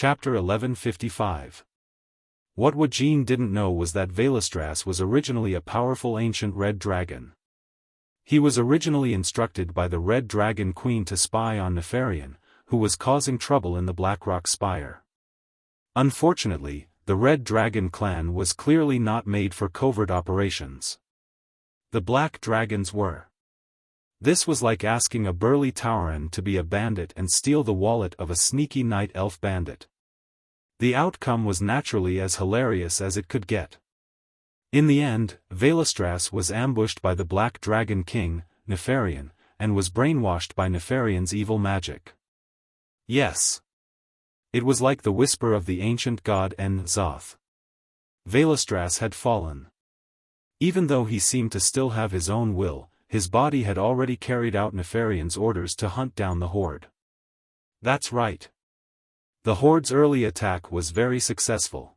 Chapter 1155. What Wuxia didn't know was that Veilastras was originally a powerful ancient red dragon. He was originally instructed by the Red Dragon Queen to spy on Nefarian, who was causing trouble in the Blackrock Spire. Unfortunately, the Red Dragon clan was clearly not made for covert operations. The Black Dragons were. This was like asking a burly Tauren to be a bandit and steal the wallet of a sneaky night elf bandit. The outcome was naturally as hilarious as it could get. In the end, Veilastras was ambushed by the Black Dragon King, Nefarian, and was brainwashed by Nefarian's evil magic. Yes. It was like the whisper of the ancient god En-Zoth. Veilastras had fallen. Even though he seemed to still have his own will, his body had already carried out Nefarian's orders to hunt down the Horde. That's right. The Horde's early attack was very successful.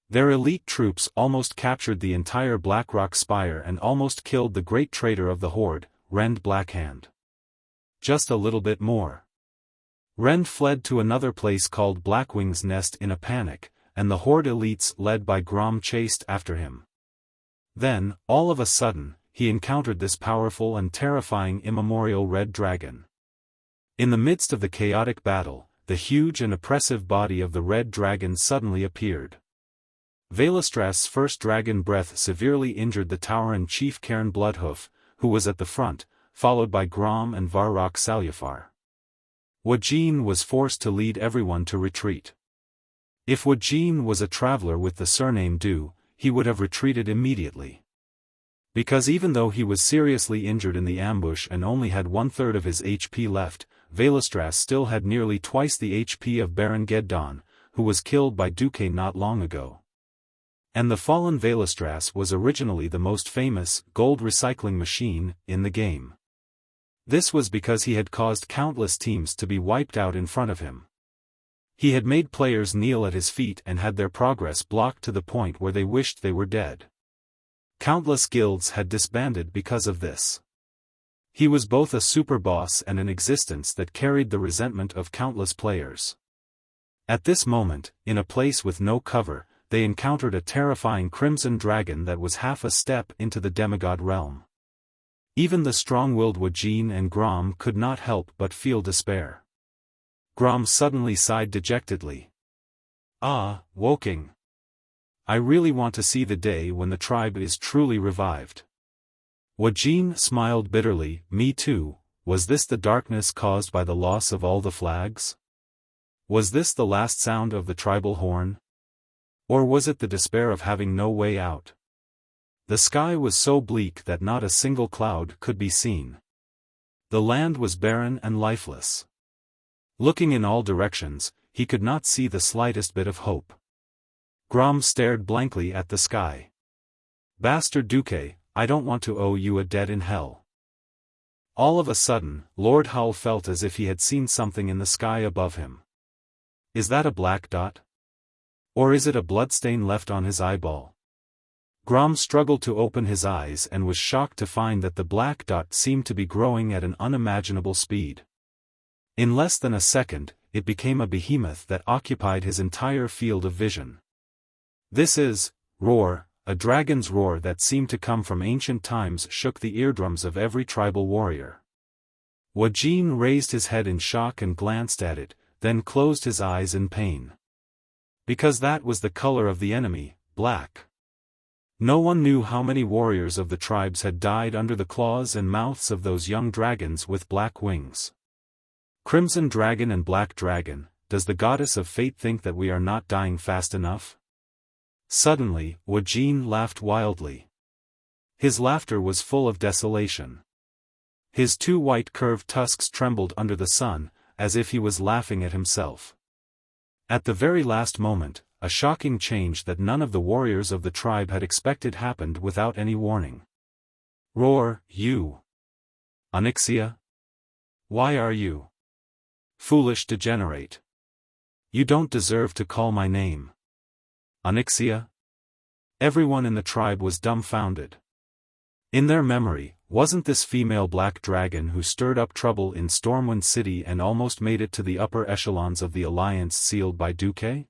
Their elite troops almost captured the entire Blackrock Spire and almost killed the great traitor of the Horde, Rend Blackhand. Just a little bit more. Rend fled to another place called Blackwing's Nest in a panic, and the Horde elites led by Grom chased after him. Then, all of a sudden, he encountered this powerful and terrifying immemorial red dragon. In the midst of the chaotic battle, the huge and oppressive body of the red dragon suddenly appeared. Veilastras' first dragon breath severely injured the Tauren chief Cairn Bloodhoof, who was at the front, followed by Grom and Varrock Salyafar. Wuxia was forced to lead everyone to retreat. If Wuxia was a traveler with the surname Du, he would have retreated immediately. Because even though he was seriously injured in the ambush and only had 1/3 of his HP left, Veilastras still had nearly twice the HP of Baron Geddon, who was killed by Duque not long ago. And the fallen Veilastras was originally the most famous gold recycling machine in the game. This was because he had caused countless teams to be wiped out in front of him. He had made players kneel at his feet and had their progress blocked to the point where they wished they were dead. Countless guilds had disbanded because of this. He was both a super boss and an existence that carried the resentment of countless players. At this moment, in a place with no cover, they encountered a terrifying crimson dragon that was half a step into the demigod realm. Even the strong-willed Wuxia and Grom could not help but feel despair. Grom suddenly sighed dejectedly. Ah, Woking. I really want to see the day when the tribe is truly revived. Wuxia smiled bitterly. Me too. Was this the darkness caused by the loss of all the flags? Was this the last sound of the tribal horn? Or was it the despair of having no way out? The sky was so bleak that not a single cloud could be seen. The land was barren and lifeless. Looking in all directions, he could not see the slightest bit of hope. Grom stared blankly at the sky. Bastard Duque, I don't want to owe you a debt in hell. All of a sudden, Lord Hull felt as if he had seen something in the sky above him. Is that a black dot? Or is it a bloodstain left on his eyeball? Grom struggled to open his eyes and was shocked to find that the black dot seemed to be growing at an unimaginable speed. In less than a second, it became a behemoth that occupied his entire field of vision. This is, roar, a dragon's roar that seemed to come from ancient times shook the eardrums of every tribal warrior. Wuxia raised his head in shock and glanced at it, then closed his eyes in pain. Because that was the color of the enemy, black. No one knew how many warriors of the tribes had died under the claws and mouths of those young dragons with black wings. Crimson Dragon and Black Dragon, does the goddess of fate think that we are not dying fast enough? Suddenly, Wuxia laughed wildly. His laughter was full of desolation. His two white curved tusks trembled under the sun, as if he was laughing at himself. At the very last moment, a shocking change that none of the warriors of the tribe had expected happened without any warning. Roar, you! Onyxia? Why are you? Foolish degenerate. You don't deserve to call my name. Onyxia? Everyone in the tribe was dumbfounded. In their memory, Wasn't this female black dragon who stirred up trouble in Stormwind City and almost made it to the upper echelons of the alliance sealed by Duque?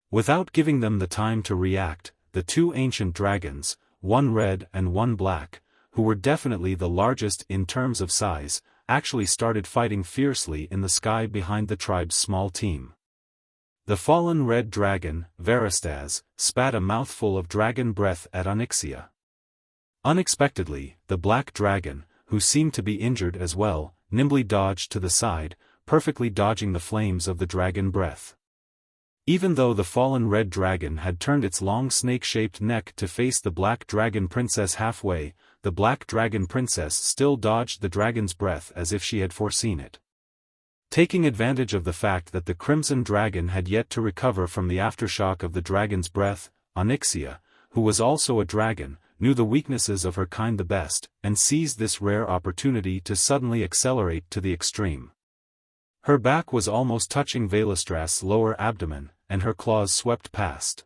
Without giving them the time to react, the two ancient dragons, one red and one black, who were definitely the largest in terms of size, actually started fighting fiercely in the sky behind the tribe's small team. The fallen red dragon, Veristaz, spat a mouthful of dragon breath at Onyxia. Unexpectedly, the black dragon, who seemed to be injured as well, nimbly dodged to the side, perfectly dodging the flames of the dragon breath. Even though the fallen red dragon had turned its long snake-shaped neck to face the black dragon princess halfway, the black dragon princess still dodged the dragon's breath as if she had foreseen it. Taking advantage of the fact that the crimson dragon had yet to recover from the aftershock of the dragon's breath, Onyxia, who was also a dragon, knew the weaknesses of her kind the best, and seized this rare opportunity to suddenly accelerate to the extreme. Her back was almost touching Velastra's lower abdomen, and her claws swept past.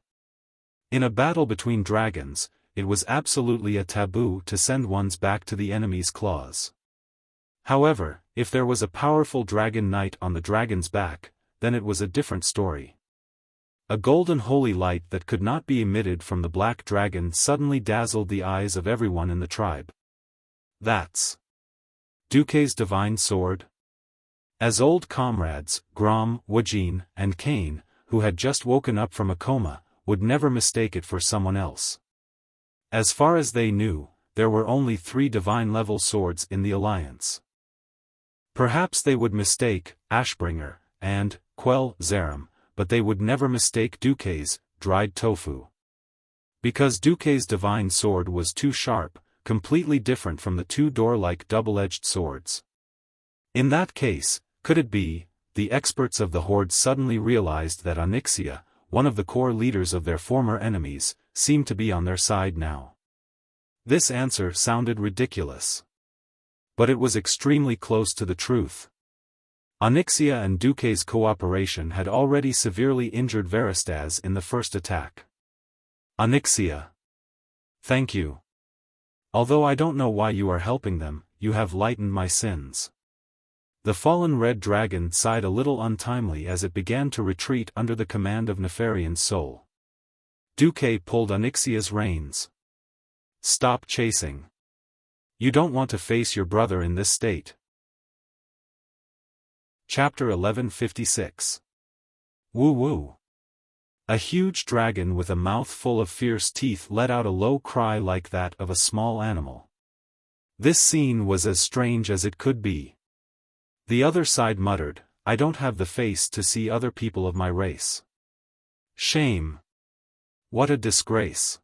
In a battle between dragons, it was absolutely a taboo to send one's back to the enemy's claws. However, if there was a powerful dragon knight on the dragon's back, then it was a different story. A golden holy light that could not be emitted from the black dragon suddenly dazzled the eyes of everyone in the tribe. That's Duque's divine sword? As old comrades, Grom, Wajin, and Kane, who had just woken up from a coma, would never mistake it for someone else. As far as they knew, there were only 3 divine-level swords in the alliance. Perhaps they would mistake Ashbringer and Quell Zerum, but they would never mistake Duque's dried tofu. Because Duque's divine sword was too sharp, completely different from the 2 door-like double-edged swords. In that case, could it be, the experts of the Horde suddenly realized that Onyxia, one of the core leaders of their former enemies, seemed to be on their side now? This answer sounded ridiculous. But it was extremely close to the truth. Onyxia and Duque's cooperation had already severely injured Veristaz in the first attack. Onyxia. Thank you. Although I don't know why you are helping them, you have lightened my sins. The fallen red dragon sighed a little untimely as it began to retreat under the command of Nefarian's soul. Duque pulled Onyxia's reins. Stop chasing. You don't want to face your brother in this state. Chapter 1156. Woo-woo. A huge dragon with a mouth full of fierce teeth let out a low cry like that of a small animal. This scene was as strange as it could be. The other side muttered, I don't have the face to see other people of my race. Shame. What a disgrace.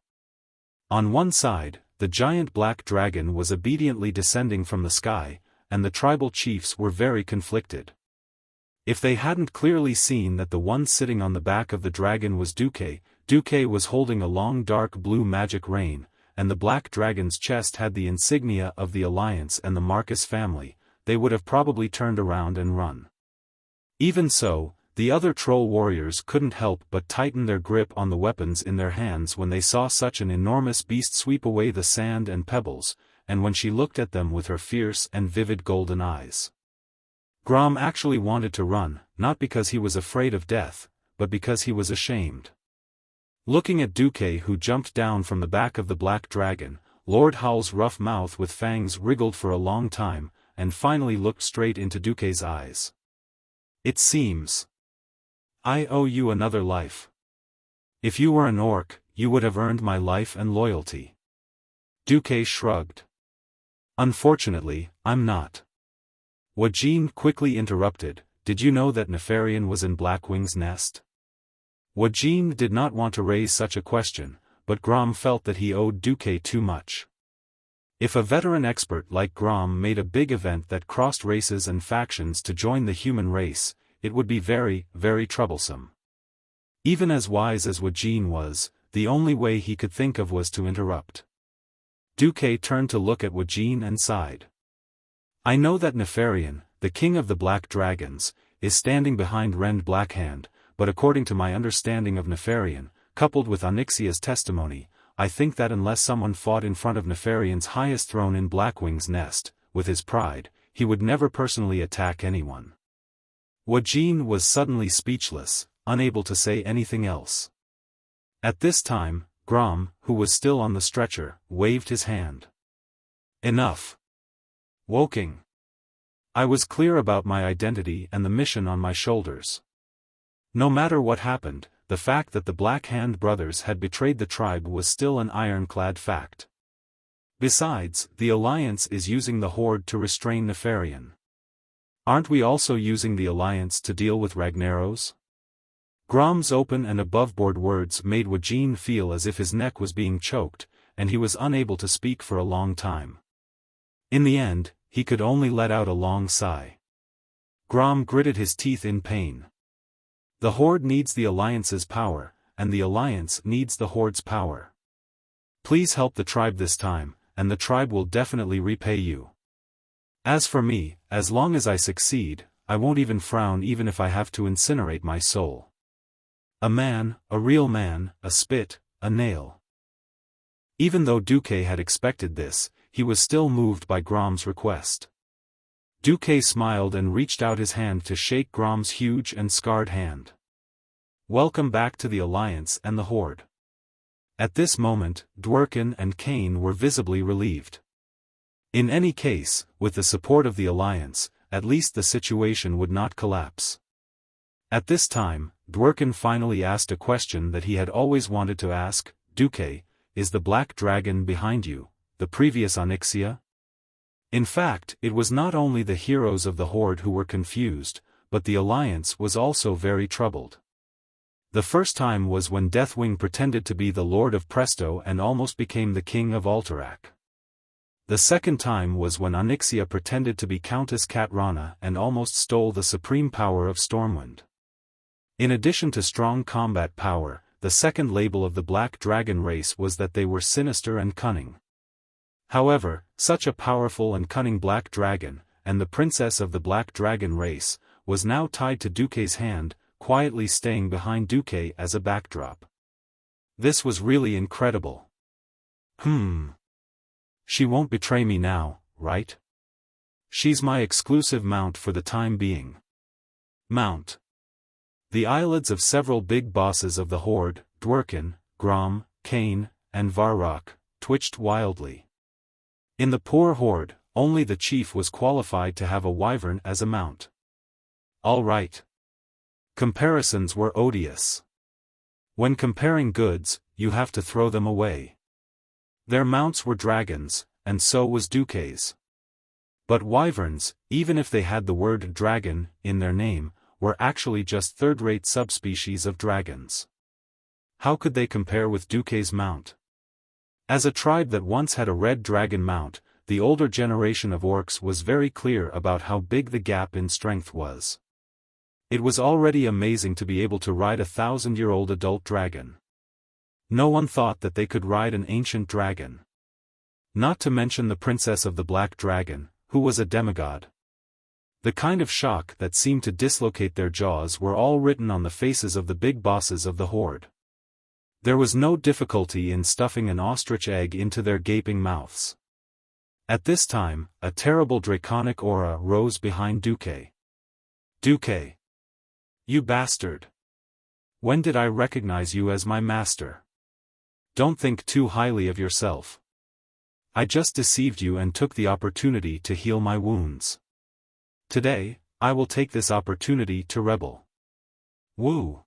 On one side, the giant black dragon was obediently descending from the sky, and the tribal chiefs were very conflicted. If they hadn't clearly seen that the one sitting on the back of the dragon was Duque, Duque was holding a long dark blue magic rein, and the black dragon's chest had the insignia of the Alliance and the Marcus family, they would have probably turned around and run. Even so, the other troll warriors couldn't help but tighten their grip on the weapons in their hands when they saw such an enormous beast sweep away the sand and pebbles, and when she looked at them with her fierce and vivid golden eyes. Grom actually wanted to run, not because he was afraid of death, but because he was ashamed. Looking at Duque who jumped down from the back of the black dragon, Lord Howl's rough mouth with fangs wriggled for a long time, and finally looked straight into Duque's eyes. It seems I owe you another life. If you were an orc, you would have earned my life and loyalty. Duque shrugged. Unfortunately, I'm not. Wajin quickly interrupted, did you know that Nefarian was in Blackwing's nest? Wajin did not want to raise such a question, but Grom felt that he owed Duque too much. If a veteran expert like Grom made a big event that crossed races and factions to join the human race, it would be very, very troublesome. Even as wise as Wajin was, the only way he could think of was to interrupt. Duque turned to look at Wajin and sighed. I know that Nefarian, the king of the Black Dragons, is standing behind Rend Blackhand, but according to my understanding of Nefarian, coupled with Onyxia's testimony, I think that unless someone fought in front of Nefarian's highest throne in Blackwing's nest, with his pride, he would never personally attack anyone. Wu Jin was suddenly speechless, unable to say anything else. At this time, Grom, who was still on the stretcher, waved his hand. Enough. Woking. I was clear about my identity and the mission on my shoulders. No matter what happened, the fact that the Black Hand brothers had betrayed the tribe was still an ironclad fact. Besides, the Alliance is using the Horde to restrain Nefarian. Aren't we also using the Alliance to deal with Ragnaros? Grom's open and aboveboard words made Wu Jin feel as if his neck was being choked, and he was unable to speak for a long time. In the end, he could only let out a long sigh. Grom gritted his teeth in pain. The Horde needs the Alliance's power, and the Alliance needs the Horde's power. Please help the tribe this time, and the tribe will definitely repay you. As for me, as long as I succeed, I won't even frown even if I have to incinerate my soul. A man, a real man, a spit, a nail. Even though Duque had expected this, he was still moved by Grom's request. Duque smiled and reached out his hand to shake Grom's huge and scarred hand. Welcome back to the Alliance and the Horde. At this moment, Dworkin and Kane were visibly relieved. In any case, with the support of the Alliance, at least the situation would not collapse. At this time, Dworkin finally asked a question that he had always wanted to ask. Duque, is the Black Dragon behind you, the previous Onyxia? In fact, it was not only the heroes of the Horde who were confused, but the Alliance was also very troubled. The first time was when Deathwing pretended to be the Lord of Presto and almost became the King of Alterac. The second time was when Onyxia pretended to be Countess Katrana and almost stole the supreme power of Stormwind. In addition to strong combat power, the second label of the Black Dragon race was that they were sinister and cunning. However, such a powerful and cunning Black Dragon, and the princess of the Black Dragon race, was now tied to Duque's hand, quietly staying behind Duque as a backdrop. This was really incredible. She won't betray me now, right? She's my exclusive mount for the time being. Mount. The eyelids of several big bosses of the Horde, Dworkin, Grom, Kane, and Varrock, twitched wildly. In the poor Horde, only the chief was qualified to have a wyvern as a mount. All right. Comparisons were odious. When comparing goods, you have to throw them away. Their mounts were dragons, and so was Duque's. But wyverns, even if they had the word dragon in their name, were actually just third-rate subspecies of dragons. How could they compare with Duque's mount? As a tribe that once had a red dragon mount, the older generation of orcs was very clear about how big the gap in strength was. It was already amazing to be able to ride a 1,000-year-old adult dragon. No one thought that they could ride an ancient dragon. Not to mention the princess of the Black Dragon, who was a demigod. The kind of shock that seemed to dislocate their jaws were all written on the faces of the big bosses of the Horde. There was no difficulty in stuffing an ostrich egg into their gaping mouths. At this time, a terrible draconic aura rose behind Duque. Duque. You bastard. When did I recognize you as my master? Don't think too highly of yourself. I just deceived you and took the opportunity to heal my wounds. Today, I will take this opportunity to rebel. Woo!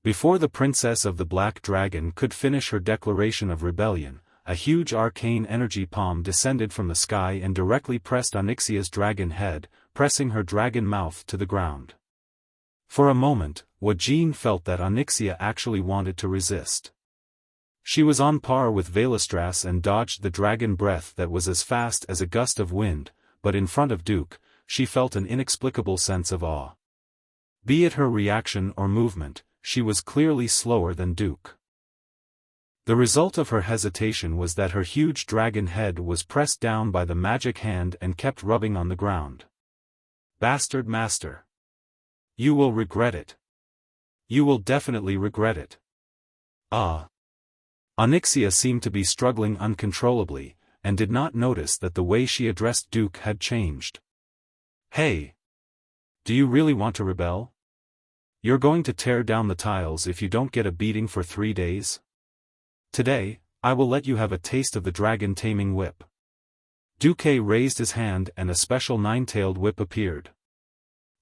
Before the princess of the Black Dragon could finish her declaration of rebellion, a huge arcane energy palm descended from the sky and directly pressed Onyxia's dragon head, pressing her dragon mouth to the ground. For a moment, Wu Jin felt that Onyxia actually wanted to resist. She was on par with Veilastras and dodged the dragon breath that was as fast as a gust of wind, but in front of Duke, she felt an inexplicable sense of awe. Be it her reaction or movement, she was clearly slower than Duke. The result of her hesitation was that her huge dragon head was pressed down by the magic hand and kept rubbing on the ground. Bastard master. You will regret it. You will definitely regret it. Ah. Onyxia seemed to be struggling uncontrollably, and did not notice that the way she addressed Duke had changed. Hey! Do you really want to rebel? You're going to tear down the tiles if you don't get a beating for 3 days? Today, I will let you have a taste of the dragon-taming whip. Duque raised his hand and a special 9-tailed whip appeared.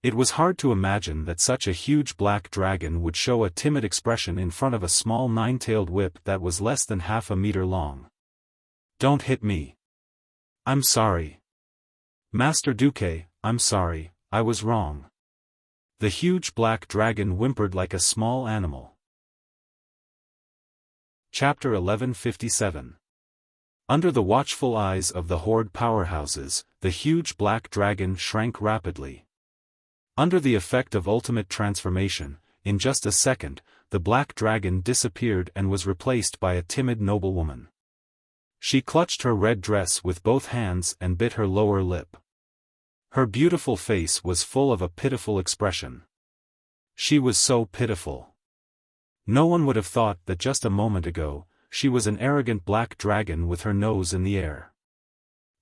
It was hard to imagine that such a huge black dragon would show a timid expression in front of a small 9-tailed whip that was less than half a meter long. Don't hit me. I'm sorry. Master Duque, I'm sorry, I was wrong. The huge black dragon whimpered like a small animal. Chapter 1157. Under the watchful eyes of the Horde powerhouses, the huge black dragon shrank rapidly. Under the effect of ultimate transformation, in just a second, the black dragon disappeared and was replaced by a timid noblewoman. She clutched her red dress with both hands and bit her lower lip. Her beautiful face was full of a pitiful expression. She was so pitiful. No one would have thought that just a moment ago, she was an arrogant black dragon with her nose in the air.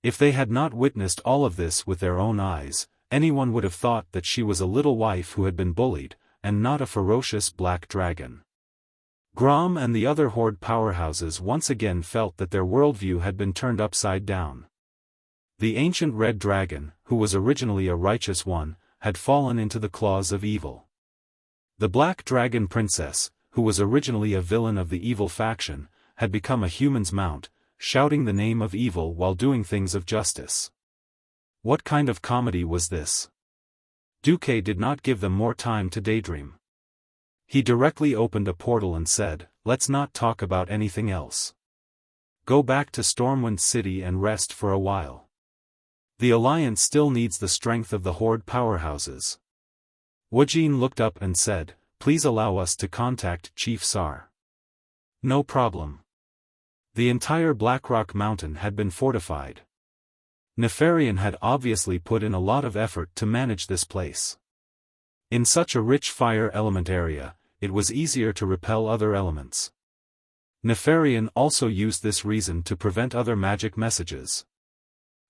If they had not witnessed all of this with their own eyes, anyone would have thought that she was a little wife who had been bullied, and not a ferocious black dragon. Grom and the other Horde powerhouses once again felt that their worldview had been turned upside down. The ancient red dragon, who was originally a righteous one, had fallen into the claws of evil. The black dragon princess, who was originally a villain of the evil faction, had become a human's mount, shouting the name of evil while doing things of justice. What kind of comedy was this? Duque did not give them more time to daydream. He directly opened a portal and said, "Let's not talk about anything else. Go back to Stormwind City and rest for a while. The Alliance still needs the strength of the Horde powerhouses." Wuxia looked up and said, "Please allow us to contact Chief Sar." No problem. The entire Blackrock Mountain had been fortified. Nefarian had obviously put in a lot of effort to manage this place. In such a rich fire element area, it was easier to repel other elements. Nefarian also used this reason to prevent other magic messages.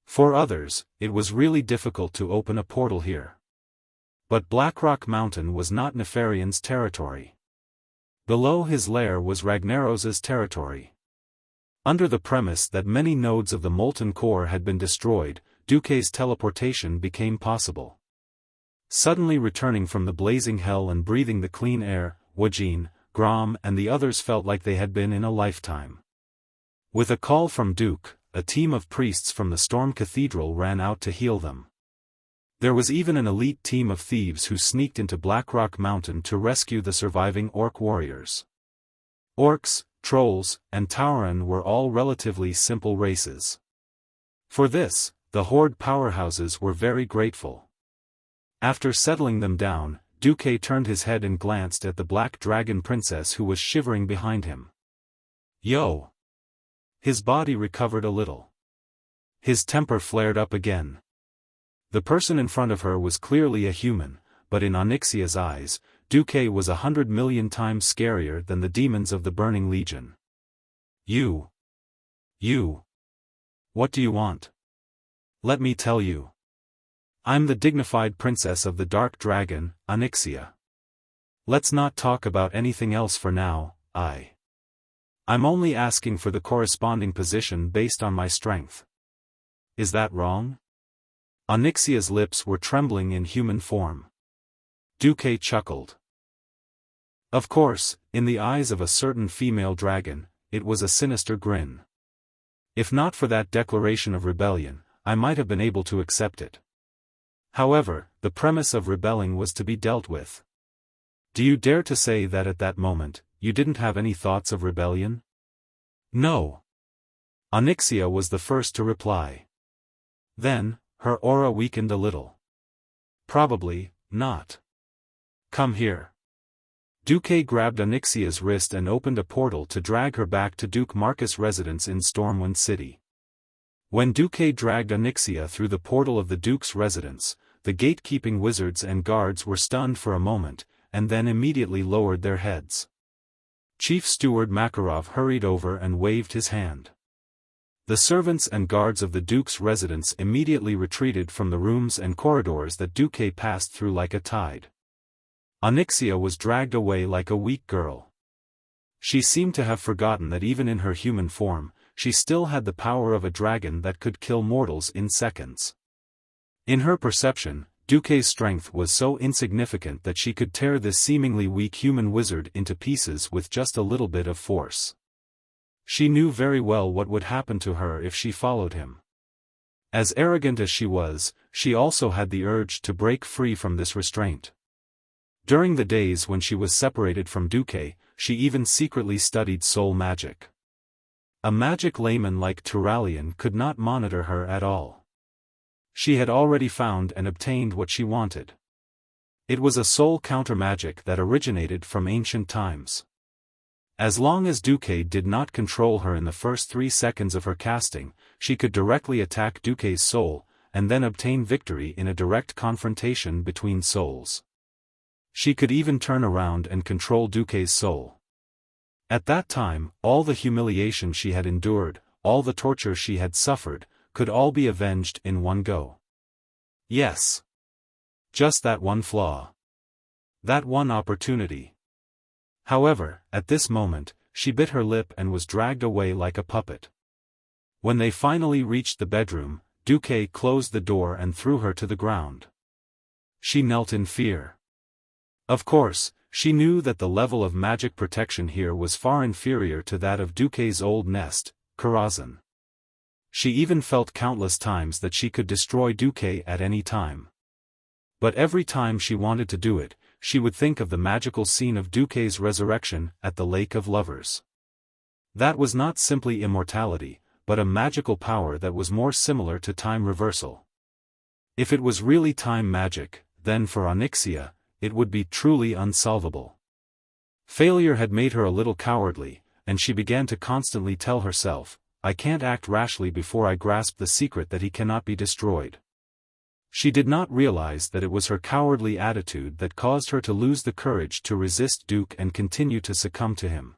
For others, it was really difficult to open a portal here. But Blackrock Mountain was not Nefarian's territory. Below his lair was Ragnaros's territory. Under the premise that many nodes of the molten core had been destroyed, Duque's teleportation became possible. Suddenly returning from the blazing hell and breathing the clean air, Wuxia, Grom and the others felt like they had been in a lifetime. With a call from Duke, a team of priests from the Storm Cathedral ran out to heal them. There was even an elite team of thieves who sneaked into Blackrock Mountain to rescue the surviving orc warriors. Orcs, trolls, and Tauren were all relatively simple races. For this, the Horde powerhouses were very grateful. After settling them down, Duque turned his head and glanced at the Black Dragon Princess who was shivering behind him. Yo! His body recovered a little. His temper flared up again. The person in front of her was clearly a human, but in Onyxia's eyes, Duque was 100 million times scarier than the demons of the Burning Legion. You. What do you want? Let me tell you. I'm the dignified princess of the Dark Dragon, Onyxia. Let's not talk about anything else for now. I'm only asking for the corresponding position based on my strength. Is that wrong? Onyxia's lips were trembling in human form. Duque chuckled. Of course, in the eyes of a certain female dragon, it was a sinister grin. If not for that declaration of rebellion, I might have been able to accept it. However, the premise of rebelling was to be dealt with. Do you dare to say that at that moment, you didn't have any thoughts of rebellion? No. Onyxia was the first to reply. Then, her aura weakened a little. Probably, not. Come here. Duque grabbed Onyxia's wrist and opened a portal to drag her back to Duke Marcus' residence in Stormwind City. When Duque dragged Onyxia through the portal of the Duke's residence, the gatekeeping wizards and guards were stunned for a moment, and then immediately lowered their heads. Chief Steward Makarov hurried over and waved his hand. The servants and guards of the Duke's residence immediately retreated from the rooms and corridors that Duque passed through like a tide. Onyxia was dragged away like a weak girl. She seemed to have forgotten that even in her human form, she still had the power of a dragon that could kill mortals in seconds. In her perception, Duque's strength was so insignificant that she could tear this seemingly weak human wizard into pieces with just a little bit of force. She knew very well what would happen to her if she followed him. As arrogant as she was, she also had the urge to break free from this restraint. During the days when she was separated from Duque, she even secretly studied soul magic. A magic layman like Turalian could not monitor her at all. She had already found and obtained what she wanted. It was a soul counter-magic that originated from ancient times. As long as Duque did not control her in the first 3 seconds of her casting, she could directly attack Duque's soul, and then obtain victory in a direct confrontation between souls. She could even turn around and control Duque's soul. At that time, all the humiliation she had endured, all the torture she had suffered, could all be avenged in one go. Yes. Just that one flaw. That one opportunity. However, at this moment, she bit her lip and was dragged away like a puppet. When they finally reached the bedroom, Duque closed the door and threw her to the ground. She knelt in fear. Of course, she knew that the level of magic protection here was far inferior to that of Duque's old nest, Karazhan. She even felt countless times that she could destroy Duque at any time. But every time she wanted to do it, she would think of the magical scene of Duque's resurrection at the Lake of Lovers. That was not simply immortality, but a magical power that was more similar to time reversal. If it was really time magic, then for Onyxia, it would be truly unsolvable. Failure had made her a little cowardly, and she began to constantly tell herself, "I can't act rashly before I grasp the secret that he cannot be destroyed." She did not realize that it was her cowardly attitude that caused her to lose the courage to resist Duque and continue to succumb to him.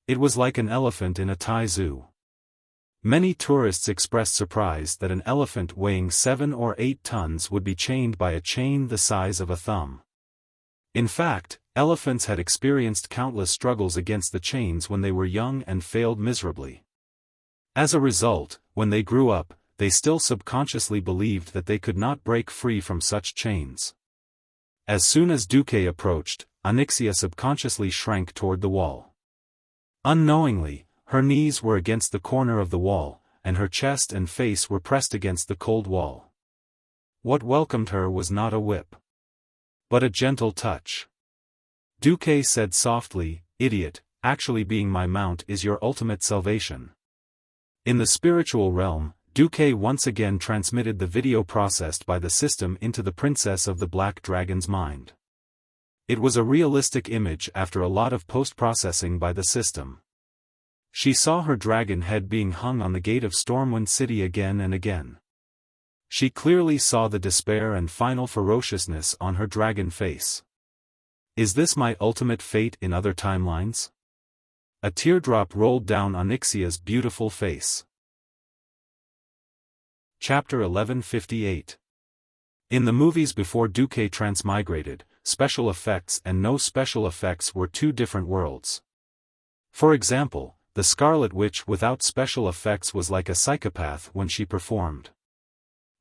It was like an elephant in a Thai zoo. Many tourists expressed surprise that an elephant weighing 7 or 8 tons would be chained by a chain the size of a thumb. In fact, elephants had experienced countless struggles against the chains when they were young and failed miserably. As a result, when they grew up, they still subconsciously believed that they could not break free from such chains. As soon as Duque approached, Onyxia subconsciously shrank toward the wall. Unknowingly, her knees were against the corner of the wall, and her chest and face were pressed against the cold wall. What welcomed her was not a whip, but a gentle touch. Duque said softly, "Idiot, actually being my mount is your ultimate salvation." In the spiritual realm, Duque once again transmitted the video processed by the system into the Princess of the Black Dragon's mind. It was a realistic image after a lot of post-processing by the system. She saw her dragon head being hung on the gate of Stormwind City again and again. She clearly saw the despair and final ferociousness on her dragon face. Is this my ultimate fate in other timelines? A teardrop rolled down Onyxia's beautiful face. Chapter 1158. In the movies before Duque transmigrated, special effects and no special effects were two different worlds. For example, the Scarlet Witch without special effects was like a psychopath when she performed.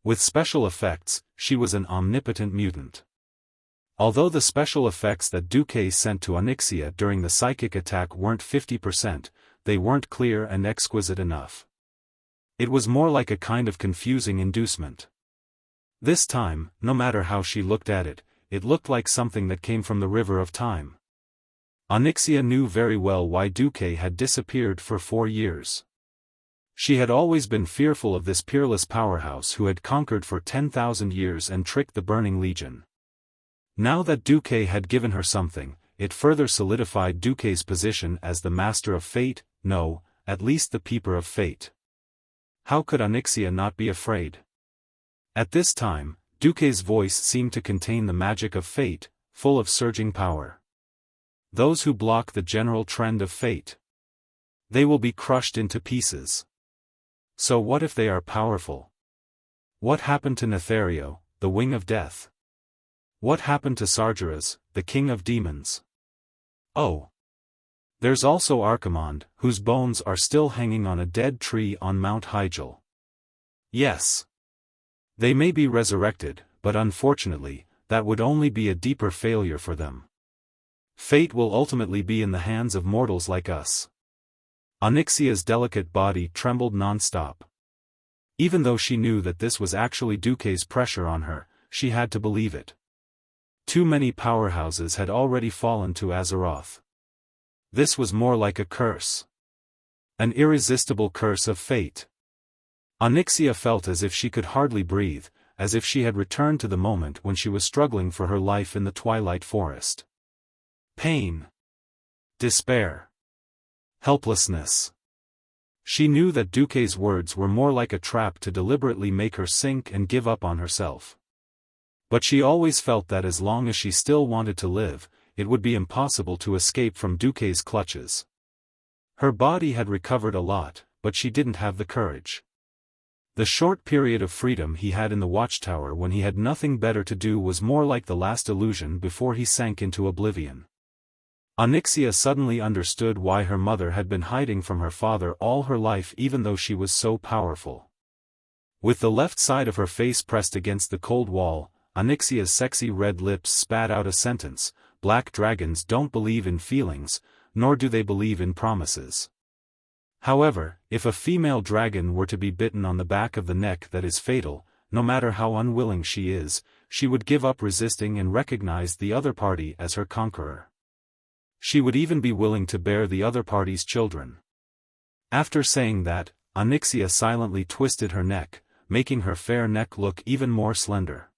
With special effects, she was an omnipotent mutant. Although the special effects that Duque sent to Onyxia during the psychic attack weren't 50%, they weren't clear and exquisite enough. It was more like a kind of confusing inducement. This time, no matter how she looked at it, it looked like something that came from the river of time. Onyxia knew very well why Duque had disappeared for 4 years. She had always been fearful of this peerless powerhouse who had conquered for 10,000 years and tricked the Burning Legion. Now that Duque had given her something, it further solidified Duque's position as the master of fate, no, at least the Peeper of Fate. How could Onyxia not be afraid? At this time, Duque's voice seemed to contain the magic of fate, full of surging power. those who block the general trend of fate. They will be crushed into pieces. So what if they are powerful? What happened to Nethario, the wing of death? What happened to Sargeras, the king of demons? Oh. There's also Archimonde, whose bones are still hanging on a dead tree on Mount Hyjal. Yes. They may be resurrected, but unfortunately, that would only be a deeper failure for them. Fate will ultimately be in the hands of mortals like us. Onyxia's delicate body trembled non-stop. Even though she knew that this was actually Duque's pressure on her, she had to believe it. Too many powerhouses had already fallen to Azeroth. This was more like a curse. An irresistible curse of fate. Onyxia felt as if she could hardly breathe, as if she had returned to the moment when she was struggling for her life in the Twilight Forest. Pain. Despair. Helplessness. She knew that Duque's words were more like a trap to deliberately make her sink and give up on herself. But she always felt that as long as she still wanted to live, it would be impossible to escape from Duque's clutches. Her body had recovered a lot, but she didn't have the courage. The short period of freedom he had in the watchtower when he had nothing better to do was more like the last illusion before he sank into oblivion. Onyxia suddenly understood why her mother had been hiding from her father all her life even though she was so powerful. With the left side of her face pressed against the cold wall, Onyxia's sexy red lips spat out a sentence: "Black dragons don't believe in feelings, nor do they believe in promises." However, if a female dragon were to be bitten on the back of the neck, that is fatal. No matter how unwilling she is, she would give up resisting and recognize the other party as her conqueror. She would even be willing to bear the other party's children. After saying that, Onyxia silently twisted her neck, making her fair neck look even more slender.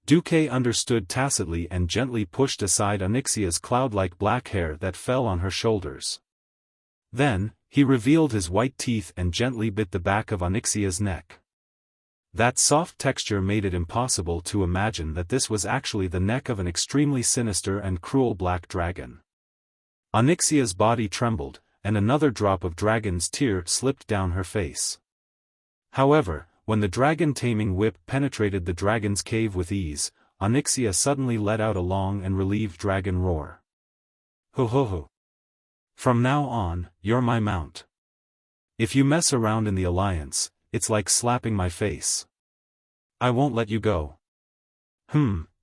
Duque understood tacitly and gently pushed aside Onyxia's cloud-like black hair that fell on her shoulders. Then, he revealed his white teeth and gently bit the back of Onyxia's neck. That soft texture made it impossible to imagine that this was actually the neck of an extremely sinister and cruel black dragon. Onyxia's body trembled, and another drop of dragon's tear slipped down her face. However, when the dragon-taming whip penetrated the dragon's cave with ease, Onyxia suddenly let out a long and relieved dragon roar. "Ho ho ho! From now on, you're my mount. If you mess around in the Alliance, it's like slapping my face. I won't let you go.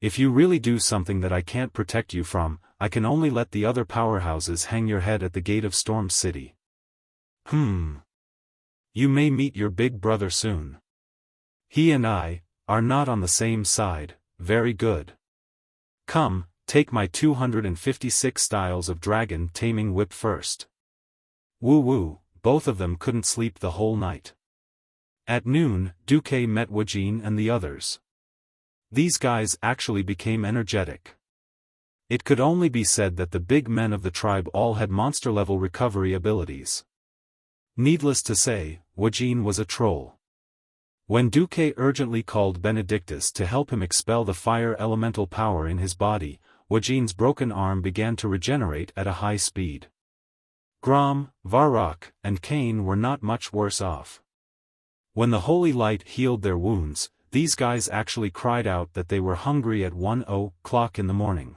If you really do something that I can't protect you from, I can only let the other powerhouses hang your head at the gate of Storm City. You may meet your big brother soon. He and I are not on the same side." "Very good. Come, take my 256 styles of dragon taming whip first." Woo-woo, both of them couldn't sleep the whole night. At noon, Duque met Wajin and the others. These guys actually became energetic. It could only be said that the big men of the tribe all had monster-level recovery abilities. Needless to say, Wajin was a troll. When Duque urgently called Benedictus to help him expel the fire elemental power in his body, Wajin's broken arm began to regenerate at a high speed. Grom, Varrock, and Cain were not much worse off. When the holy light healed their wounds, these guys actually cried out that they were hungry at 1:00 in the morning.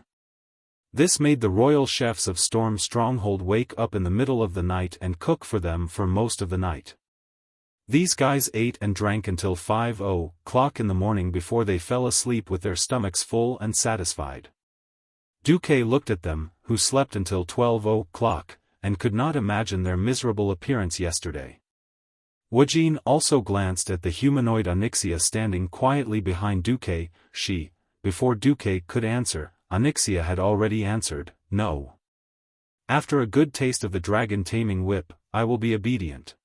This made the royal chefs of Storm Stronghold wake up in the middle of the night and cook for them for most of the night. These guys ate and drank until 5:00 in the morning before they fell asleep with their stomachs full and satisfied. Duque looked at them, who slept until 12:00, and could not imagine their miserable appearance yesterday. Wajin also glanced at the humanoid Onyxia standing quietly behind Duque. Before Duque could answer, Onyxia had already answered, "No. After a good taste of the dragon-taming whip, I will be obedient."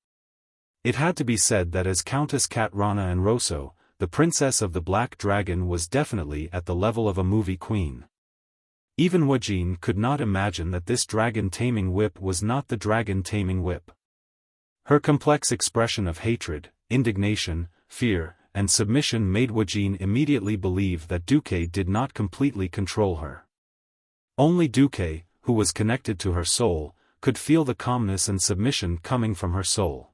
It had to be said that as Countess Katrana and Rosso, the princess of the Black Dragon was definitely at the level of a movie queen. Even Wajin could not imagine that this dragon-taming whip was not the dragon-taming whip. Her complex expression of hatred, indignation, fear, and submission made Wajin immediately believe that Duque did not completely control her. Only Duque, who was connected to her soul, could feel the calmness and submission coming from her soul.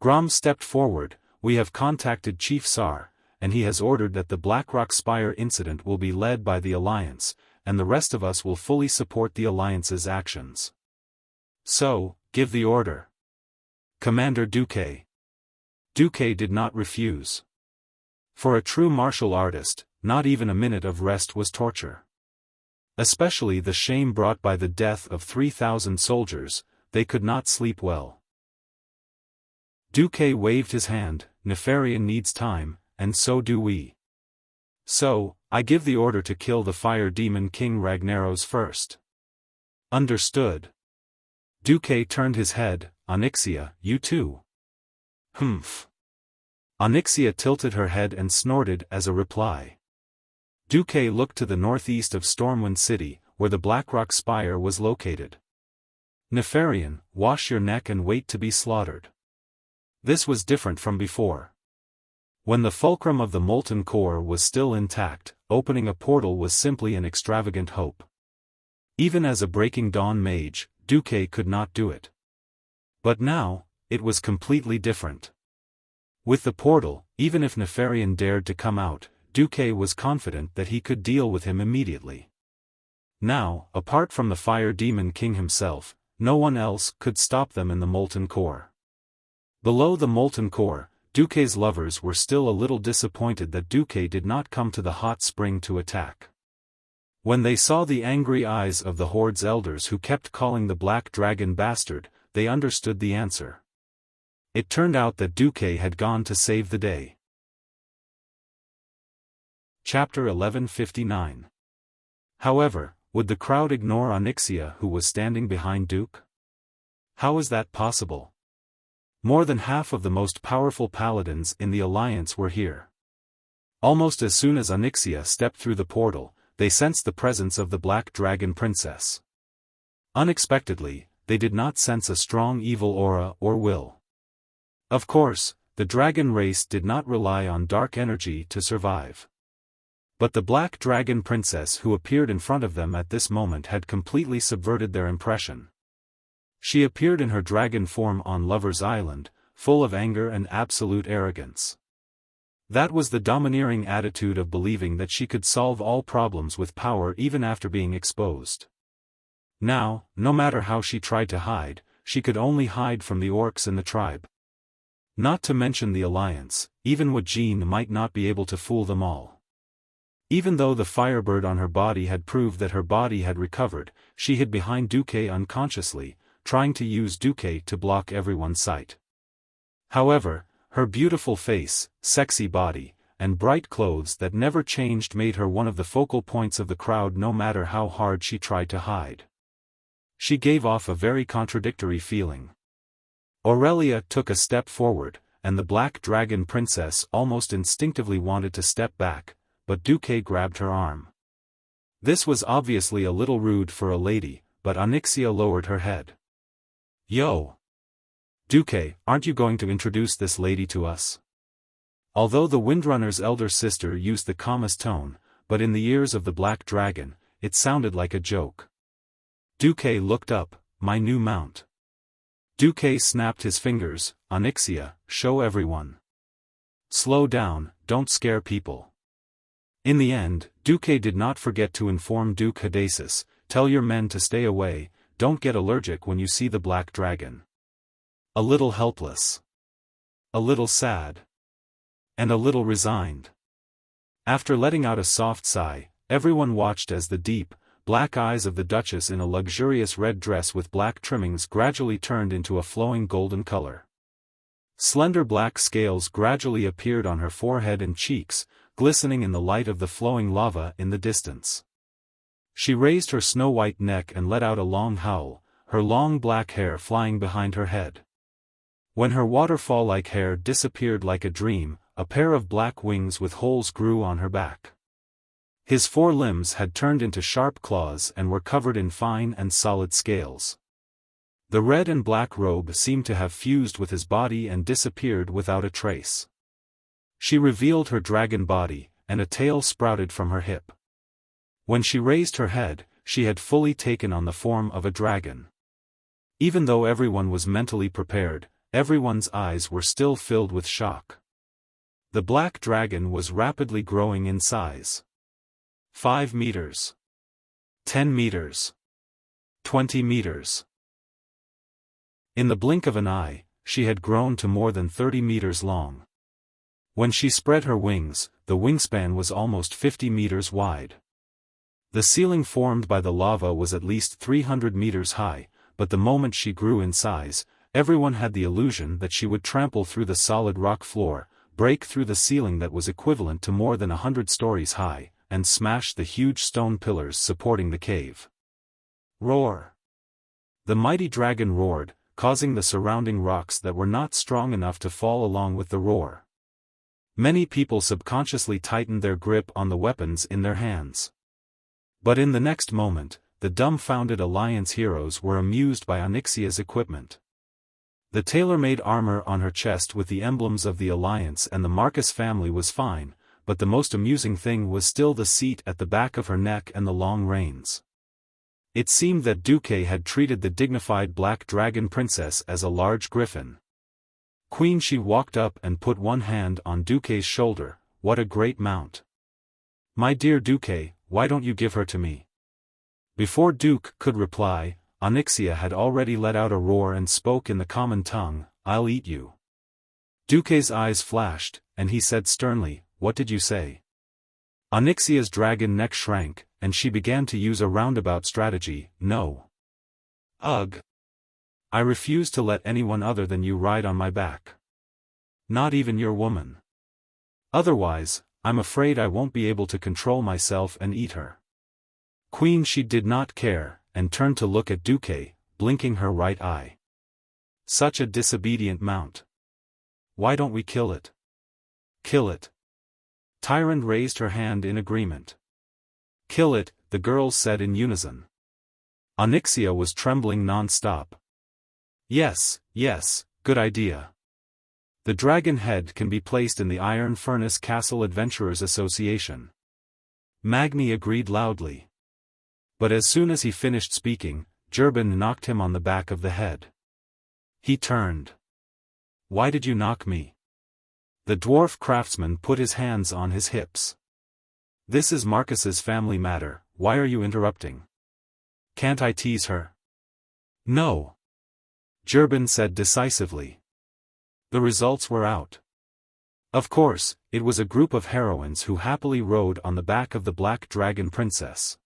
Grom stepped forward. We have contacted Chief Sar, and he has ordered that the Blackrock Spire incident will be led by the Alliance, and the rest of us will fully support the Alliance's actions. So, give the order. Commander Duque. Duque did not refuse. For a true martial artist, not even a minute of rest was torture. Especially the shame brought by the death of 3,000 soldiers, they could not sleep well. Duque waved his hand. Nefarian needs time, and so do we. So, I give the order to kill the Fire Demon King Ragnaros first. Understood. Duque turned his head. Onyxia, you too. Humph. Onyxia tilted her head and snorted as a reply. Duque looked to the northeast of Stormwind City, where the Blackrock Spire was located. Nefarian, wash your neck and wait to be slaughtered. This was different from before. When the fulcrum of the molten core was still intact, opening a portal was simply an extravagant hope. Even as a Breaking Dawn mage, Duque could not do it. But now, it was completely different. With the portal, even if Nefarian dared to come out, Duque was confident that he could deal with him immediately. Now, apart from the Fire Demon King himself, no one else could stop them in the molten core. Below the molten core, Duque's lovers were still a little disappointed that Duque did not come to the hot spring to attack. When they saw the angry eyes of the Horde's elders who kept calling the Black Dragon bastard, they understood the answer. It turned out that Duque had gone to save the day. Chapter 1159. However, would the crowd ignore Onyxia who was standing behind Duke? How is that possible? More than half of the most powerful paladins in the Alliance were here. Almost as soon as Onyxia stepped through the portal, they sensed the presence of the Black Dragon Princess. Unexpectedly, they did not sense a strong evil aura or will. Of course, the dragon race did not rely on dark energy to survive. But the Black Dragon Princess who appeared in front of them at this moment had completely subverted their impression. She appeared in her dragon form on Lover's Island, full of anger and absolute arrogance. That was the domineering attitude of believing that she could solve all problems with power even after being exposed. Now, no matter how she tried to hide, she could only hide from the orcs in the tribe. Not to mention the Alliance, even Wujin might not be able to fool them all. Even though the firebird on her body had proved that her body had recovered, she hid behind Duque unconsciously, trying to use Duque to block everyone's sight. However, her beautiful face, sexy body, and bright clothes that never changed made her one of the focal points of the crowd no matter how hard she tried to hide. She gave off a very contradictory feeling. Aurelia took a step forward, and the Black Dragon Princess almost instinctively wanted to step back, but Duque grabbed her arm. This was obviously a little rude for a lady, but Onyxia lowered her head. Yo! Duque, aren't you going to introduce this lady to us? Although the Windrunner's elder sister used the calmest tone, but in the ears of the Black Dragon, it sounded like a joke. Duque looked up. My new mount. Duque snapped his fingers. Onyxia, show everyone. Slow down, don't scare people. In the end, Duque did not forget to inform Duke Hadasis, tell your men to stay away, don't get allergic when you see the Black Dragon. A little helpless. A little sad. And a little resigned. After letting out a soft sigh, everyone watched as the deep, black eyes of the Duchess in a luxurious red dress with black trimmings gradually turned into a flowing golden color. Slender black scales gradually appeared on her forehead and cheeks, glistening in the light of the flowing lava in the distance. She raised her snow-white neck and let out a long howl, her long black hair flying behind her head. When her waterfall-like hair disappeared like a dream, a pair of black wings with holes grew on her back. His 4 limbs had turned into sharp claws and were covered in fine and solid scales. The red and black robe seemed to have fused with his body and disappeared without a trace. She revealed her dragon body, and a tail sprouted from her hip. When she raised her head, she had fully taken on the form of a dragon. Even though everyone was mentally prepared, everyone's eyes were still filled with shock. The black dragon was rapidly growing in size. 5 meters. 10 meters. 20 meters. In the blink of an eye, she had grown to more than 30 meters long. When she spread her wings, the wingspan was almost 50 meters wide. The ceiling formed by the lava was at least 300 meters high, but the moment she grew in size, everyone had the illusion that she would trample through the solid rock floor, break through the ceiling that was equivalent to more than 100 stories high, and smash the huge stone pillars supporting the cave. Roar! The mighty dragon roared, causing the surrounding rocks that were not strong enough to fall along with the roar. Many people subconsciously tightened their grip on the weapons in their hands. But in the next moment, the dumbfounded Alliance heroes were amused by Onyxia's equipment. The tailor-made armor on her chest with the emblems of the Alliance and the Marcus family was fine, but the most amusing thing was still the seat at the back of her neck and the long reins. It seemed that Duque had treated the dignified black dragon princess as a large griffin. Queen Shi walked up and put one hand on Duque's shoulder. What a great mount! My dear Duque, why don't you give her to me? Before Duque could reply, Onyxia had already let out a roar and spoke in the common tongue, I'll eat you. Duque's eyes flashed, and he said sternly, what did you say? Onyxia's dragon neck shrank, and she began to use a roundabout strategy, no. Ugh. I refuse to let anyone other than you ride on my back. Not even your woman. Otherwise, I'm afraid I won't be able to control myself and eat her. Queen Shi did not care, and turned to look at Duque, blinking her right eye. Such a disobedient mount. Why don't we kill it? Kill it. Tyrant raised her hand in agreement. Kill it, the girls said in unison. Onyxia was trembling non-stop. Yes, yes, good idea. The dragon head can be placed in the Iron Furnace Castle Adventurers Association. Magni agreed loudly. But as soon as he finished speaking, Gerben knocked him on the back of the head. He turned. Why did you knock me? The dwarf craftsman put his hands on his hips. This is Marcus's family matter, why are you interrupting? Can't I tease her? No. Gerben said decisively. The results were out. Of course, it was a group of heroines who happily rode on the back of the Black Dragon Princess.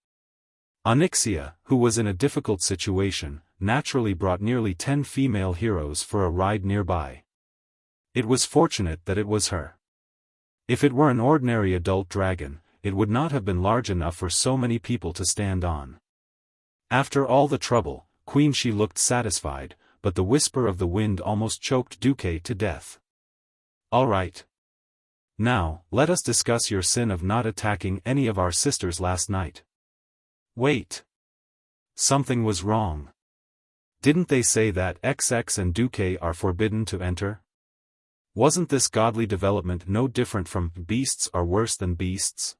Onyxia, who was in a difficult situation, naturally brought nearly 10 female heroes for a ride nearby. It was fortunate that it was her. If it were an ordinary adult dragon, it would not have been large enough for so many people to stand on. After all the trouble, Queen Shi looked satisfied, but the whisper of the wind almost choked Duque to death. All right. Now, let us discuss your sin of not attacking any of our sisters last night. Wait. Something was wrong. Didn't they say that XX and Duque are forbidden to enter? Wasn't this godly development no different from beasts are worse than beasts?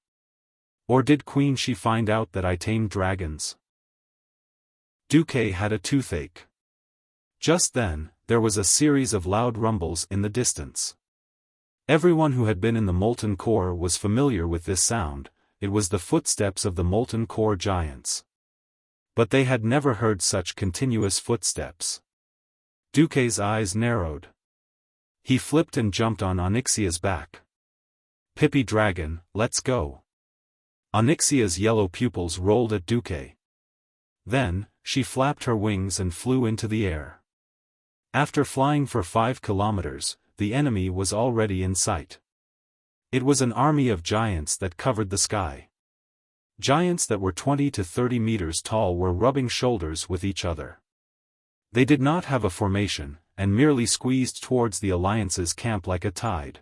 Or did Queen Shi find out that I tamed dragons? Duque had a toothache. Just then, there was a series of loud rumbles in the distance. Everyone who had been in the molten core was familiar with this sound, it was the footsteps of the molten core giants. But they had never heard such continuous footsteps. Duque's eyes narrowed. He flipped and jumped on Onyxia's back. Pippi dragon, let's go. Onyxia's yellow pupils rolled at Duque. Then, she flapped her wings and flew into the air. After flying for 5 kilometers, the enemy was already in sight. It was an army of giants that covered the sky. Giants that were 20 to 30 meters tall were rubbing shoulders with each other. They did not have a formation, and merely squeezed towards the Alliance's camp like a tide.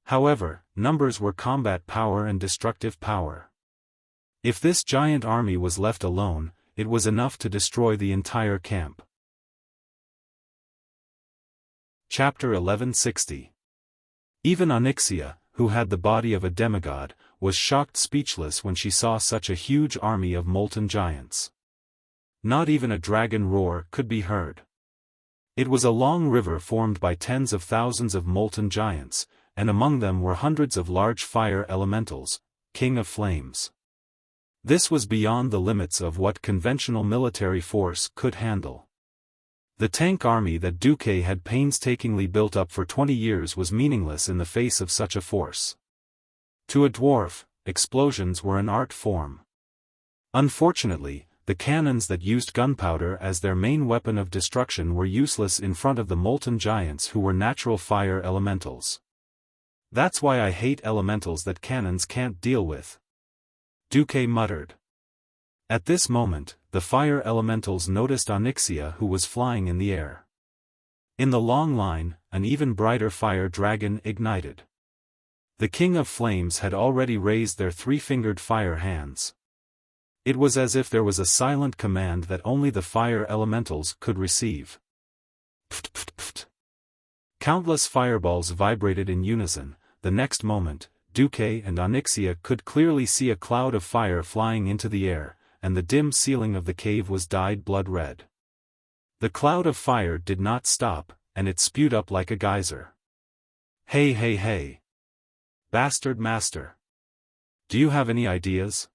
However, numbers were combat power and destructive power. If this giant army was left alone, it was enough to destroy the entire camp. Chapter 1160. Even Onyxia, who had the body of a demigod, was shocked speechless when she saw such a huge army of molten giants. Not even a dragon roar could be heard. It was a long river formed by tens of thousands of molten giants, and among them were hundreds of large fire elementals, king of flames. This was beyond the limits of what conventional military force could handle. The tank army that Duque had painstakingly built up for 20 years was meaningless in the face of such a force. To a dwarf, explosions were an art form. Unfortunately, the cannons that used gunpowder as their main weapon of destruction were useless in front of the molten giants who were natural fire elementals. "That's why I hate elementals that cannons can't deal with," Duque muttered. At this moment, the fire elementals noticed Onyxia, who was flying in the air. In the long line, an even brighter fire dragon ignited. The King of Flames had already raised their three-fingered fire hands. It was as if there was a silent command that only the fire elementals could receive. Pft, pft, pft. Countless fireballs vibrated in unison. The next moment, Duque and Onyxia could clearly see a cloud of fire flying into the air, and the dim ceiling of the cave was dyed blood red. The cloud of fire did not stop, and it spewed up like a geyser. "Hey hey hey! Bastard master! Do you have any ideas?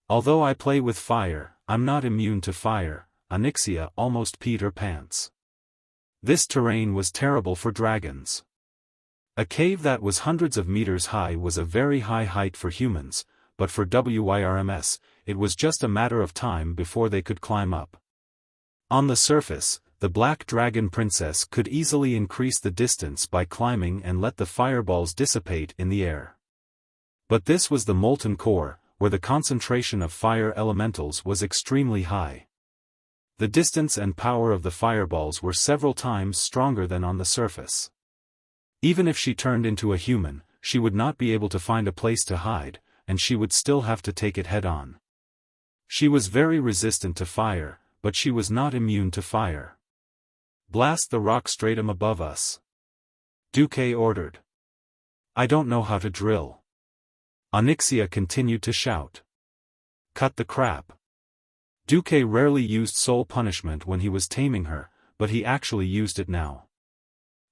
Although I play with fire, I'm not immune to fire," Onyxia almost peed her pants. This terrain was terrible for dragons. A cave that was hundreds of meters high was a very high height for humans, but for WYRMS, it was just a matter of time before they could climb up. On the surface, the Black Dragon Princess could easily increase the distance by climbing and let the fireballs dissipate in the air. But this was the molten core, where the concentration of fire elementals was extremely high. The distance and power of the fireballs were several times stronger than on the surface. Even if she turned into a human, she would not be able to find a place to hide, and she would still have to take it head-on. She was very resistant to fire, but she was not immune to fire. "Blast the rock stratum above us," Duque ordered. "I don't know how to drill," Onyxia continued to shout. "Cut the crap." Duque rarely used soul punishment when he was taming her, but he actually used it now.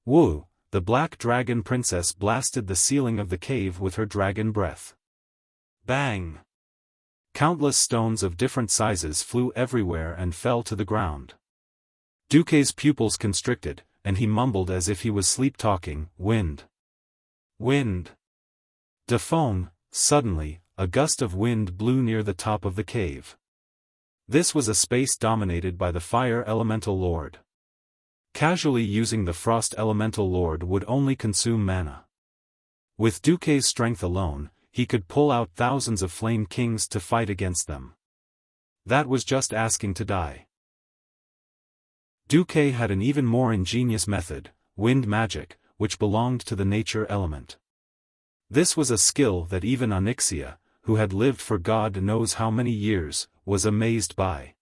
Woo! The Black Dragon Princess blasted the ceiling of the cave with her dragon breath. Bang! Countless stones of different sizes flew everywhere and fell to the ground. Duque's pupils constricted, and he mumbled as if he was sleep-talking, "Wind! Wind!" Daphone, suddenly, a gust of wind blew near the top of the cave. This was a space dominated by the Fire Elemental Lord. Casually using the Frost Elemental Lord would only consume mana. With Duque's strength alone, he could pull out thousands of Flame Kings to fight against them. That was just asking to die. Duque had an even more ingenious method, wind magic, which belonged to the nature element. This was a skill that even Onyxia, who had lived for God knows how many years, was amazed by.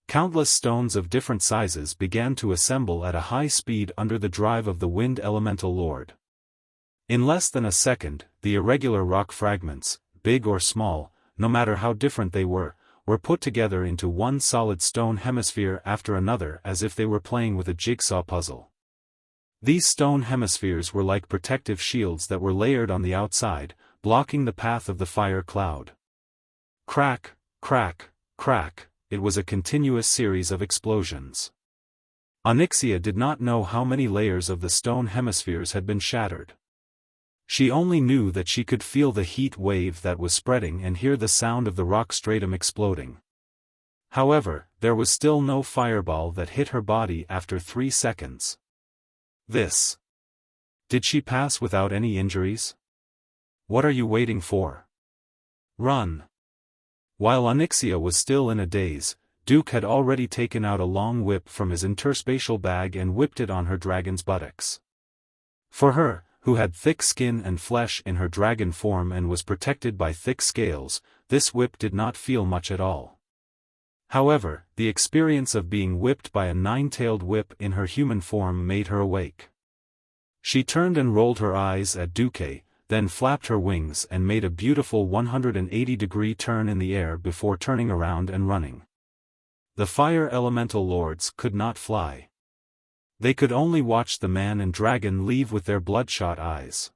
Countless stones of different sizes began to assemble at a high speed under the drive of the Wind Elemental Lord. In less than a second, the irregular rock fragments, big or small, no matter how different they were put together into one solid stone hemisphere after another as if they were playing with a jigsaw puzzle. These stone hemispheres were like protective shields that were layered on the outside, blocking the path of the fire cloud. Crack, crack, crack. It was a continuous series of explosions. Onyxia did not know how many layers of the stone hemispheres had been shattered. She only knew that she could feel the heat wave that was spreading and hear the sound of the rock stratum exploding. However, there was still no fireball that hit her body after 3 seconds. This. Did she pass without any injuries? What are you waiting for? Run! While Onyxia was still in a daze, Duque had already taken out a long whip from his interspatial bag and whipped it on her dragon's buttocks. For her, who had thick skin and flesh in her dragon form and was protected by thick scales, this whip did not feel much at all. However, the experience of being whipped by a 9-tailed whip in her human form made her awake. She turned and rolled her eyes at Duque, then flapped her wings and made a beautiful 180-degree turn in the air before turning around and running. The fire elemental lords could not fly. They could only watch the man and dragon leave with their bloodshot eyes.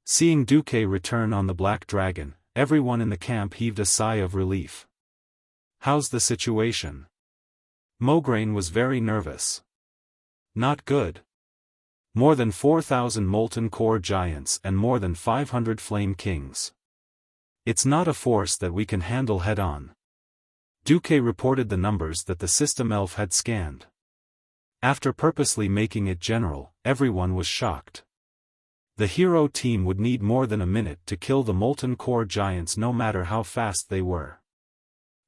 Seeing Duque return on the black dragon, everyone in the camp heaved a sigh of relief. "How's the situation?" Mograine was very nervous. "Not good. More than 4,000 molten core giants and more than 500 flame kings. It's not a force that we can handle head-on." Duque reported the numbers that the system elf had scanned. After purposely making it general, everyone was shocked. The hero team would need more than a minute to kill the molten core giants no matter how fast they were.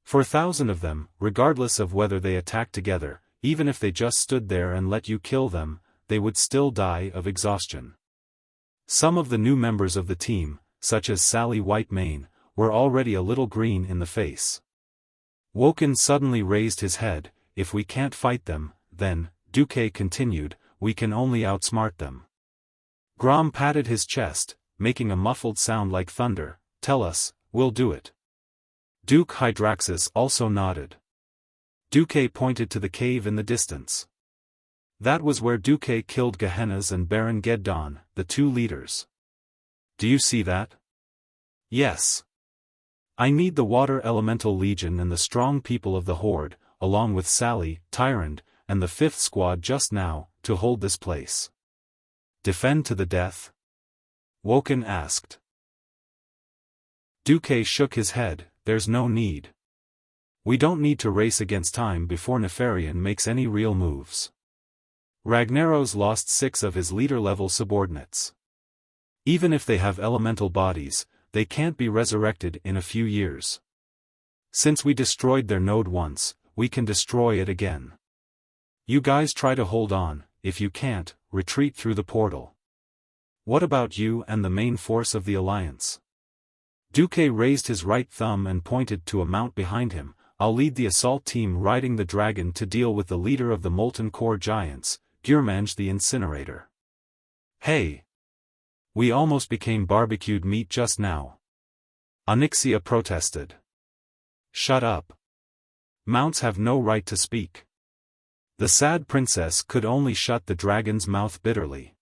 For 1,000 of them, regardless of whether they attacked together, even if they just stood there and let you kill them, they would still die of exhaustion. Some of the new members of the team, such as Sally Whitemane, were already a little green in the face. Woken suddenly raised his head. "If we can't fight them, then," Duque continued, "we can only outsmart them." Grom patted his chest, making a muffled sound like thunder. "Tell us, we'll do it." Duke Hydraxis also nodded. Duque pointed to the cave in the distance. That was where Duque killed Gehennas and Baron Geddon, the two leaders. "Do you see that?" "Yes. I need the Water Elemental Legion and the strong people of the Horde, along with Sally, Tyrant, and the 5th Squad just now, to hold this place." "Defend to the death?" Woken asked. Duque shook his head. "There's no need. We don't need to race against time before Nefarian makes any real moves. Ragnaros lost 6 of his leader-level subordinates. Even if they have elemental bodies, they can't be resurrected in a few years. Since we destroyed their node once, we can destroy it again. You guys try to hold on. If you can't, retreat through the portal. What about you and the main force of the Alliance?" Duque raised his right thumb and pointed to a mount behind him. "I'll lead the assault team riding the dragon to deal with the leader of the molten core giants, Gurmanj the Incinerator." "Hey! We almost became barbecued meat just now." Onyxia protested. "Shut up. Mounts have no right to speak." The sad princess could only shut the dragon's mouth bitterly.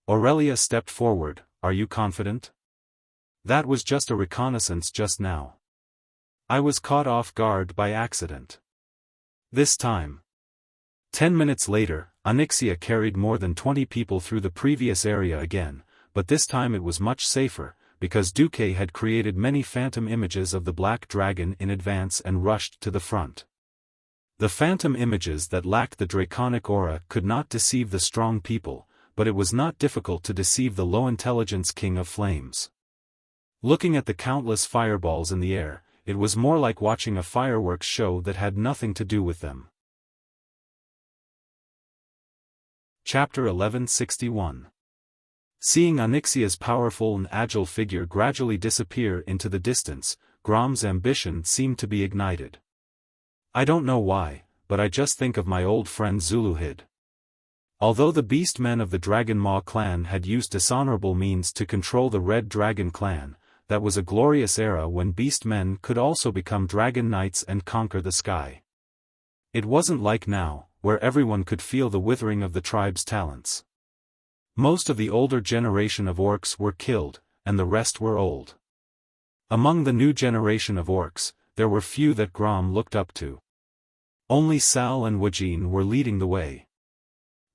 Aurelia stepped forward. "Are you confident? That was just a reconnaissance just now. I was caught off guard by accident. This time." 10 minutes later, Onyxia carried more than 20 people through the previous area again, but this time it was much safer, because Duque had created many phantom images of the black dragon in advance and rushed to the front. The phantom images that lacked the draconic aura could not deceive the strong people, but it was not difficult to deceive the low-intelligence King of Flames. Looking at the countless fireballs in the air, it was more like watching a fireworks show that had nothing to do with them. Chapter 1161. Seeing Onyxia's powerful and agile figure gradually disappear into the distance, Grom's ambition seemed to be ignited. "I don't know why, but I just think of my old friend Zuluhid. Although the beast men of the Dragon Maw clan had used dishonorable means to control the Red Dragon clan, that was a glorious era when beast men could also become dragon knights and conquer the sky. It wasn't like now, where everyone could feel the withering of the tribe's talents. Most of the older generation of orcs were killed, and the rest were old. Among the new generation of orcs, there were few that Grom looked up to. Only Sal and Wajin were leading the way.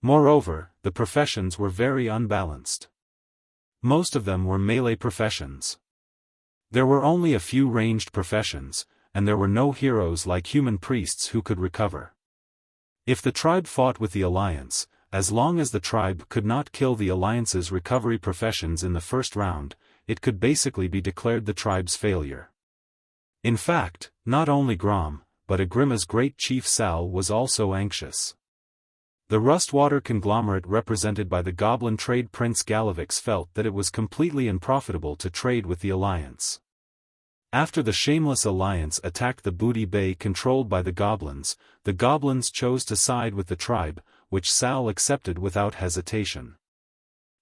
Moreover, the professions were very unbalanced. Most of them were melee professions. There were only a few ranged professions, and there were no heroes like human priests who could recover. If the tribe fought with the Alliance, as long as the tribe could not kill the Alliance's recovery professions in the first round, it could basically be declared the tribe's failure. In fact, not only Grom, but Agrima's great chief Sal was also anxious. The Rustwater conglomerate represented by the goblin trade prince Galavix felt that it was completely unprofitable to trade with the Alliance. After the Shameless Alliance attacked the Booty Bay controlled by the goblins chose to side with the tribe, which Sal accepted without hesitation.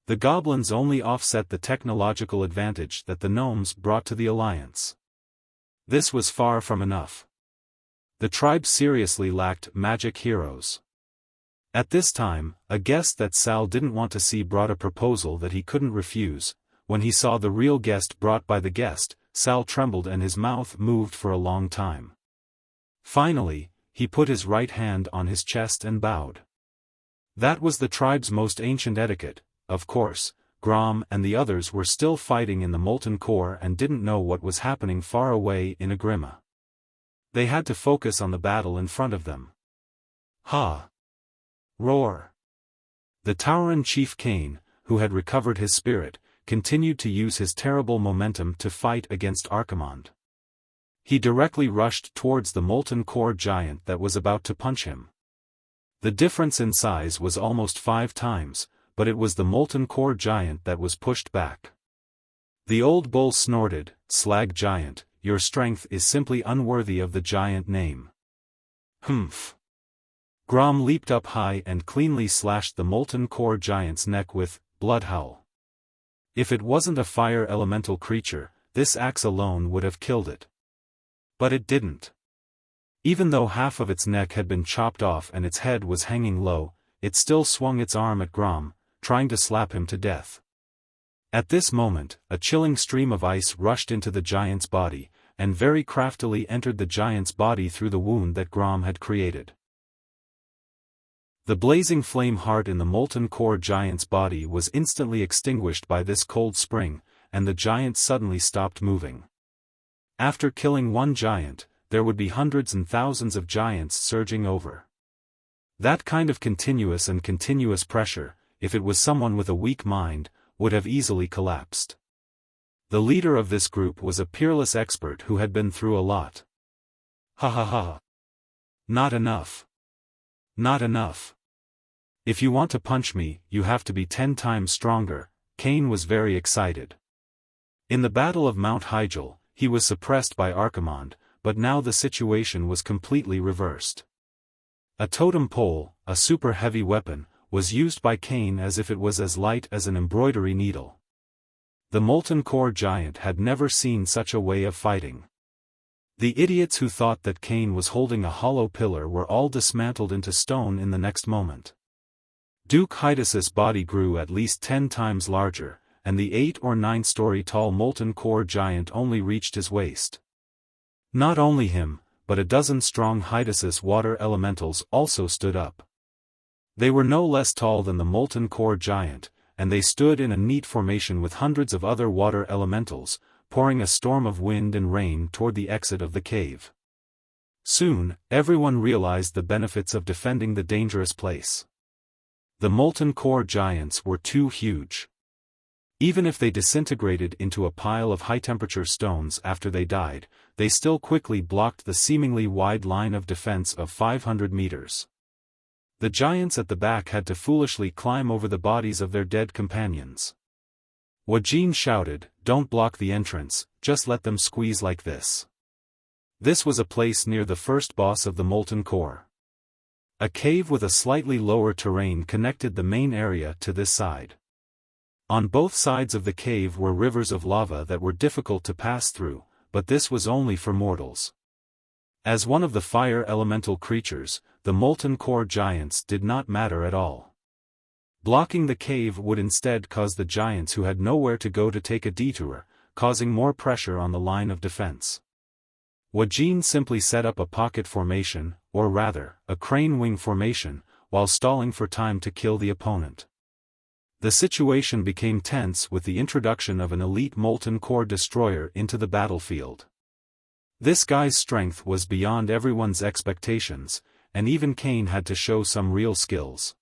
The goblins only offset the technological advantage that the gnomes brought to the alliance. This was far from enough. The tribe seriously lacked magic heroes. At this time, a guest that Sal didn't want to see brought a proposal that he couldn't refuse. When he saw the real guest brought by the guest, Sal trembled and his mouth moved for a long time. Finally, he put his right hand on his chest and bowed. That was the tribe's most ancient etiquette. Of course, Grom and the others were still fighting in the molten core and didn't know what was happening far away in Agrima. They had to focus on the battle in front of them. Ha! Roar! The Tauran chief Cain, who had recovered his spirit, continued to use his terrible momentum to fight against Archimonde. He directly rushed towards the molten core giant that was about to punch him. The difference in size was almost 5 times, but it was the molten core giant that was pushed back. The old bull snorted, "Slag giant, your strength is simply unworthy of the giant name." Humph! Grom leaped up high and cleanly slashed the molten core giant's neck with blood howl. If it wasn't a fire elemental creature, this axe alone would have killed it. But it didn't. Even though half of its neck had been chopped off and its head was hanging low, it still swung its arm at Grom, trying to slap him to death. At this moment, a chilling stream of ice rushed into the giant's body, and very craftily entered the giant's body through the wound that Grom had created. The blazing flame heart in the molten core giant's body was instantly extinguished by this cold spring, and the giant suddenly stopped moving. After killing one giant, there would be hundreds and thousands of giants surging over. That kind of continuous pressure, if it was someone with a weak mind, would have easily collapsed. The leader of this group was a peerless expert who had been through a lot. Ha ha ha. Not enough. Not enough. If you want to punch me, you have to be 10 times stronger. Cain was very excited. In the Battle of Mount Hyjal, he was suppressed by Archimonde, but now the situation was completely reversed. A totem pole, a super heavy weapon, was used by Cain as if it was as light as an embroidery needle. The molten core giant had never seen such a way of fighting. The idiots who thought that Cain was holding a hollow pillar were all dismantled into stone in the next moment. Duke Hydasus' body grew at least 10 times larger, and the 8 or 9-story tall molten core giant only reached his waist. Not only him, but a dozen strong Hydasus water elementals also stood up. They were no less tall than the molten core giant, and they stood in a neat formation with hundreds of other water elementals, pouring a storm of wind and rain toward the exit of the cave. Soon, everyone realized the benefits of defending the dangerous place. The molten core giants were too huge. Even if they disintegrated into a pile of high-temperature stones after they died, they still quickly blocked the seemingly wide line of defense of 500 meters. The giants at the back had to foolishly climb over the bodies of their dead companions. Wajin shouted, "Don't block the entrance, just let them squeeze like this." This was a place near the first boss of the molten core. A cave with a slightly lower terrain connected the main area to this side. On both sides of the cave were rivers of lava that were difficult to pass through, but this was only for mortals. As one of the fire elemental creatures, the molten core giants did not matter at all. Blocking the cave would instead cause the giants who had nowhere to go to take a detour, causing more pressure on the line of defense. Wajin simply set up a pocket formation, or rather, a crane wing formation, while stalling for time to kill the opponent. The situation became tense with the introduction of an elite molten core destroyer into the battlefield. This guy's strength was beyond everyone's expectations, and even Cain had to show some real skills.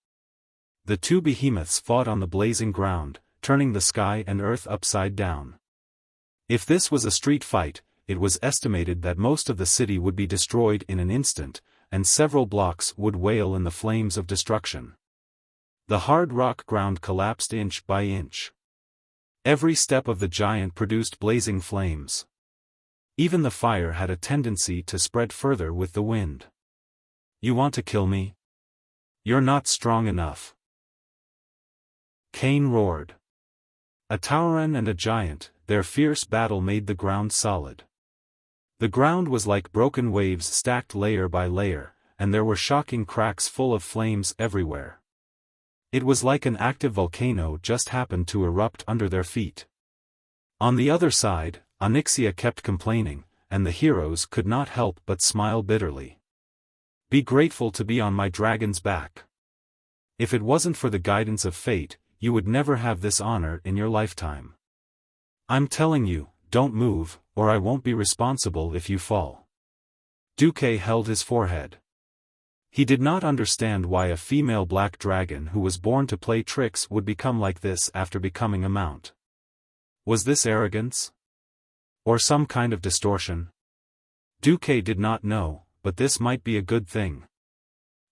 The two behemoths fought on the blazing ground, turning the sky and earth upside down. If this was a street fight, it was estimated that most of the city would be destroyed in an instant, and several blocks would wail in the flames of destruction. The hard rock ground collapsed inch by inch. Every step of the giant produced blazing flames. Even the fire had a tendency to spread further with the wind. "You want to kill me? You're not strong enough." Cain roared. A Tauren and a giant, their fierce battle made the ground solid. The ground was like broken waves stacked layer by layer, and there were shocking cracks full of flames everywhere. It was like an active volcano just happened to erupt under their feet. On the other side, Onyxia kept complaining, and the heroes could not help but smile bitterly. Be grateful to be on my dragon's back. If it wasn't for the guidance of fate, you would never have this honor in your lifetime. I'm telling you, don't move, or I won't be responsible if you fall. Duque held his forehead. He did not understand why a female black dragon who was born to play tricks would become like this after becoming a mount. Was this arrogance? Or some kind of distortion? Duque did not know, but this might be a good thing.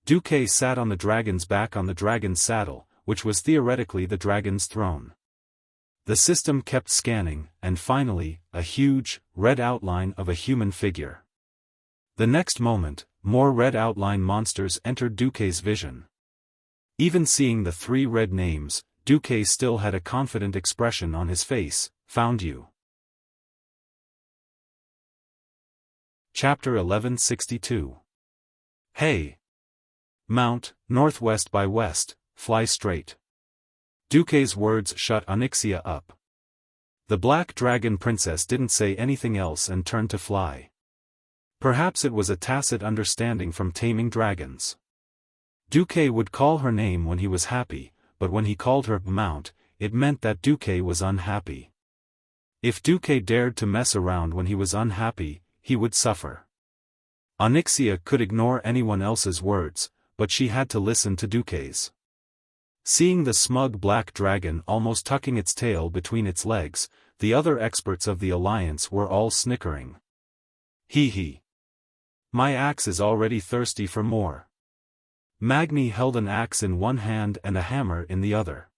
Duque sat on the dragon's back on the dragon's saddle, which was theoretically the dragon's throne. The system kept scanning, and finally, a huge, red outline of a human figure. The next moment, more red outline monsters entered Duque's vision. Even seeing the 3 red names, Duque still had a confident expression on his face. Found you. Chapter 1162. Hey! Mount, northwest by west, fly straight. Duque's words shut Onyxia up. The Black Dragon Princess didn't say anything else and turned to fly. Perhaps it was a tacit understanding from taming dragons. Duque would call her name when he was happy, but when he called her Mount, it meant that Duque was unhappy. If Duque dared to mess around when he was unhappy, he would suffer. Onyxia could ignore anyone else's words, but she had to listen to Duque's. Seeing the smug black dragon almost tucking its tail between its legs, the other experts of the alliance were all snickering. Hee hee. My axe is already thirsty for more. Magni held an axe in one hand and a hammer in the other.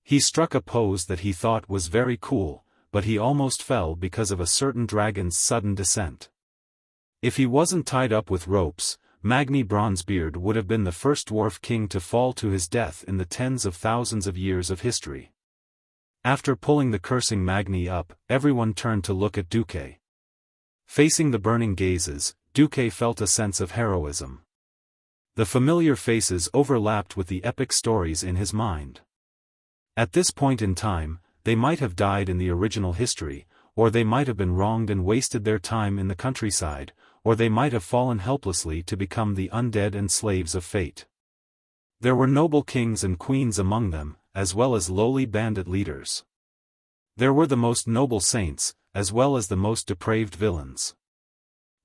He struck a pose that he thought was very cool, but he almost fell because of a certain dragon's sudden descent. If he wasn't tied up with ropes, Magni Bronzebeard would have been the first dwarf king to fall to his death in the tens of thousands of years of history. After pulling the cursing Magni up, everyone turned to look at Duque. Facing the burning gazes, Duque felt a sense of heroism. The familiar faces overlapped with the epic stories in his mind. At this point in time, they might have died in the original history, or they might have been wronged and wasted their time in the countryside, or they might have fallen helplessly to become the undead and slaves of fate. There were noble kings and queens among them, as well as lowly bandit leaders. There were the most noble saints, as well as the most depraved villains.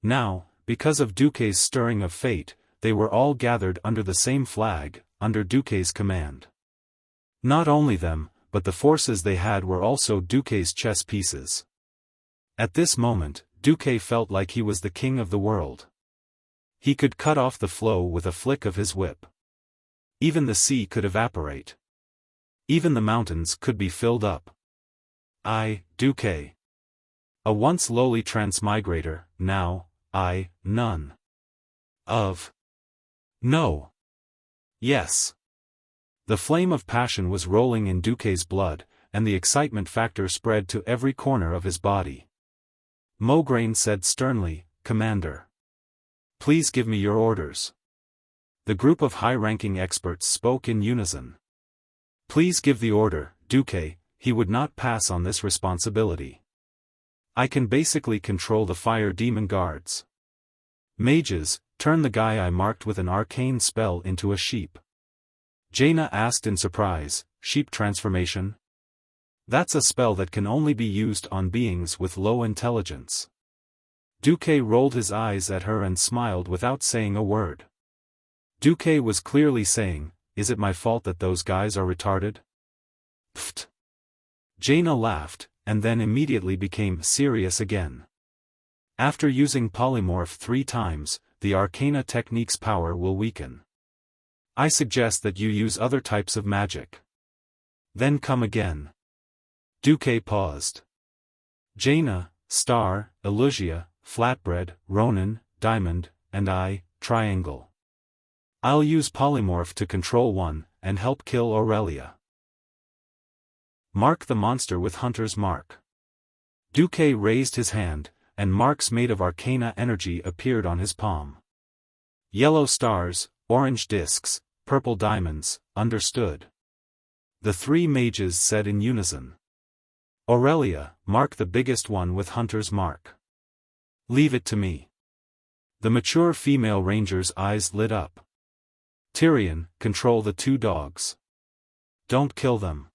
Now, because of Duque's stirring of fate, they were all gathered under the same flag, under Duque's command. Not only them, but the forces they had were also Duque's chess pieces. At this moment, Duque felt like he was the king of the world. He could cut off the flow with a flick of his whip. Even the sea could evaporate. Even the mountains could be filled up. Duque. A once lowly transmigrator, now, none. Of. No. Yes. The flame of passion was rolling in Duque's blood, and the excitement factor spread to every corner of his body. Mograine said sternly, Commander. Please give me your orders. The group of high-ranking experts spoke in unison. Please give the order, Duque, he would not pass on this responsibility. I can basically control the fire demon guards. Mages, turn the guy I marked with an arcane spell into a sheep. Jaina asked in surprise, sheep transformation? That's a spell that can only be used on beings with low intelligence. Duque rolled his eyes at her and smiled without saying a word. Duque was clearly saying, is it my fault that those guys are retarded? Pfft. Jaina laughed, and then immediately became serious again. After using polymorph 3 times, the arcana technique's power will weaken. I suggest that you use other types of magic. Then come again. Duque paused. Jaina, Star, Elusia, Flatbread, Ronin, Diamond, and I, Triangle. I'll use polymorph to control one, and help kill Aurelia. Mark the monster with Hunter's Mark. Duque raised his hand, and marks made of arcana energy appeared on his palm. Yellow stars, orange discs, purple diamonds, understood. The three mages said in unison. Aurelia, mark the biggest one with Hunter's Mark. Leave it to me. The mature female ranger's eyes lit up. Tyrion, control the two dogs. Don't kill them.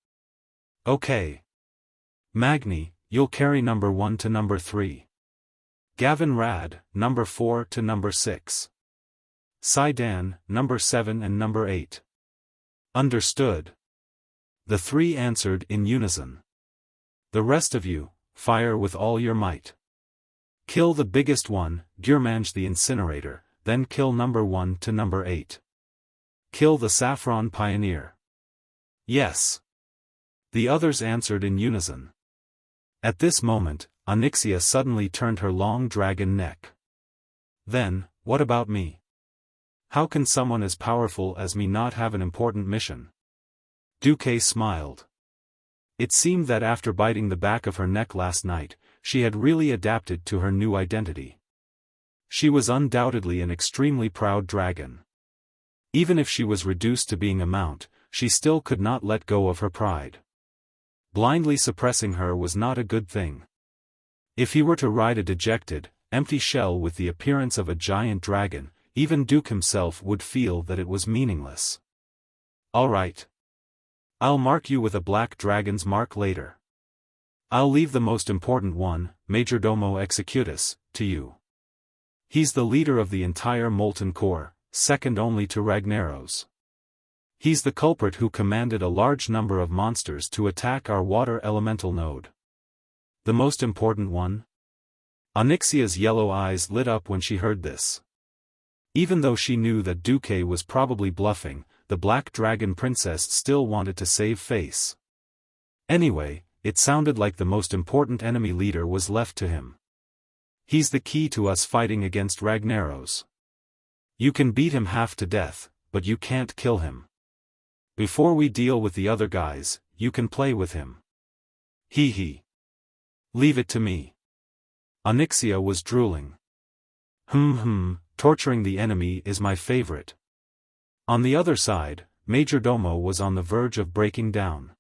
Okay. Magni, you'll carry number 1 to number 3. Gavin Rad, number 4 to number 6. Sidan, number 7 and number 8. Understood. The three answered in unison. The rest of you, fire with all your might. Kill the biggest one, Gurmanj the Incinerator, then kill number 1 to number 8. Kill the Saffron Pioneer. Yes. The others answered in unison. At this moment, Onyxia suddenly turned her long dragon neck. Then, what about me? How can someone as powerful as me not have an important mission? Duque smiled. It seemed that after biting the back of her neck last night, she had really adapted to her new identity. She was undoubtedly an extremely proud dragon. Even if she was reduced to being a mount, she still could not let go of her pride. Blindly suppressing her was not a good thing. If he were to ride a dejected, empty shell with the appearance of a giant dragon, even Duke himself would feel that it was meaningless. All right. I'll mark you with a black dragon's mark later. I'll leave the most important one, Majordomo Executus, to you. He's the leader of the entire Molten Core, second only to Ragnaros. He's the culprit who commanded a large number of monsters to attack our water elemental node. The most important one? Onyxia's yellow eyes lit up when she heard this. Even though she knew that Duque was probably bluffing, the Black Dragon Princess still wanted to save face. Anyway, it sounded like the most important enemy leader was left to him. He's the key to us fighting against Ragnaros. You can beat him half to death, but you can't kill him. Before we deal with the other guys, you can play with him. Hee. Leave it to me. Onyxia was drooling. Torturing the enemy is my favorite. On the other side, Majordomo was on the verge of breaking down.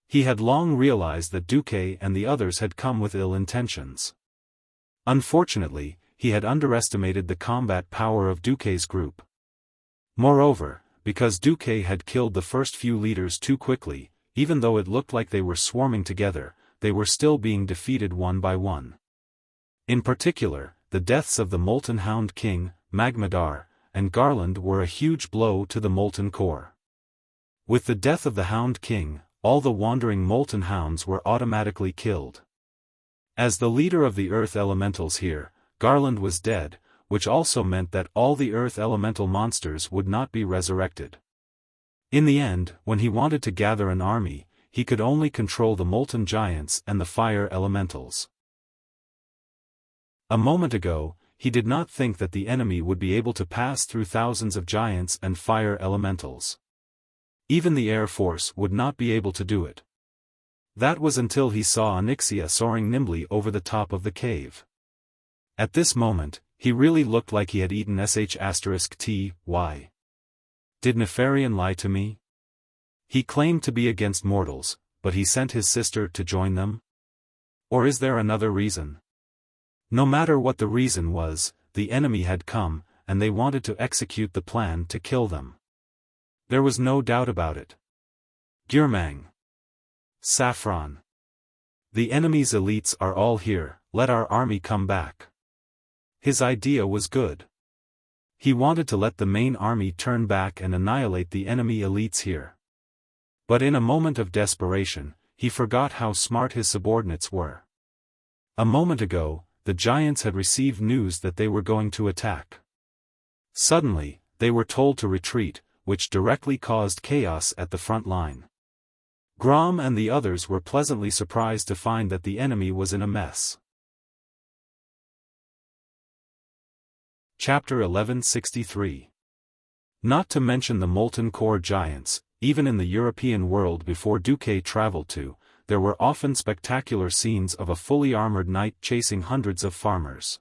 He had long realized that Duque and the others had come with ill intentions. Unfortunately, he had underestimated the combat power of Duque's group. Moreover, because Duque had killed the first few leaders too quickly, even though it looked like they were swarming together, they were still being defeated one by one. In particular, the deaths of the Molten Hound King, Magmadar, and Garland were a huge blow to the Molten Core. With the death of the Hound King, all the wandering Molten Hounds were automatically killed. As the leader of the Earth Elementals here, Garland was dead, which also meant that all the Earth Elemental monsters would not be resurrected. In the end, when he wanted to gather an army, he could only control the Molten Giants and the Fire Elementals. A moment ago, he did not think that the enemy would be able to pass through thousands of giants and fire elementals. Even the Air Force would not be able to do it. That was until he saw Onyxia soaring nimbly over the top of the cave. At this moment, he really looked like he had eaten *Ty. Did Nefarian lie to me? He claimed to be against mortals, but he sent his sister to join them? Or is there another reason? No matter what the reason was, the enemy had come, and they wanted to execute the plan to kill them. There was no doubt about it. Gurmang. Saffron. The enemy's elites are all here, let our army come back. His idea was good. He wanted to let the main army turn back and annihilate the enemy elites here. But in a moment of desperation, he forgot how smart his subordinates were. A moment ago, the giants had received news that they were going to attack. Suddenly, they were told to retreat, which directly caused chaos at the front line. Grom and the others were pleasantly surprised to find that the enemy was in a mess. Chapter 1163. Not to mention the Molten Core giants, even in the European world before Duque traveled to, there were often spectacular scenes of a fully armored knight chasing hundreds of farmers.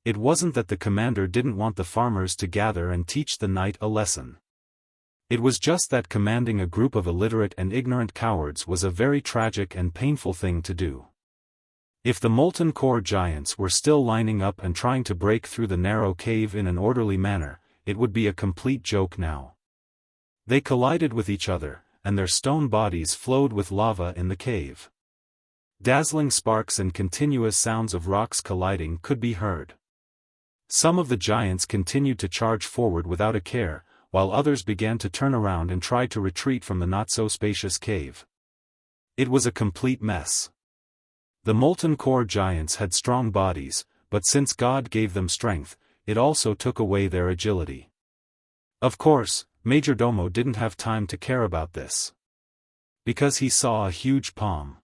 It wasn't that the commander didn't want the farmers to gather and teach the knight a lesson. It was just that commanding a group of illiterate and ignorant cowards was a very tragic and painful thing to do. If the molten core giants were still lining up and trying to break through the narrow cave in an orderly manner, it would be a complete joke now. They collided with each other, and their stone bodies flowed with lava in the cave. Dazzling sparks and continuous sounds of rocks colliding could be heard. Some of the giants continued to charge forward without a care, while others began to turn around and try to retreat from the not-so-spacious cave. It was a complete mess. The molten core giants had strong bodies, but since God gave them strength, it also took away their agility. Of course, Majordomo didn't have time to care about this. Because he saw a huge palm.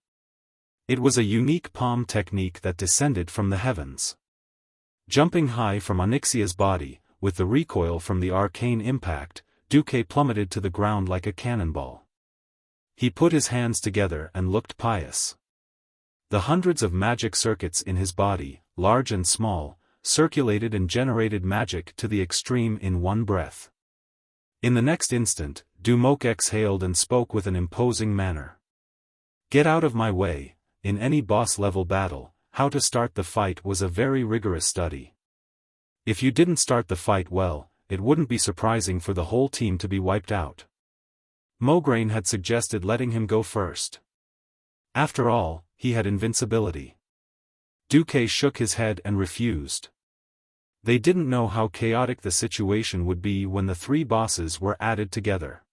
It was a unique palm technique that descended from the heavens. Jumping high from Onyxia's body, with the recoil from the arcane impact, Duque plummeted to the ground like a cannonball. He put his hands together and looked pious. The hundreds of magic circuits in his body, large and small, circulated and generated magic to the extreme in one breath. In the next instant, Dumoque exhaled and spoke with an imposing manner. "Get out of my way." In any boss-level battle, how to start the fight was a very rigorous study. If you didn't start the fight well, it wouldn't be surprising for the whole team to be wiped out. Mograine had suggested letting him go first. After all, he had invincibility. Duque shook his head and refused. They didn't know how chaotic the situation would be when the three bosses were added together.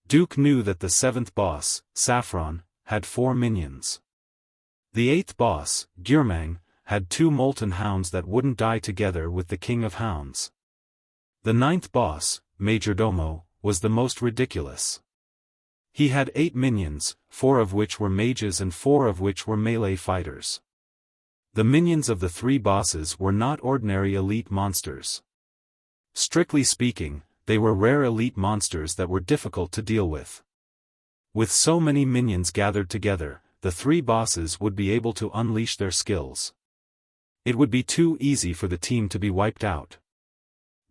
Duke knew that the seventh boss, Saffron, had 4 minions. The eighth boss, Gearmang, had 2 molten hounds that wouldn't die together with the king of hounds. The ninth boss, Majordomo, was the most ridiculous. He had 8 minions, 4 of which were mages and 4 of which were melee fighters. The minions of the 3 bosses were not ordinary elite monsters. Strictly speaking, they were rare elite monsters that were difficult to deal with. With so many minions gathered together, the 3 bosses would be able to unleash their skills. It would be too easy for the team to be wiped out.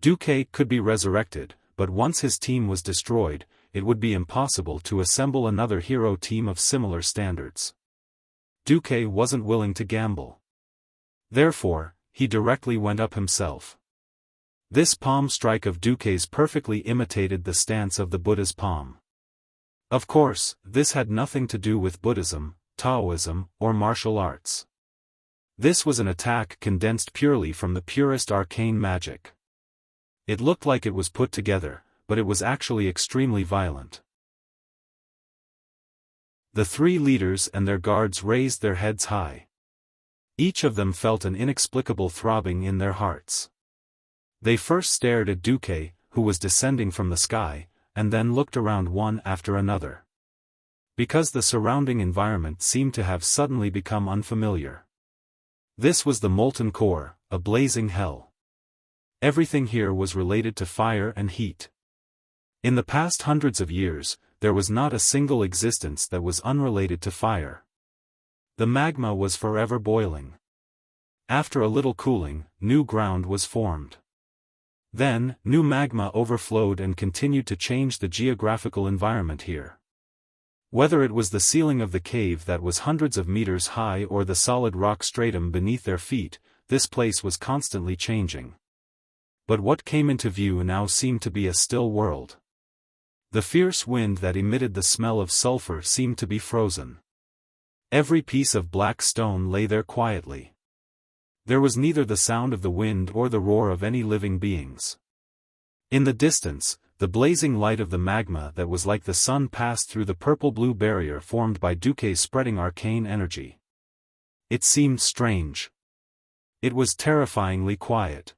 Duque could be resurrected, but once his team was destroyed, it would be impossible to assemble another hero team of similar standards. Duque wasn't willing to gamble. Therefore, he directly went up himself. This palm strike of Duque's perfectly imitated the stance of the Buddha's palm. Of course, this had nothing to do with Buddhism, Taoism, or martial arts. This was an attack condensed purely from the purest arcane magic. It looked like it was put together, but it was actually extremely violent. The 3 leaders and their guards raised their heads high. Each of them felt an inexplicable throbbing in their hearts. They first stared at Duque, who was descending from the sky, and then looked around one after another. Because the surrounding environment seemed to have suddenly become unfamiliar. This was the molten core, a blazing hell. Everything here was related to fire and heat. In the past hundreds of years, there was not a single existence that was unrelated to fire. The magma was forever boiling. After a little cooling, new ground was formed. Then, new magma overflowed and continued to change the geographical environment here. Whether it was the ceiling of the cave that was hundreds of meters high or the solid rock stratum beneath their feet, this place was constantly changing. But what came into view now seemed to be a still world. The fierce wind that emitted the smell of sulfur seemed to be frozen. Every piece of black stone lay there quietly. There was neither the sound of the wind or the roar of any living beings. In the distance, the blazing light of the magma that was like the sun passed through the purple-blue barrier formed by Duque's spreading arcane energy. It seemed strange. It was terrifyingly quiet.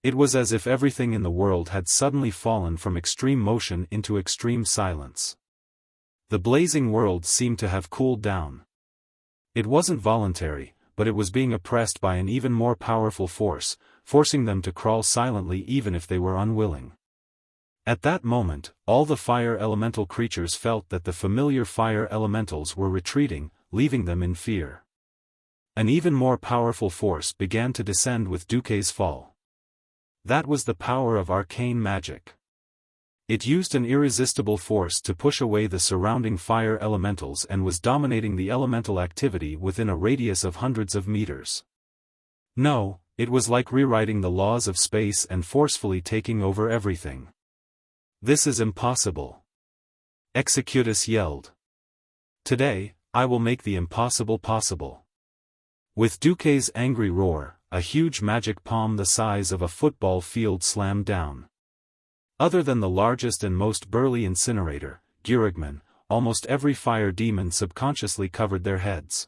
It was as if everything in the world had suddenly fallen from extreme motion into extreme silence. The blazing world seemed to have cooled down. It wasn't voluntary, but it was being oppressed by an even more powerful force, forcing them to crawl silently even if they were unwilling. At that moment, all the fire elemental creatures felt that the familiar fire elementals were retreating, leaving them in fear. An even more powerful force began to descend with Duque's fall. That was the power of arcane magic. It used an irresistible force to push away the surrounding fire elementals and was dominating the elemental activity within a radius of hundreds of meters. No, it was like rewriting the laws of space and forcefully taking over everything. This is impossible. Executus yelled. Today, I will make the impossible possible. With Duque's angry roar, a huge magic palm the size of a football field slammed down. Other than the largest and most burly incinerator, Gurugman, almost every fire demon subconsciously covered their heads.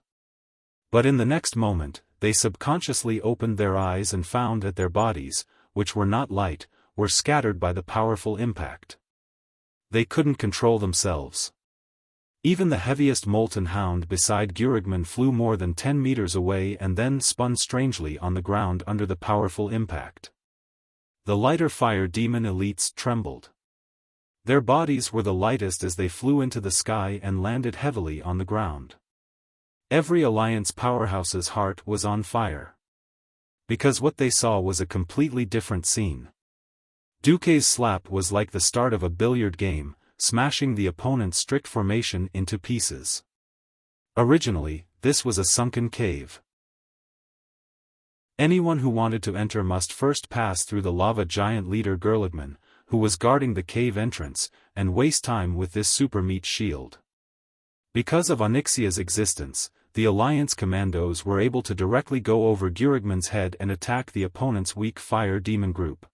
But in the next moment, they subconsciously opened their eyes and found that their bodies, which were not light, were scattered by the powerful impact. They couldn't control themselves. Even the heaviest molten hound beside Gurugman flew more than 10 meters away and then spun strangely on the ground under the powerful impact. The lighter fire demon elites trembled. Their bodies were the lightest as they flew into the sky and landed heavily on the ground. Every Alliance powerhouse's heart was on fire. Because what they saw was a completely different scene. Duque's slap was like the start of a billiard game, smashing the opponent's strict formation into pieces. Originally, this was a sunken cave. Anyone who wanted to enter must first pass through the lava giant leader Gurugman, who was guarding the cave entrance, and waste time with this super meat shield. Because of Onyxia's existence, the Alliance commandos were able to directly go over Gurugman's head and attack the opponent's weak fire demon group.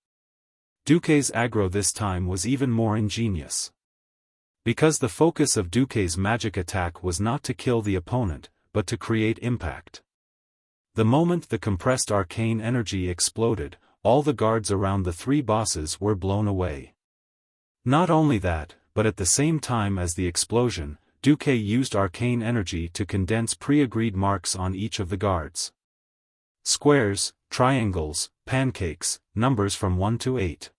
Duque's aggro this time was even more ingenious. Because the focus of Duque's magic attack was not to kill the opponent, but to create impact. The moment the compressed arcane energy exploded, all the guards around the three bosses were blown away. Not only that, but at the same time as the explosion, Duque used arcane energy to condense pre-agreed marks on each of the guards. Squares, triangles, pancakes, numbers from 1 to 8.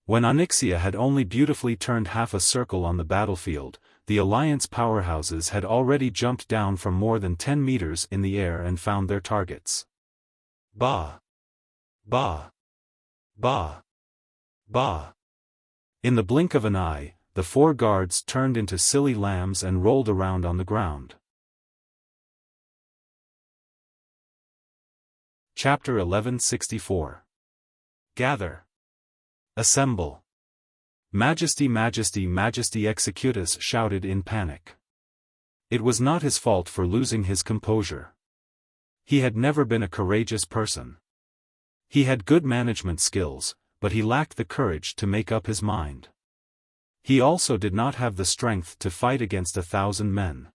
When Onyxia had only beautifully turned half a circle on the battlefield, the Alliance powerhouses had already jumped down from more than 10 meters in the air and found their targets. Bah! Bah! Bah! Bah! In the blink of an eye, the four guards turned into silly lambs and rolled around on the ground. Chapter 1164. Gather. Assemble. Majesty, Majesty, Majesty! Executus shouted in panic. It was not his fault for losing his composure. He had never been a courageous person. He had good management skills, but he lacked the courage to make up his mind. He also did not have the strength to fight against 1,000 men.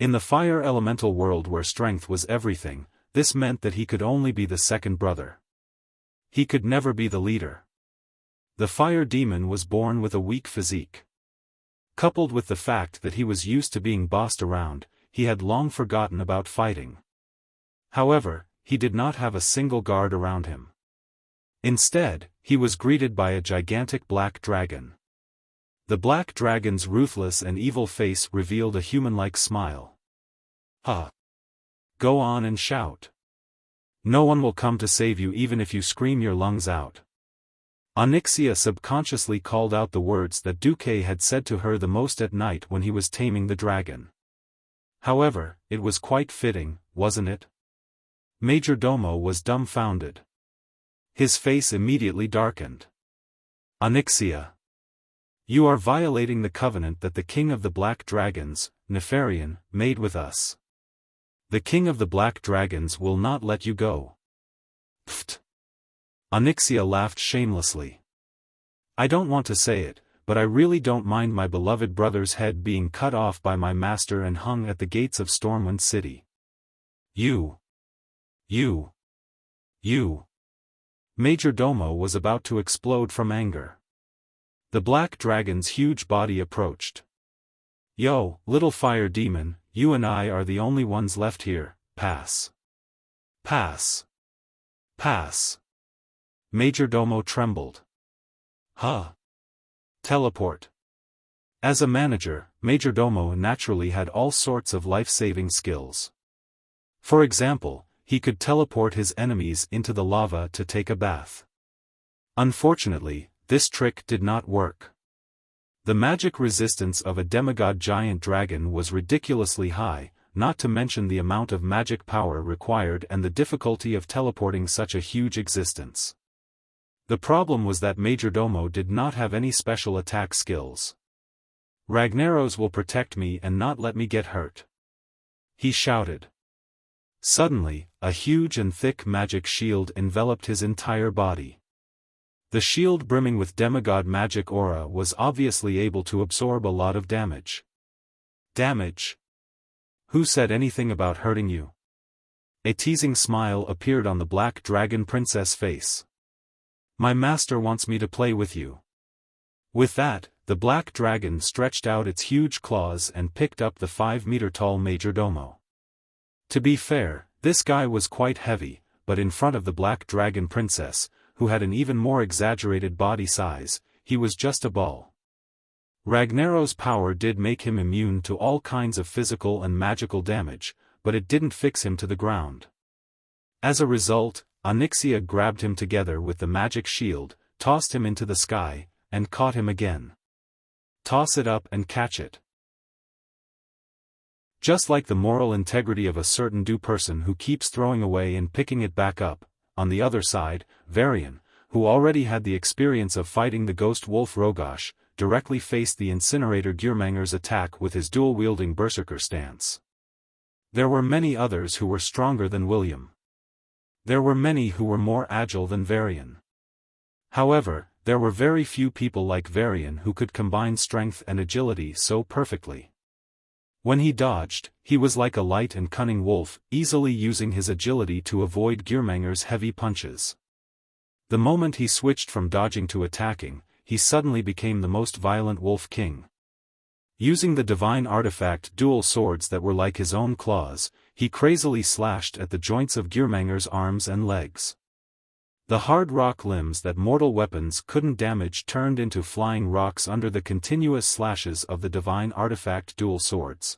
In the fire elemental world where strength was everything, this meant that he could only be the second brother. He could never be the leader. The fire demon was born with a weak physique. Coupled with the fact that he was used to being bossed around, he had long forgotten about fighting. However, he did not have a single guard around him. Instead, he was greeted by a gigantic black dragon. The black dragon's ruthless and evil face revealed a human-like smile. Ha! Go on and shout. No one will come to save you even if you scream your lungs out. Onyxia subconsciously called out the words that Duque had said to her the most at night when he was taming the dragon. However, it was quite fitting, wasn't it? Major Domo was dumbfounded. His face immediately darkened. Onyxia. You are violating the covenant that the king of the Black Dragons, Nefarian, made with us. The king of the Black Dragons will not let you go. Pfft. Onyxia laughed shamelessly. I don't want to say it, but I really don't mind my beloved brother's head being cut off by my master and hung at the gates of Stormwind City. You. Major Domo was about to explode from anger. The black dragon's huge body approached. Yo, little fire demon, you and I are the only ones left here, pass. Pass. Pass. Major Domo trembled. Huh. Teleport. As a manager, Majordomo naturally had all sorts of life-saving skills. For example, he could teleport his enemies into the lava to take a bath. Unfortunately, this trick did not work. The magic resistance of a demigod giant dragon was ridiculously high, not to mention the amount of magic power required and the difficulty of teleporting such a huge existence. The problem was that Majordomo did not have any special attack skills. "Ragnaros will protect me and not let me get hurt," he shouted. Suddenly, a huge and thick magic shield enveloped his entire body. The shield, brimming with demigod magic aura, was obviously able to absorb a lot of damage. Damage? Who said anything about hurting you? A teasing smile appeared on the black dragon princess' face. "My master wants me to play with you." With that, the black dragon stretched out its huge claws and picked up the 5-meter-tall Majordomo. To be fair, this guy was quite heavy, but in front of the black dragon princess, who had an even more exaggerated body size, he was just a ball. Ragnaros' power did make him immune to all kinds of physical and magical damage, but it didn't fix him to the ground. As a result, Onyxia grabbed him together with the magic shield, tossed him into the sky, and caught him again. Toss it up and catch it. Just like the moral integrity of a certain due person who keeps throwing away and picking it back up, on the other side, Varian, who already had the experience of fighting the ghost wolf Rogosh, directly faced the incinerator Gearmanger's attack with his dual-wielding berserker stance. There were many others who were stronger than William. There were many who were more agile than Varian. However, there were very few people like Varian who could combine strength and agility so perfectly. When he dodged, he was like a light and cunning wolf, easily using his agility to avoid Gearmanger's heavy punches. The moment he switched from dodging to attacking, he suddenly became the most violent Wolf King. Using the divine artifact dual swords that were like his own claws, he crazily slashed at the joints of Gearmanger's arms and legs. The hard rock limbs that mortal weapons couldn't damage turned into flying rocks under the continuous slashes of the divine artifact dual swords.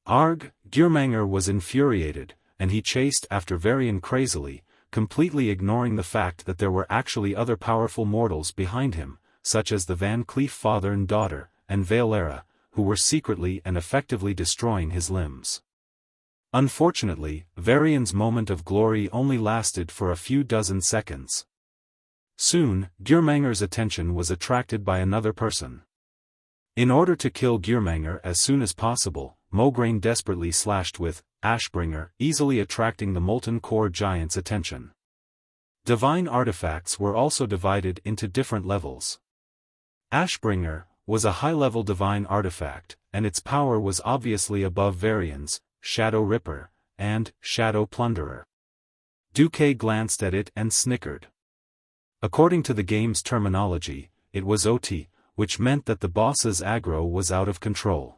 Arg! Gearmanger was infuriated, and he chased after Varian crazily, completely ignoring the fact that there were actually other powerful mortals behind him, such as the Van Cleef father and daughter, and Valera, who were secretly and effectively destroying his limbs. Unfortunately, Varian's moment of glory only lasted for a few dozen seconds. Soon, Gearmanger's attention was attracted by another person. In order to kill Gearmanger as soon as possible, Mograine desperately slashed with Ashbringer, easily attracting the Molten Core Giant's attention. Divine artifacts were also divided into different levels. Ashbringer was a high-level divine artifact, and its power was obviously above Varian's, Shadow Ripper, and Shadow Plunderer. Duque glanced at it and snickered. According to the game's terminology, it was OT, which meant that the boss's aggro was out of control.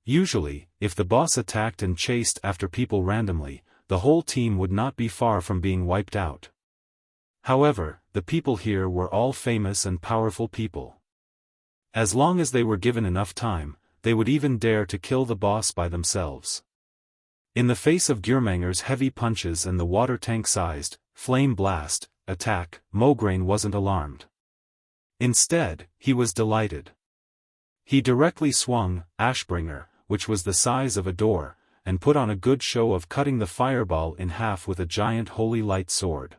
Usually, if the boss attacked and chased after people randomly, the whole team would not be far from being wiped out. However, the people here were all famous and powerful people. As long as they were given enough time, they would even dare to kill the boss by themselves. In the face of Gearmanger's heavy punches and the water tank-sized, flame blast, attack, Mograine wasn't alarmed. Instead, he was delighted. He directly swung Ashbringer, which was the size of a door, and put on a good show of cutting the fireball in half with a giant holy light sword.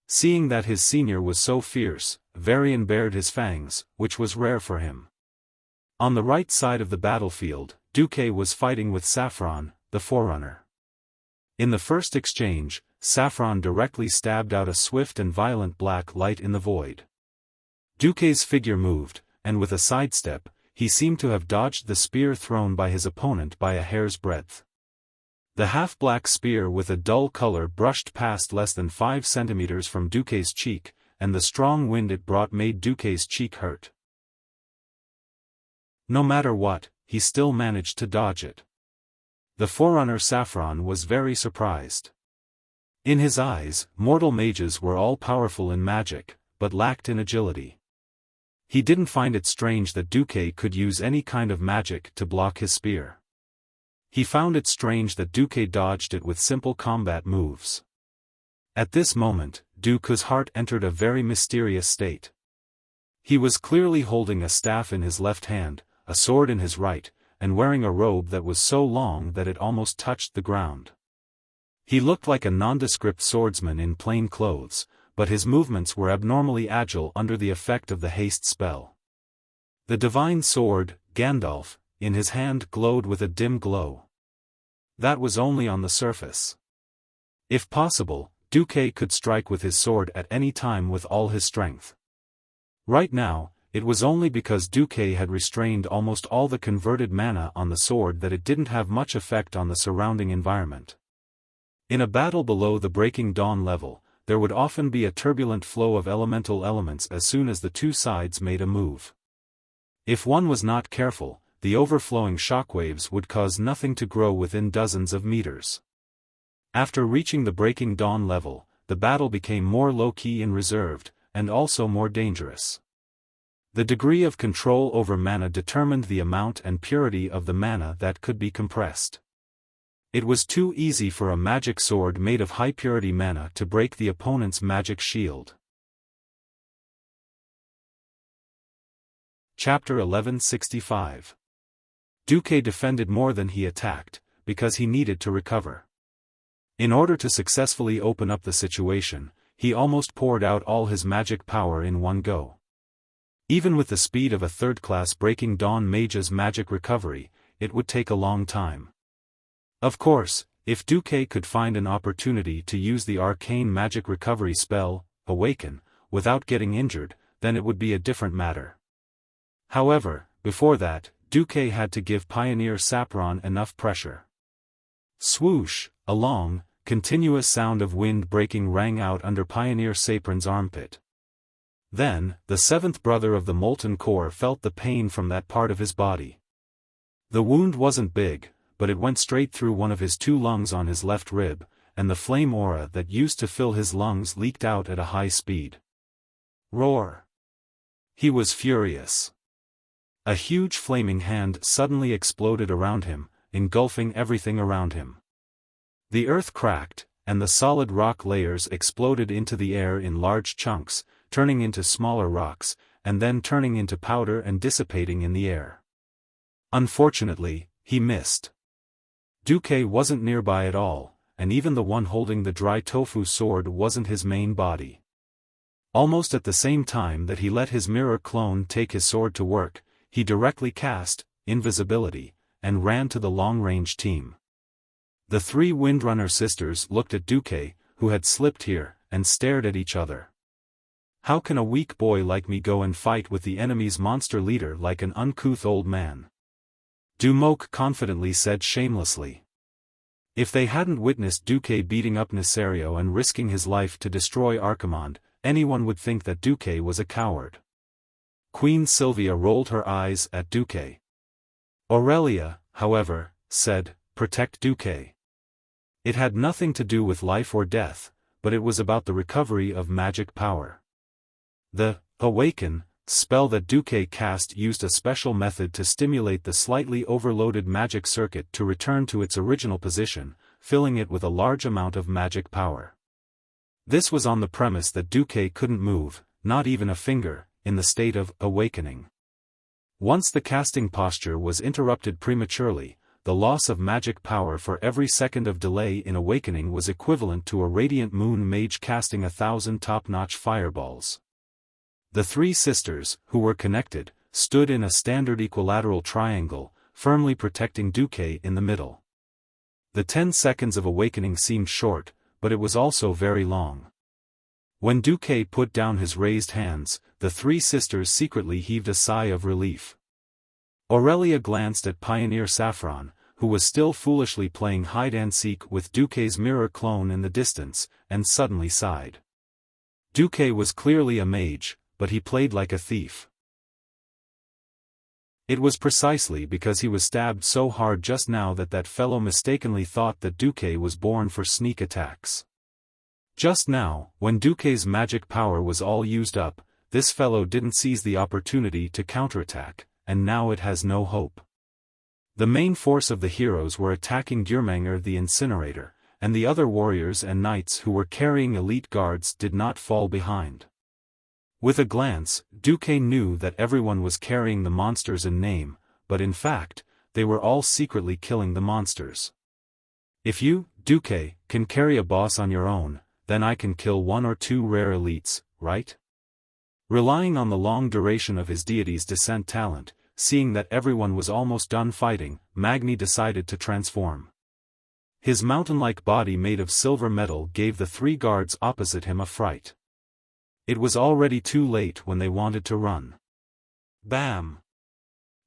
Seeing that his senior was so fierce, Varian bared his fangs, which was rare for him. On the right side of the battlefield, Duque was fighting with Saffron, the Forerunner. In the first exchange, Saffron directly stabbed out a swift and violent black light in the void. Duque's figure moved, and with a sidestep, he seemed to have dodged the spear thrown by his opponent by a hair's breadth. The half-black spear with a dull color brushed past less than 5 centimeters from Duque's cheek, and the strong wind it brought made Duque's cheek hurt. No matter what, he still managed to dodge it. The Forerunner Saffron was very surprised. In his eyes, mortal mages were all powerful in magic, but lacked in agility. He didn't find it strange that Duque could use any kind of magic to block his spear. He found it strange that Duque dodged it with simple combat moves. At this moment, Duque's heart entered a very mysterious state. He was clearly holding a staff in his left hand, a sword in his right, and wearing a robe that was so long that it almost touched the ground. He looked like a nondescript swordsman in plain clothes, but his movements were abnormally agile under the effect of the haste spell. The divine sword, Gandalf, in his hand glowed with a dim glow. That was only on the surface. If possible, Duque could strike with his sword at any time with all his strength. Right now, it was only because Duque had restrained almost all the converted mana on the sword that it didn't have much effect on the surrounding environment. In a battle below the Breaking Dawn level, there would often be a turbulent flow of elemental elements as soon as the two sides made a move. If one was not careful, the overflowing shockwaves would cause nothing to grow within dozens of meters. After reaching the Breaking Dawn level, the battle became more low-key and reserved, and also more dangerous. The degree of control over mana determined the amount and purity of the mana that could be compressed. It was too easy for a magic sword made of high-purity mana to break the opponent's magic shield. Chapter 1165. Duque defended more than he attacked, because he needed to recover. In order to successfully open up the situation, he almost poured out all his magic power in one go. Even with the speed of a third-class Breaking Dawn mage's magic recovery, it would take a long time. Of course, if Duque could find an opportunity to use the arcane magic recovery spell, Awaken, without getting injured, then it would be a different matter. However, before that, Duque had to give Pioneer Sapron enough pressure. Swoosh, a long, continuous sound of wind breaking rang out under Pioneer Sapron's armpit. Then, the seventh brother of the Molten Core felt the pain from that part of his body. The wound wasn't big, but it went straight through one of his two lungs on his left rib, and the flame aura that used to fill his lungs leaked out at a high speed. Roar! He was furious. A huge flaming hand suddenly exploded around him, engulfing everything around him. The earth cracked, and the solid rock layers exploded into the air in large chunks, turning into smaller rocks, and then turning into powder and dissipating in the air. Unfortunately, he missed. Duque wasn't nearby at all, and even the one holding the dry tofu sword wasn't his main body. Almost at the same time that he let his mirror clone take his sword to work, he directly cast invisibility, and ran to the long-range team. The three Windrunner sisters looked at Duque, who had slipped here, and stared at each other. How can a weak boy like me go and fight with the enemy's monster leader like an uncouth old man? Dumoque confidently said shamelessly. If they hadn't witnessed Duque beating up Nesario and risking his life to destroy Archimonde, anyone would think that Duque was a coward. Queen Sylvia rolled her eyes at Duque. Aurelia, however, said, "Protect Duque." It had nothing to do with life or death, but it was about the recovery of magic power. The Awaken spell that Duque cast used a special method to stimulate the slightly overloaded magic circuit to return to its original position, filling it with a large amount of magic power. This was on the premise that Duque couldn't move, not even a finger, in the state of awakening. Once the casting posture was interrupted prematurely, the loss of magic power for every second of delay in awakening was equivalent to a radiant moon mage casting 1,000 top-notch fireballs. The three sisters, who were connected, stood in a standard equilateral triangle, firmly protecting Duque in the middle. The 10 seconds of awakening seemed short, but it was also very long. When Duque put down his raised hands, the three sisters secretly heaved a sigh of relief. Aurelia glanced at Pioneer Saffron, who was still foolishly playing hide-and-seek with Duque's mirror clone in the distance, and suddenly sighed. Duque was clearly a mage, but he played like a thief. It was precisely because he was stabbed so hard just now that fellow mistakenly thought that Duque was born for sneak attacks. Just now, when Duque's magic power was all used up, this fellow didn't seize the opportunity to counterattack, and now it has no hope. The main force of the heroes were attacking Gürmanger the Incinerator, and the other warriors and knights who were carrying elite guards did not fall behind. With a glance, Duque knew that everyone was carrying the monsters in name, but in fact, they were all secretly killing the monsters. If you, Duque, can carry a boss on your own, then I can kill 1 or 2 rare elites, right? Relying on the long duration of his deity's descent talent, seeing that everyone was almost done fighting, Magni decided to transform. His mountain-like body made of silver metal gave the 3 guards opposite him a fright. It was already too late when they wanted to run. Bam!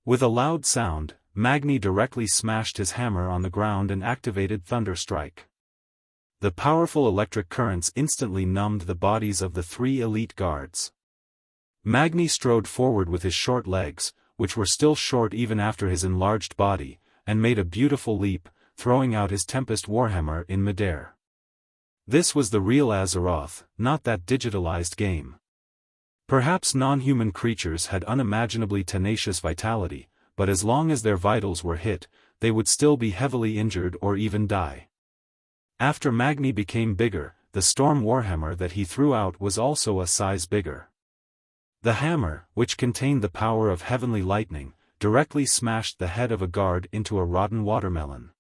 With a loud sound, Magni directly smashed his hammer on the ground and activated Thunderstrike. The powerful electric currents instantly numbed the bodies of the 3 elite guards. Magni strode forward with his short legs, which were still short even after his enlarged body, and made a beautiful leap, throwing out his Tempest Warhammer in midair. This was the real Azeroth, not that digitalized game. Perhaps non-human creatures had unimaginably tenacious vitality, but as long as their vitals were hit, they would still be heavily injured or even die. After Magni became bigger, the Storm Warhammer that he threw out was also a size bigger. The hammer, which contained the power of heavenly lightning, directly smashed the head of a guard into a rotten watermelon.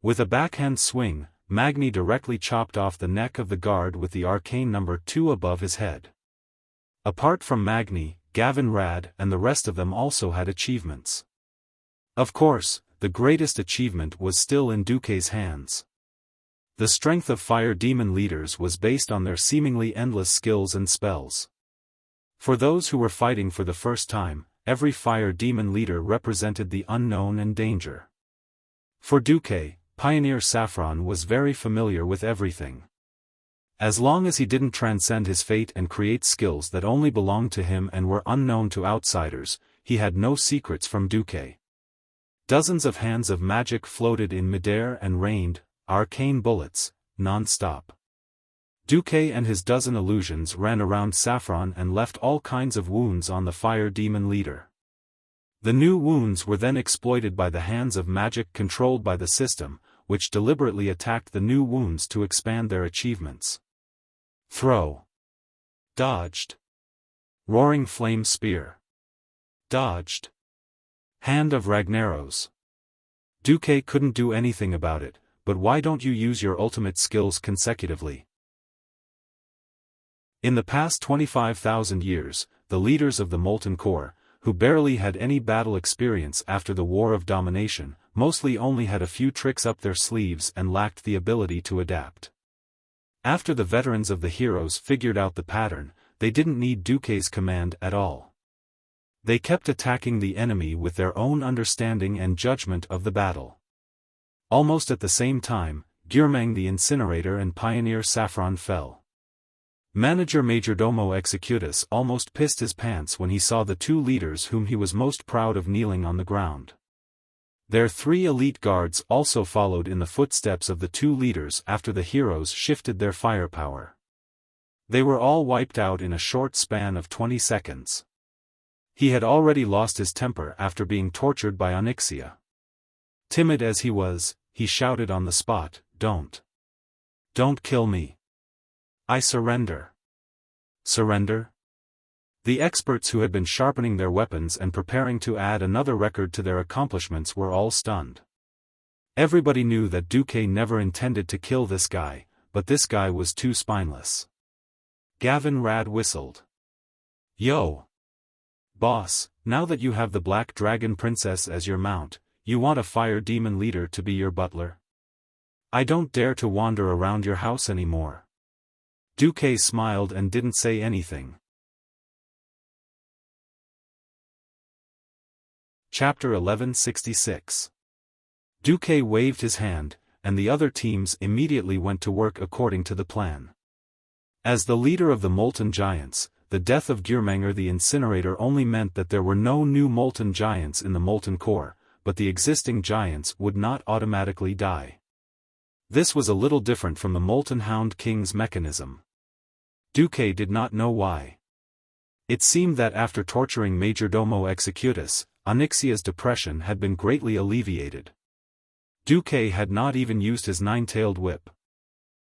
With a backhand swing, Magni directly chopped off the neck of the guard with the arcane number 2 above his head. Apart from Magni, Gavin Rad and the rest of them also had achievements. Of course, the greatest achievement was still in Duque's hands. The strength of fire demon leaders was based on their seemingly endless skills and spells. For those who were fighting for the first time, every fire demon leader represented the unknown and danger. For Duque, Pioneer Saffron was very familiar with everything. As long as he didn't transcend his fate and create skills that only belonged to him and were unknown to outsiders, he had no secrets from Duque. Dozens of hands of magic floated in midair and rained arcane bullets, non-stop. Duque and his dozen illusions ran around Saffron and left all kinds of wounds on the fire demon leader. The new wounds were then exploited by the hands of magic controlled by the system, which deliberately attacked the new wounds to expand their achievements. Throw. Dodged. Roaring Flame Spear. Dodged. Hand of Ragnaros. Duque couldn't do anything about it, but why don't you use your ultimate skills consecutively? In the past 25,000 years, the leaders of the Molten Core, who barely had any battle experience after the War of Domination, mostly only had a few tricks up their sleeves and lacked the ability to adapt. After the veterans of the heroes figured out the pattern, they didn't need Duque's command at all. They kept attacking the enemy with their own understanding and judgment of the battle. Almost at the same time, Gürmang the Incinerator and Pioneer Saffron fell. Manager Majordomo Executus almost pissed his pants when he saw the 2 leaders whom he was most proud of kneeling on the ground. Their 3 elite guards also followed in the footsteps of the 2 leaders after the heroes shifted their firepower. They were all wiped out in a short span of 20 seconds. He had already lost his temper after being tortured by Onyxia. Timid as he was, he shouted on the spot, Don't kill me. I surrender. Surrender? The experts who had been sharpening their weapons and preparing to add another record to their accomplishments were all stunned. Everybody knew that Duque never intended to kill this guy, but this guy was too spineless. Gavin Rad whistled. Yo! Boss, now that you have the Black Dragon Princess as your mount, you want a fire demon leader to be your butler? I don't dare to wander around your house anymore. Duque smiled and didn't say anything. Chapter 1166. Duque waved his hand, and the other teams immediately went to work according to the plan. As the leader of the Molten Giants, the death of Gürmanger the Incinerator only meant that there were no new Molten Giants in the Molten Core, but the existing giants would not automatically die. This was a little different from the Molten Hound King's mechanism. Duque did not know why. It seemed that after torturing Majordomo Executus, Onyxia's depression had been greatly alleviated. Duque had not even used his nine-tailed whip.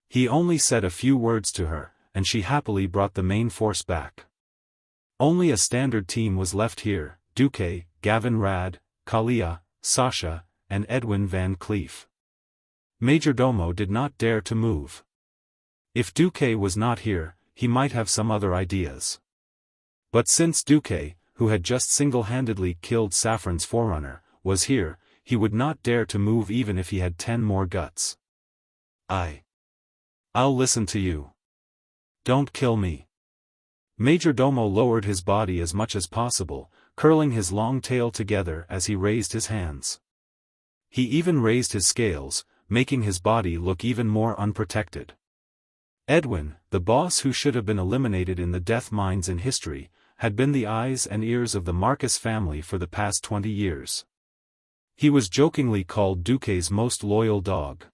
He only said a few words to her, and she happily brought the main force back. Only a standard team was left here: Duque, Gavin Rad, Kalia, Sasha, and Edwin Van Cleef. Majordomo did not dare to move. If Duque was not here, he might have some other ideas. But since Duque, who had just single-handedly killed Saffron's forerunner, was here, he would not dare to move even if he had 10 more guts. I'll listen to you. Don't kill me. Majordomo lowered his body as much as possible, curling his long tail together as he raised his hands. He even raised his scales, making his body look even more unprotected. Edwin, the boss who should have been eliminated in the death mines in history, had been the eyes and ears of the Marcus family for the past 20 years. He was jokingly called Duque's most loyal dog.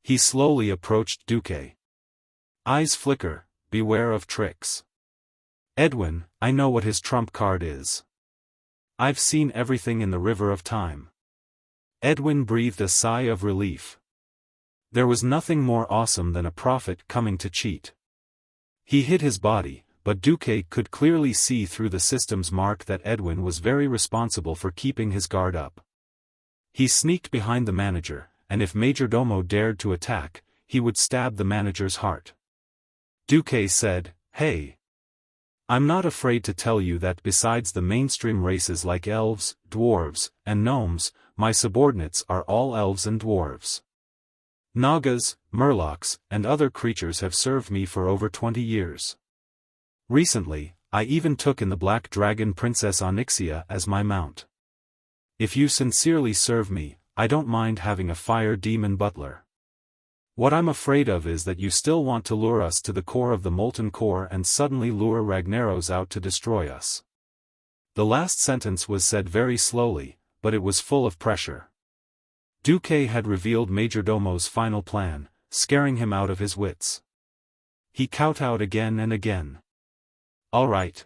He slowly approached Duque. Eyes flicker, beware of tricks. Edwin, I know what his trump card is. I've seen everything in the River of Time. Edwin breathed a sigh of relief. There was nothing more awesome than a prophet coming to cheat. He hid his body, but Duque could clearly see through the system's mark that Edwin was very responsible for keeping his guard up. He sneaked behind the manager, and if Majordomo dared to attack, he would stab the manager's heart. Duque said, "Hey. I'm not afraid to tell you that besides the mainstream races like elves, dwarves, and gnomes, my subordinates are all elves and dwarves. Nagas, murlocs, and other creatures have served me for over 20 years. Recently, I even took in the Black Dragon Princess Onyxia as my mount. If you sincerely serve me, I don't mind having a fire demon butler. What I'm afraid of is that you still want to lure us to the core of the molten core and suddenly lure Ragnaros out to destroy us." The last sentence was said very slowly, but it was full of pressure. Duque had revealed Majordomo's final plan, scaring him out of his wits. He kowtowed again and again. "All right.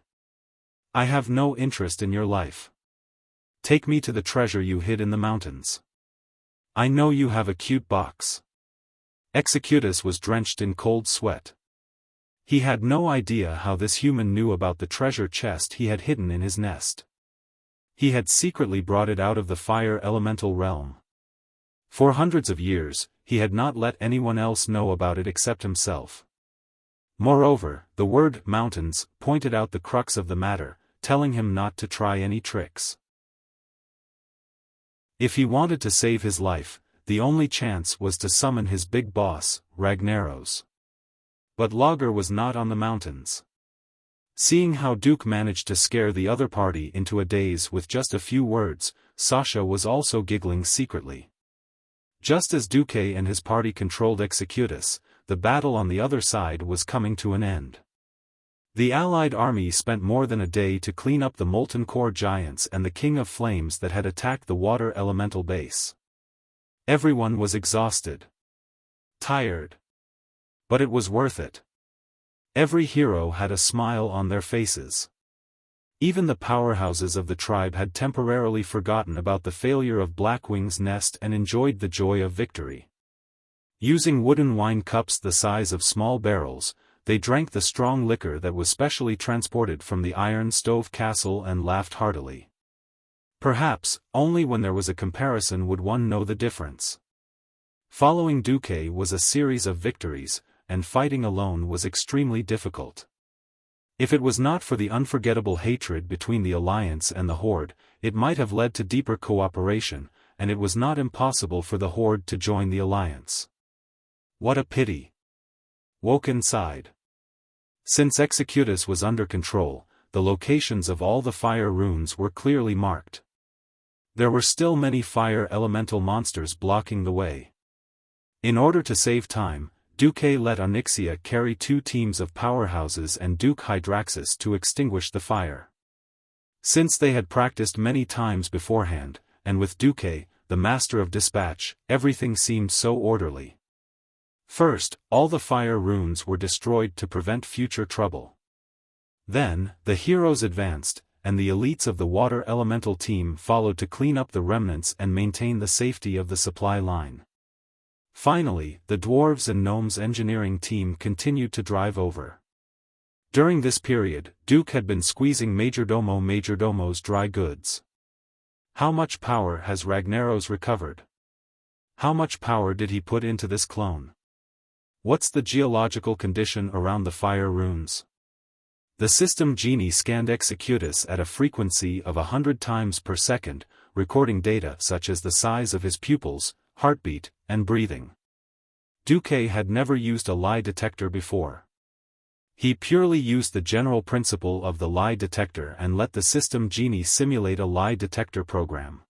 I have no interest in your life. Take me to the treasure you hid in the mountains. I know you have a cute box." Executus was drenched in cold sweat. He had no idea how this human knew about the treasure chest he had hidden in his nest. He had secretly brought it out of the fire elemental realm. For hundreds of years, he had not let anyone else know about it except himself. Moreover, the word mountains pointed out the crux of the matter, telling him not to try any tricks. If he wanted to save his life, the only chance was to summon his big boss, Ragnaros. But Lager was not on the mountains. Seeing how Duke managed to scare the other party into a daze with just a few words, Sasha was also giggling secretly. Just as Duque and his party controlled Executus, the battle on the other side was coming to an end. The Allied army spent more than a day to clean up the molten core giants and the King of Flames that had attacked the water elemental base. Everyone was exhausted. Tired. But it was worth it. Every hero had a smile on their faces. Even the powerhouses of the tribe had temporarily forgotten about the failure of Blackwing's nest and enjoyed the joy of victory. Using wooden wine cups the size of small barrels, they drank the strong liquor that was specially transported from the Iron Stove Castle and laughed heartily. Perhaps, only when there was a comparison would one know the difference. Following Duque was a series of victories, and fighting alone was extremely difficult. If it was not for the unforgettable hatred between the Alliance and the Horde, it might have led to deeper cooperation, and it was not impossible for the Horde to join the Alliance. What a pity. Woken sighed. Since Executus was under control, the locations of all the fire runes were clearly marked. There were still many fire elemental monsters blocking the way. In order to save time, Duque let Onyxia carry 2 teams of powerhouses and Duke Hydraxis to extinguish the fire. Since they had practiced many times beforehand, and with Duque, the master of dispatch, everything seemed so orderly. First, all the fire runes were destroyed to prevent future trouble. Then, the heroes advanced, and the elites of the water elemental team followed to clean up the remnants and maintain the safety of the supply line. Finally, the dwarves and gnomes engineering team continued to drive over. During this period, Duke had been squeezing Majordomo's dry goods. How much power has Ragnaros recovered? How much power did he put into this clone? What's the geological condition around the fire runes? The system genie scanned Executus at a frequency of 100 times per second, recording data such as the size of his pupils, heartbeat, and breathing. Duque had never used a lie detector before. He purely used the general principle of the lie detector and let the system genie simulate a lie detector program.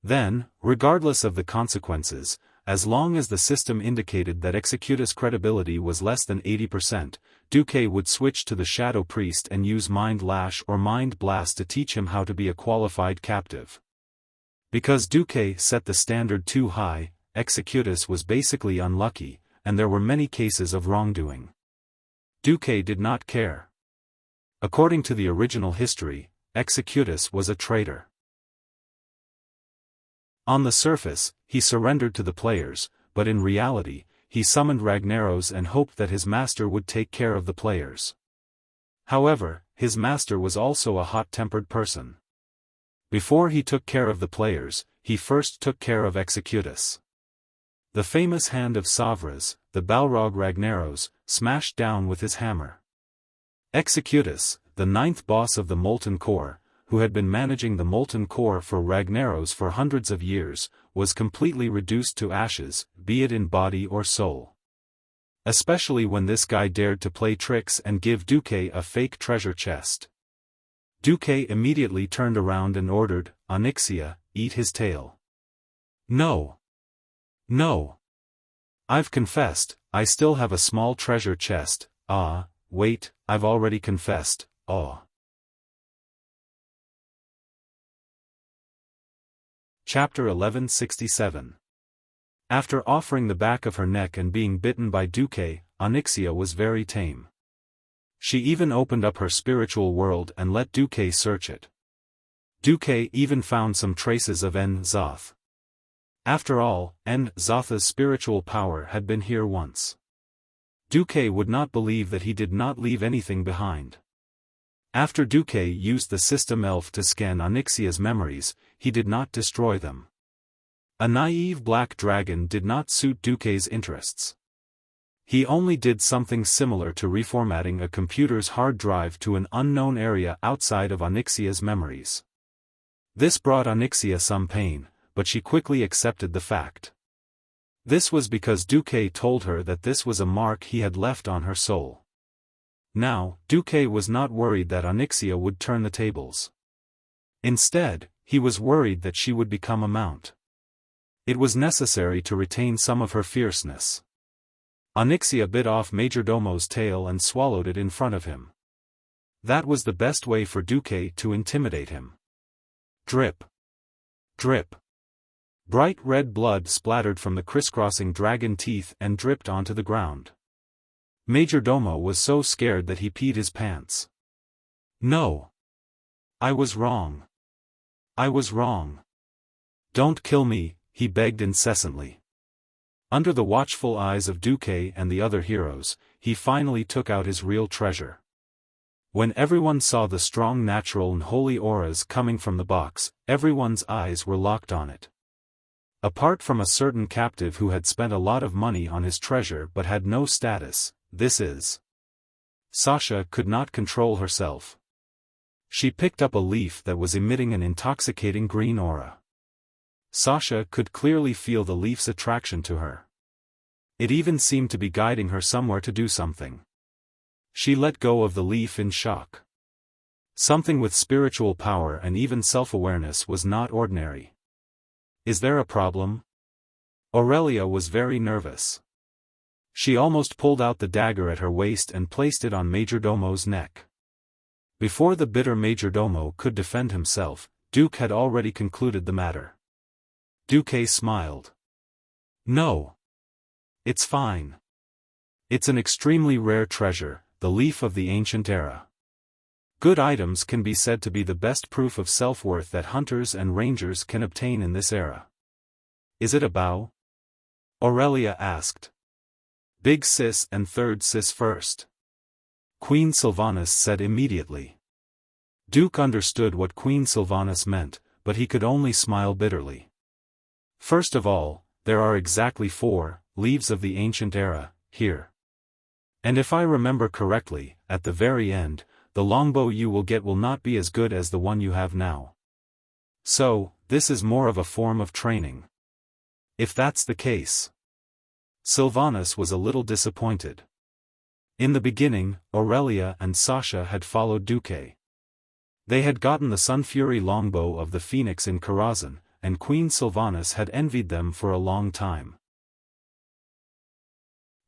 Then, regardless of the consequences, as long as the system indicated that Executus' credibility was less than 80%, Duque would switch to the Shadow Priest and use Mind Lash or Mind Blast to teach him how to be a qualified captive. Because Duque set the standard too high, Executus was basically unlucky, and there were many cases of wrongdoing. Duque did not care. According to the original history, Executus was a traitor. On the surface, he surrendered to the players, but in reality, he summoned Ragnaros and hoped that his master would take care of the players. However, his master was also a hot-tempered person. Before he took care of the players, he first took care of Executus. The famous hand of Savras, the Balrog Ragnaros, smashed down with his hammer. Executus, the ninth boss of the Molten Core, who had been managing the Molten Core for Ragnaros for hundreds of years, was completely reduced to ashes, be it in body or soul. Especially when this guy dared to play tricks and give Duque a fake treasure chest. Duque immediately turned around and ordered, Onyxia, eat his tail. No. No. I've confessed, I still have a small treasure chest. Ah, wait, I've already confessed. Oh. Chapter 1167. After offering the back of her neck and being bitten by Duque, Onyxia was very tame. She even opened up her spiritual world and let Duque search it. Duque even found some traces of En-Zoth. After all, En-Zoth's spiritual power had been here once. Duque would not believe that he did not leave anything behind. After Duque used the system elf to scan Onyxia's memories, he did not destroy them. A naive black dragon did not suit Duque's interests. He only did something similar to reformatting a computer's hard drive to an unknown area outside of Onyxia's memories. This brought Onyxia some pain, but she quickly accepted the fact. This was because Duque told her that this was a mark he had left on her soul. Now, Duque was not worried that Onyxia would turn the tables. Instead, he was worried that she would become a mount. It was necessary to retain some of her fierceness. Onyxia bit off Majordomo's tail and swallowed it in front of him. That was the best way for Duque to intimidate him. Drip. Drip. Bright red blood splattered from the crisscrossing dragon teeth and dripped onto the ground. Majordomo was so scared that he peed his pants. No. I was wrong. I was wrong. Don't kill me, he begged incessantly. Under the watchful eyes of Duque and the other heroes, he finally took out his real treasure. When everyone saw the strong natural and holy auras coming from the box, everyone's eyes were locked on it. Apart from a certain captive who had spent a lot of money on his treasure but had no status, this is. Sasha could not control herself. She picked up a leaf that was emitting an intoxicating green aura. Sasha could clearly feel the leaf's attraction to her. It even seemed to be guiding her somewhere to do something. She let go of the leaf in shock. Something with spiritual power and even self-awareness was not ordinary. Is there a problem? Aurelia was very nervous. She almost pulled out the dagger at her waist and placed it on Majordomo's neck. Before the bitter Majordomo could defend himself, Duque had already concluded the matter. Duque smiled. No. It's fine. It's an extremely rare treasure, the leaf of the ancient era. Good items can be said to be the best proof of self-worth that hunters and rangers can obtain in this era. Is it a bow? Aurelia asked. Big sis and third sis first. Queen Sylvanas said immediately. Duke understood what Queen Sylvanas meant, but he could only smile bitterly. First of all, there are exactly 4 leaves of the ancient era here. And if I remember correctly, at the very end, the longbow you will get will not be as good as the one you have now. So, this is more of a form of training. If that's the case. Sylvanas was a little disappointed. In the beginning, Aurelia and Sasha had followed Duque. They had gotten the Sunfury longbow of the Phoenix in Karazhan, and Queen Sylvanas had envied them for a long time.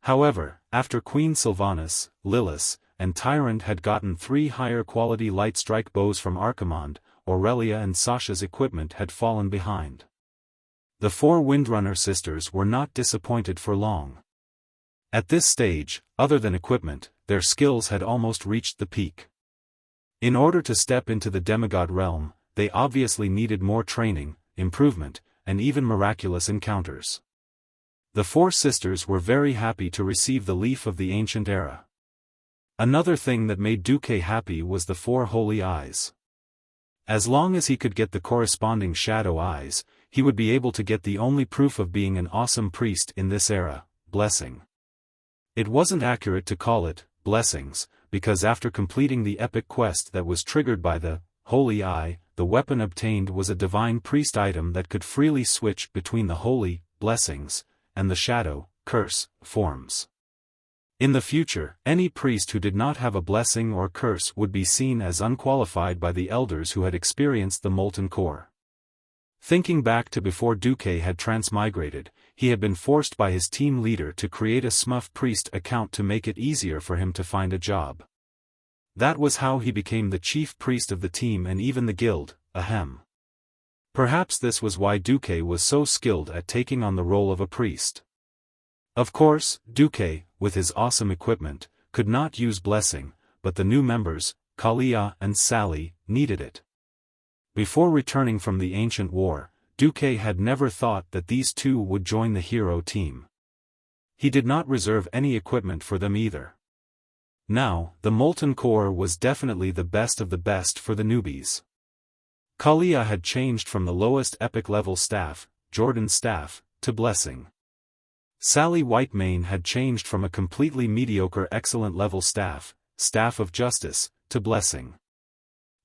However, after Queen Sylvanas, Lilith, and Tyrant had gotten 3 higher-quality light-strike bows from Archimonde, Aurelia and Sasha's equipment had fallen behind. The 4 Windrunner sisters were not disappointed for long. At this stage, other than equipment, their skills had almost reached the peak. In order to step into the demigod realm, they obviously needed more training, improvement, and even miraculous encounters. The 4 sisters were very happy to receive the leaf of the ancient era. Another thing that made Duque happy was the 4 holy eyes. As long as he could get the corresponding shadow eyes, he would be able to get the only proof of being an awesome priest in this era, blessing. It wasn't accurate to call it blessings, because after completing the epic quest that was triggered by the holy eye, the weapon obtained was a divine priest item that could freely switch between the holy blessings and the shadow curse forms. In the future, any priest who did not have a blessing or curse would be seen as unqualified by the elders who had experienced the molten core. Thinking back to before Duque had transmigrated, he had been forced by his team leader to create a Smuff Priest account to make it easier for him to find a job. That was how he became the chief priest of the team and even the guild, ahem. Perhaps this was why Duque was so skilled at taking on the role of a priest. Of course, Duque, with his awesome equipment, could not use blessing, but the new members, Kalia and Sally, needed it. Before returning from the ancient war, Duque had never thought that these 2 would join the hero team. He did not reserve any equipment for them either. Now, the molten core was definitely the best of the best for the newbies. Kalia had changed from the lowest epic level staff, Jordan's staff, to blessing. Sally Whitemane had changed from a completely mediocre excellent level staff, Staff of Justice, to blessing.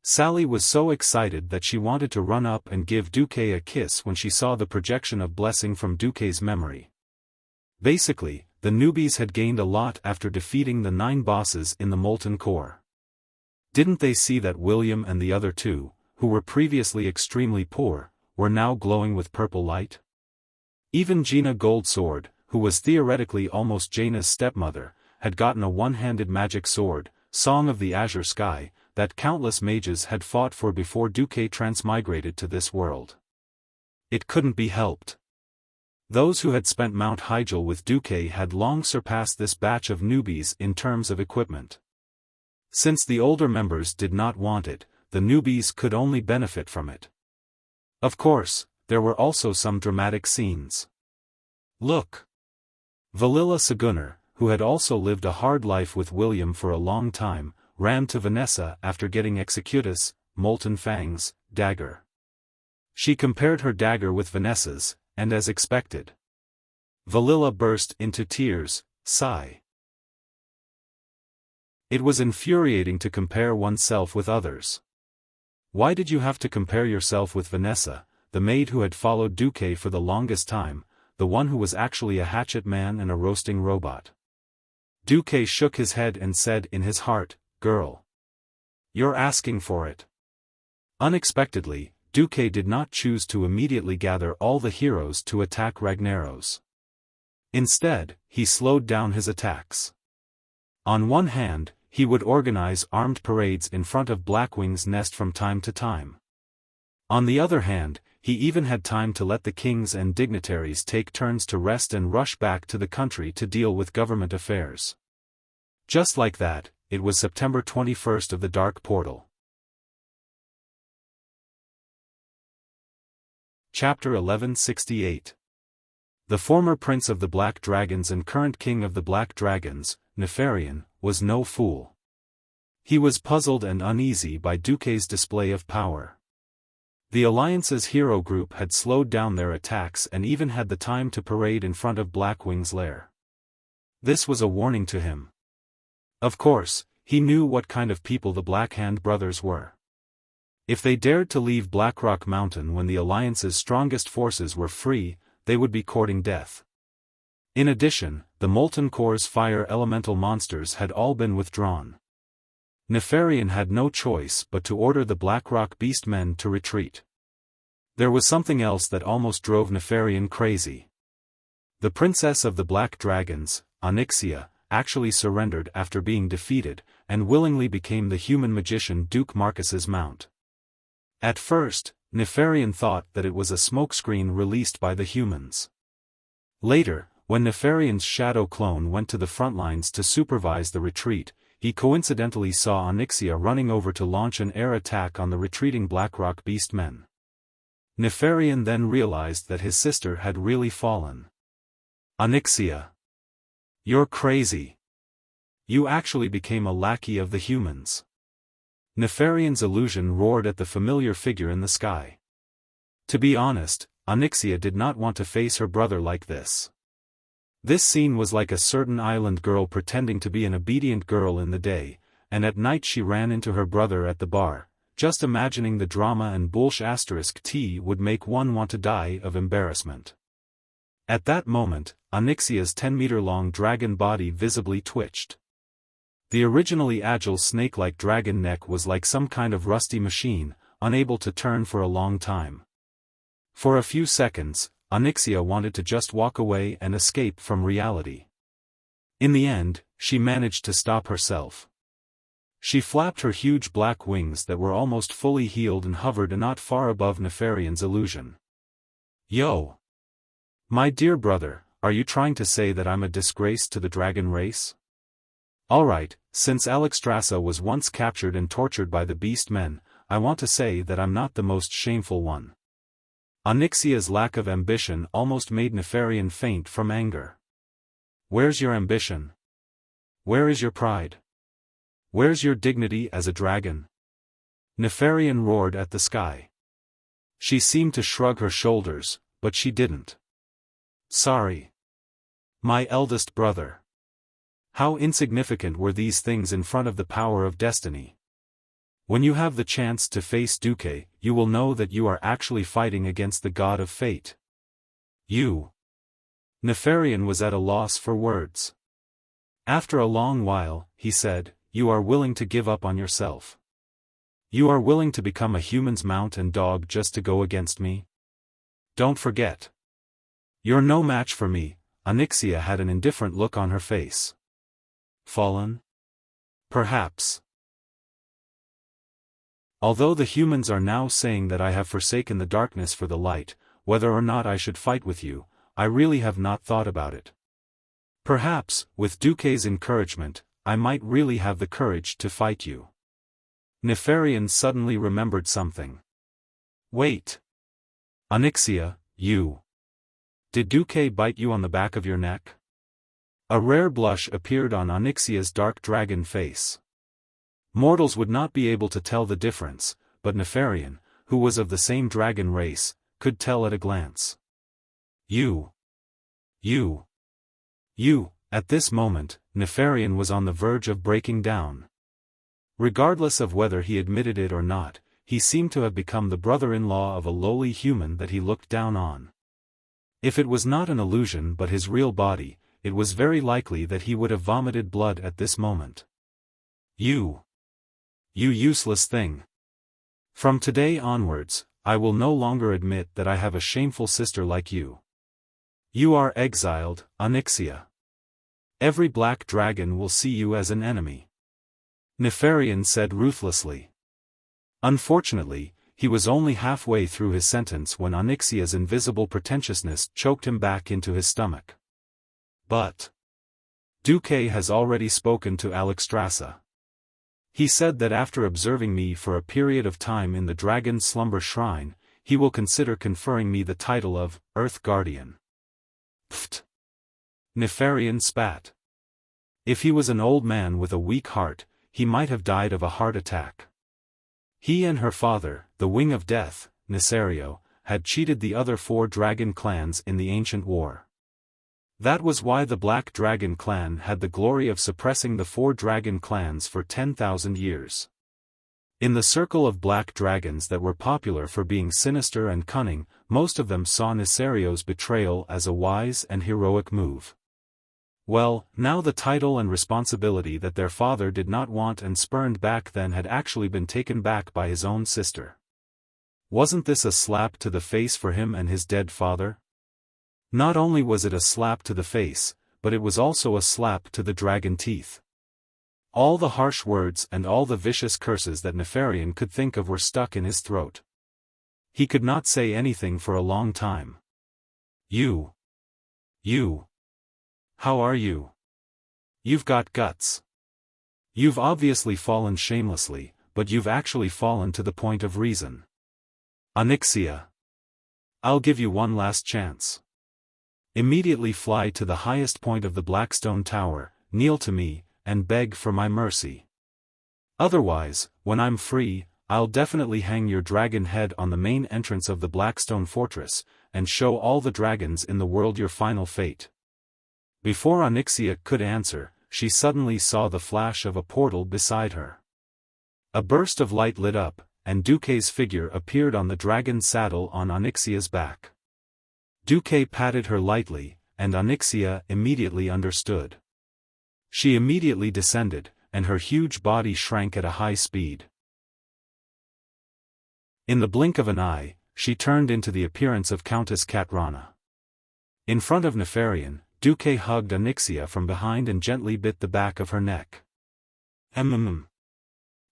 Sally was so excited that she wanted to run up and give Duque a kiss when she saw the projection of blessing from Duque's memory. Basically, the newbies had gained a lot after defeating the 9 bosses in the molten core. Didn't they see that William and the other 2, who were previously extremely poor, were now glowing with purple light? Even Gina Goldsword, who was theoretically almost Jaina's stepmother, had gotten a one-handed magic sword, Song of the Azure Sky, that countless mages had fought for before Duque transmigrated to this world. It couldn't be helped. Those who had spent Mount Hyjal with Duque had long surpassed this batch of newbies in terms of equipment. Since the older members did not want it, the newbies could only benefit from it. Of course, there were also some dramatic scenes. Look! Valilla Sagunnar, who had also lived a hard life with William for a long time, ran to Vanessa after getting Executus, Molten Fang's, dagger. She compared her dagger with Vanessa's, and as expected, Valilla burst into tears. Sigh. It was infuriating to compare oneself with others. Why did you have to compare yourself with Vanessa, the maid who had followed Duque for the longest time, the one who was actually a hatchet man and a roasting robot? Duque shook his head and said in his heart, "Girl, you're asking for it." Unexpectedly, Duque did not choose to immediately gather all the heroes to attack Ragnaros. Instead, he slowed down his attacks. On one hand, he would organize armed parades in front of Blackwing's nest from time to time. On the other hand, he even had time to let the kings and dignitaries take turns to rest and rush back to the country to deal with government affairs. Just like that, it was September 21st of the Dark Portal. Chapter 1168. The former Prince of the Black Dragons and current King of the Black Dragons, Nefarian, was no fool. He was puzzled and uneasy by Duque's display of power. The Alliance's hero group had slowed down their attacks and even had the time to parade in front of Blackwing's lair. This was a warning to him. Of course, he knew what kind of people the Blackhand brothers were. If they dared to leave Blackrock Mountain when the Alliance's strongest forces were free, they would be courting death. In addition, the Molten Core's fire elemental monsters had all been withdrawn. Nefarian had no choice but to order the Blackrock Beastmen to retreat. There was something else that almost drove Nefarian crazy. The Princess of the Black Dragons, Onyxia, actually surrendered after being defeated, and willingly became the human magician Duke Marcus's mount. At first, Nefarian thought that it was a smokescreen released by the humans. Later, when Nefarian's shadow clone went to the front lines to supervise the retreat, he coincidentally saw Onyxia running over to launch an air attack on the retreating Blackrock Beastmen. Nefarian then realized that his sister had really fallen. Onyxia. You're crazy. You actually became a lackey of the humans. Nefarian's illusion roared at the familiar figure in the sky. To be honest, Onyxia did not want to face her brother like this. This scene was like a certain island girl pretending to be an obedient girl in the day, and at night she ran into her brother at the bar. Just imagining the drama and *T would make one want to die of embarrassment. At that moment, Onyxia's 10-meter-long dragon body visibly twitched. The originally agile snake-like dragon neck was like some kind of rusty machine, unable to turn for a long time. For a few seconds, Onyxia wanted to just walk away and escape from reality. In the end, she managed to stop herself. She flapped her huge black wings that were almost fully healed and hovered not far above Nefarian's illusion. Yo! My dear brother, are you trying to say that I'm a disgrace to the dragon race? Alright, since Alexstrasza was once captured and tortured by the beast men, I want to say that I'm not the most shameful one. Onyxia's lack of ambition almost made Nefarian faint from anger. Where's your ambition? Where is your pride? Where's your dignity as a dragon? Nefarian roared at the sky. She seemed to shrug her shoulders, but she didn't. Sorry. My eldest brother. How insignificant were these things in front of the power of destiny? When you have the chance to face Duque, you will know that you are actually fighting against the god of fate. You. Nefarian was at a loss for words. After a long while, he said, you are willing to give up on yourself. You are willing to become a human's mount and dog just to go against me? Don't forget. You're no match for me. Onyxia had an indifferent look on her face. Fallen? Perhaps. Although the humans are now saying that I have forsaken the darkness for the light, whether or not I should fight with you, I really have not thought about it. Perhaps, with Duque's encouragement, I might really have the courage to fight you. Nefarian suddenly remembered something. Wait. Onyxia, you. Did Duque bite you on the back of your neck? A rare blush appeared on Onyxia's dark dragon face. Mortals would not be able to tell the difference, but Nefarian, who was of the same dragon race, could tell at a glance. You. At this moment, Nefarian was on the verge of breaking down. Regardless of whether he admitted it or not, he seemed to have become the brother-in-law of a lowly human that he looked down on. If it was not an illusion but his real body, it was very likely that he would have vomited blood at this moment. You useless thing. From today onwards, I will no longer admit that I have a shameful sister like you. You are exiled, Onyxia. Every black dragon will see you as an enemy. Nefarian said ruthlessly. Unfortunately, he was only halfway through his sentence when Onyxia's invisible pretentiousness choked him back into his stomach. But Duque has already spoken to Alexstrasza. He said that after observing me for a period of time in the Dragon's Slumber Shrine, he will consider conferring me the title of Earth Guardian. Pfft! Nefarian spat. If he was an old man with a weak heart, he might have died of a heart attack. He and her father, the Wing of Death, Nesario, had cheated the other 4 dragon clans in the ancient war. That was why the Black Dragon clan had the glory of suppressing the 4 dragon clans for 10,000 years. In the circle of black dragons that were popular for being sinister and cunning, most of them saw Nesario's betrayal as a wise and heroic move. Well, now the title and responsibility that their father did not want and spurned back then had actually been taken back by his own sister. Wasn't this a slap to the face for him and his dead father? Not only was it a slap to the face, but it was also a slap to the dragon teeth. All the harsh words and all the vicious curses that Nefarian could think of were stuck in his throat. He could not say anything for a long time. You. How are you? You've got guts. You've obviously fallen shamelessly, but you've actually fallen to the point of reason. Onyxia. I'll give you one last chance. Immediately fly to the highest point of the Blackstone Tower, kneel to me, and beg for my mercy. Otherwise, when I'm free, I'll definitely hang your dragon head on the main entrance of the Blackstone Fortress, and show all the dragons in the world your final fate. Before Onyxia could answer, she suddenly saw the flash of a portal beside her. A burst of light lit up, and Duque's figure appeared on the dragon's saddle on Onyxia's back. Duque patted her lightly, and Onyxia immediately understood. She immediately descended, and her huge body shrank at a high speed. In the blink of an eye, she turned into the appearance of Countess Katrana. In front of Nefarian, Duque hugged Onyxia from behind and gently bit the back of her neck.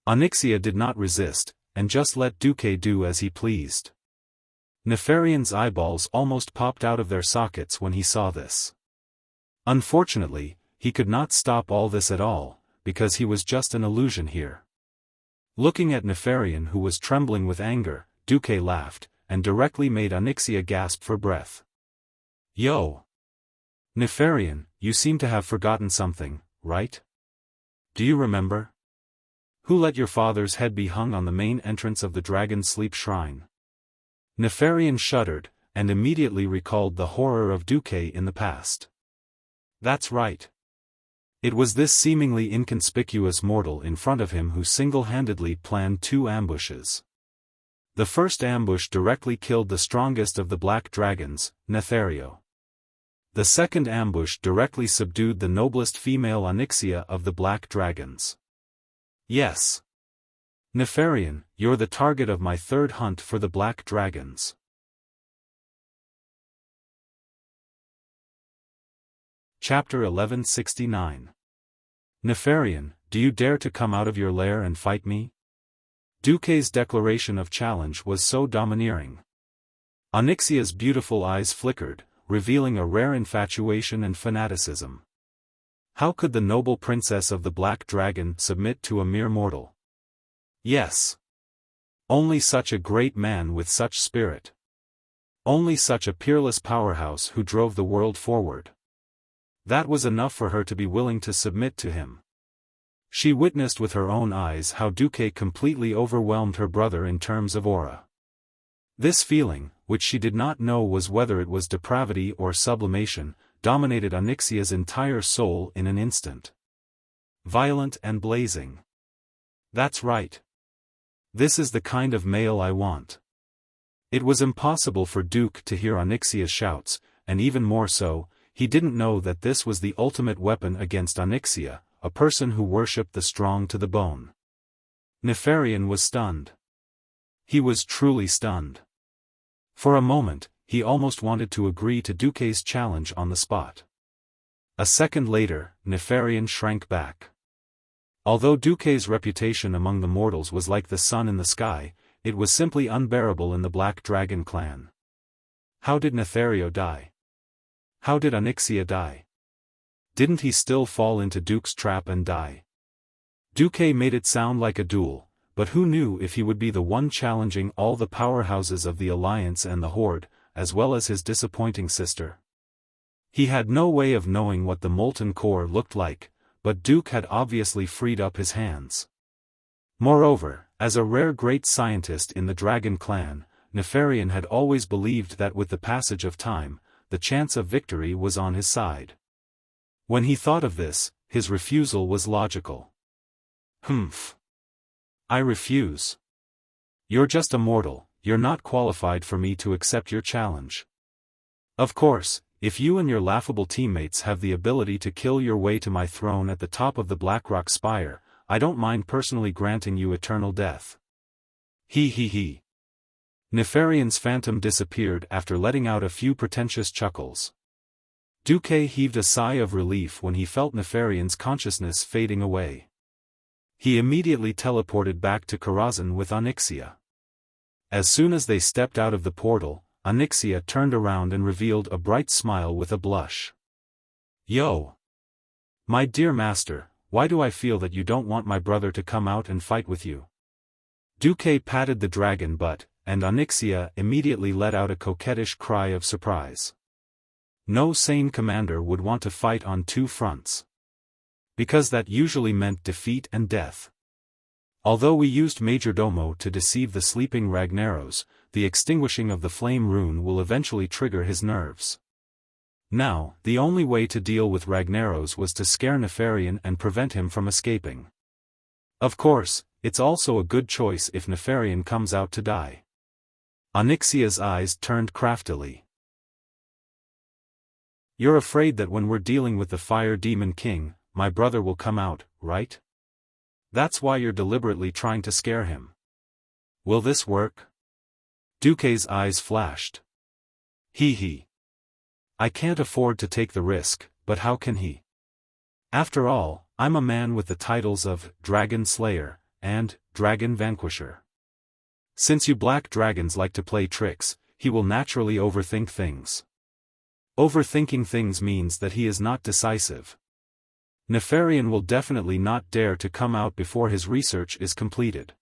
Onyxia did not resist, and just let Duque do as he pleased. Nefarian's eyeballs almost popped out of their sockets when he saw this. Unfortunately, he could not stop all this at all, because he was just an illusion here. Looking at Nefarian, who was trembling with anger, Duque laughed, and directly made Onyxia gasp for breath. Yo! Nefarian, you seem to have forgotten something, right? Do you remember? Who let your father's head be hung on the main entrance of the Dragon's Sleep Shrine? Nefarian shuddered, and immediately recalled the horror of Duque in the past. That's right. It was this seemingly inconspicuous mortal in front of him who single-handedly planned 2 ambushes. The first ambush directly killed the strongest of the black dragons, Nethario. The second ambush directly subdued the noblest female Onyxia of the black dragons. Yes. Nefarian, you're the target of my 3rd hunt for the black dragons. Chapter 1169. Nefarian, do you dare to come out of your lair and fight me? Duque's declaration of challenge was so domineering. Onyxia's beautiful eyes flickered, revealing a rare infatuation and fanaticism. How could the noble princess of the Black Dragon submit to a mere mortal? Yes. Only such a great man with such spirit. Only such a peerless powerhouse who drove the world forward. That was enough for her to be willing to submit to him. She witnessed with her own eyes how Duque completely overwhelmed her brother in terms of aura. This feeling, which she did not know was whether it was depravity or sublimation, dominated Onyxia's entire soul in an instant. Violent and blazing. That's right. This is the kind of male I want. It was impossible for Duque to hear Onyxia's shouts, and even more so, he didn't know that this was the ultimate weapon against Onyxia, a person who worshipped the strong to the bone. Nefarian was stunned. He was truly stunned. For a moment, he almost wanted to agree to Duque's challenge on the spot. A second later, Nefarian shrank back. Although Duque's reputation among the mortals was like the sun in the sky, it was simply unbearable in the Black Dragon clan. How did Nethario die? How did Onyxia die? Didn't he still fall into Duque's trap and die? Duque made it sound like a duel, but who knew if he would be the one challenging all the powerhouses of the Alliance and the Horde, as well as his disappointing sister? He had no way of knowing what the molten core looked like, but Duke had obviously freed up his hands. Moreover, as a rare great scientist in the Dragon clan, Nefarian had always believed that with the passage of time, the chance of victory was on his side. When he thought of this, his refusal was logical. Humph. I refuse. You're just a mortal, you're not qualified for me to accept your challenge. Of course, if you and your laughable teammates have the ability to kill your way to my throne at the top of the Blackrock Spire, I don't mind personally granting you eternal death. He. Nefarian's phantom disappeared after letting out a few pretentious chuckles. Duque heaved a sigh of relief when he felt Nefarian's consciousness fading away. He immediately teleported back to Karazhan with Onyxia. As soon as they stepped out of the portal, Onyxia turned around and revealed a bright smile with a blush. Yo! My dear master, why do I feel that you don't want my brother to come out and fight with you? Duque patted the dragon butt, and Onyxia immediately let out a coquettish cry of surprise. No sane commander would want to fight on two fronts. Because that usually meant defeat and death. Although we used Majordomo to deceive the sleeping Ragnaros, the extinguishing of the flame rune will eventually trigger his nerves. Now, the only way to deal with Ragnaros was to scare Nefarian and prevent him from escaping. Of course, it's also a good choice if Nefarian comes out to die. Onyxia's eyes turned craftily. You're afraid that when we're dealing with the Fire Demon King, my brother will come out, right? That's why you're deliberately trying to scare him. Will this work? Duque's eyes flashed. He. I can't afford to take the risk, but how can he? After all, I'm a man with the titles of Dragon Slayer and Dragon Vanquisher. Since you black dragons like to play tricks, he will naturally overthink things. Overthinking things means that he is not decisive. Nefarian will definitely not dare to come out before his research is completed.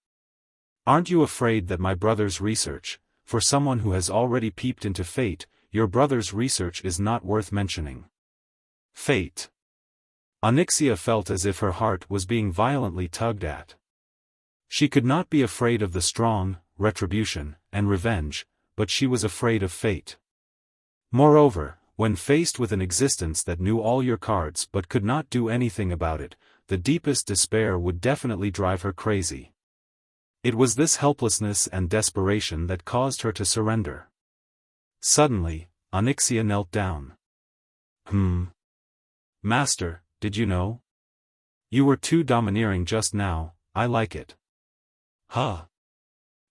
Aren't you afraid that my brother's research, for someone who has already peeped into fate, your brother's research is not worth mentioning? Fate. Onyxia felt as if her heart was being violently tugged at. She could not be afraid of the strong, retribution, and revenge, but she was afraid of fate. Moreover, when faced with an existence that knew all your cards but could not do anything about it, the deepest despair would definitely drive her crazy. It was this helplessness and desperation that caused her to surrender. Suddenly, Onyxia knelt down. Master, did you know? You were too domineering just now, I like it. Huh?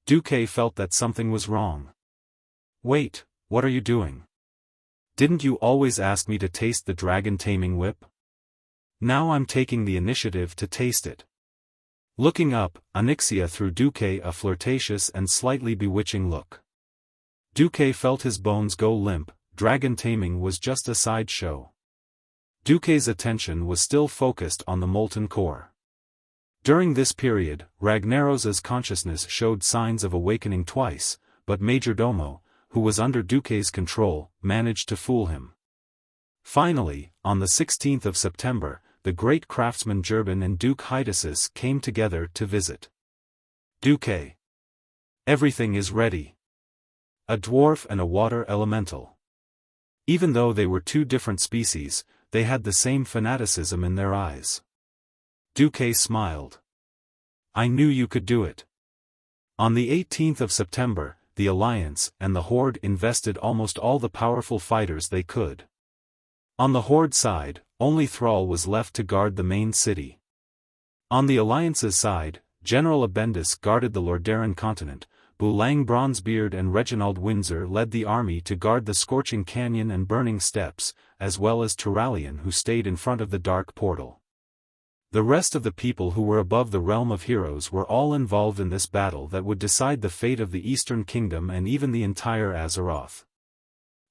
Duque felt that something was wrong. Wait, what are you doing? Didn't you always ask me to taste the dragon taming whip? Now I'm taking the initiative to taste it. Looking up, Onyxia threw Duque a flirtatious and slightly bewitching look. Duque felt his bones go limp. Dragon taming was just a sideshow. Duque's attention was still focused on the molten core. During this period, Ragnaros's consciousness showed signs of awakening twice, but Majordomo, who was under Duque's control, managed to fool him. Finally, on the 16th of September, the great craftsman Gerben and Duke Hydasis came together to visit. Duque. Everything is ready. A dwarf and a water elemental. Even though they were two different species, they had the same fanaticism in their eyes. Duque smiled. I knew you could do it. On the 18th of September, the Alliance and the Horde invested almost all the powerful fighters they could. On the Horde side, only Thrall was left to guard the main city. On the Alliance's side, General Abendis guarded the Lordaeron continent, Boulang Bronzebeard and Reginald Windsor led the army to guard the Scorching Canyon and Burning Steppes, as well as Turalian who stayed in front of the Dark Portal. The rest of the people who were above the realm of heroes were all involved in this battle that would decide the fate of the Eastern Kingdom and even the entire Azeroth.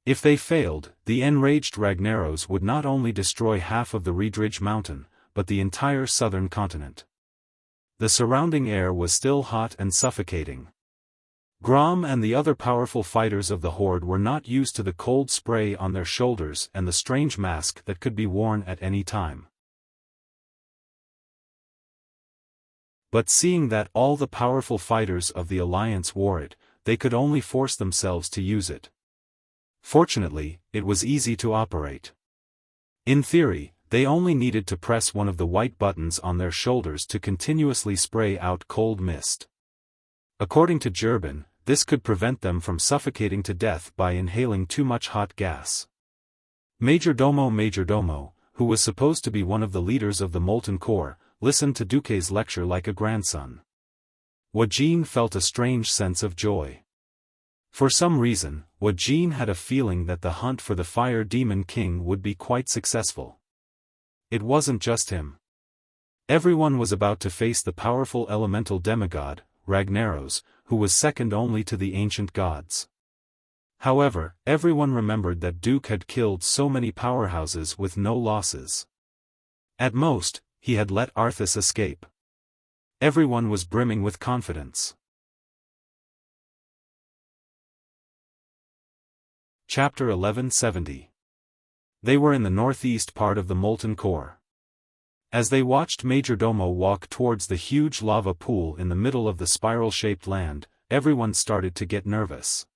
If they failed, the enraged Ragnaros would not only destroy half of the Riedridge Mountain, but the entire southern continent. The surrounding air was still hot and suffocating. Grom and the other powerful fighters of the horde were not used to the cold spray on their shoulders and the strange mask that could be worn at any time. But seeing that all the powerful fighters of the Alliance wore it, they could only force themselves to use it. Fortunately, it was easy to operate. In theory, they only needed to press one of the white buttons on their shoulders to continuously spray out cold mist. According to Gerben, this could prevent them from suffocating to death by inhaling too much hot gas. Majordomo, who was supposed to be one of the leaders of the Molten Core, listened to Duque's lecture like a grandson. Wajin felt a strange sense of joy. For some reason, Wajin had a feeling that the hunt for the Fire Demon King would be quite successful. It wasn't just him. Everyone was about to face the powerful elemental demigod, Ragnaros, who was second only to the ancient gods. However, everyone remembered that Duke had killed so many powerhouses with no losses. At most, he had let Arthas escape. Everyone was brimming with confidence. Chapter 1170. They were in the northeast part of the Molten Core. As they watched Majordomo walk towards the huge lava pool in the middle of the spiral-shaped land, everyone started to get nervous.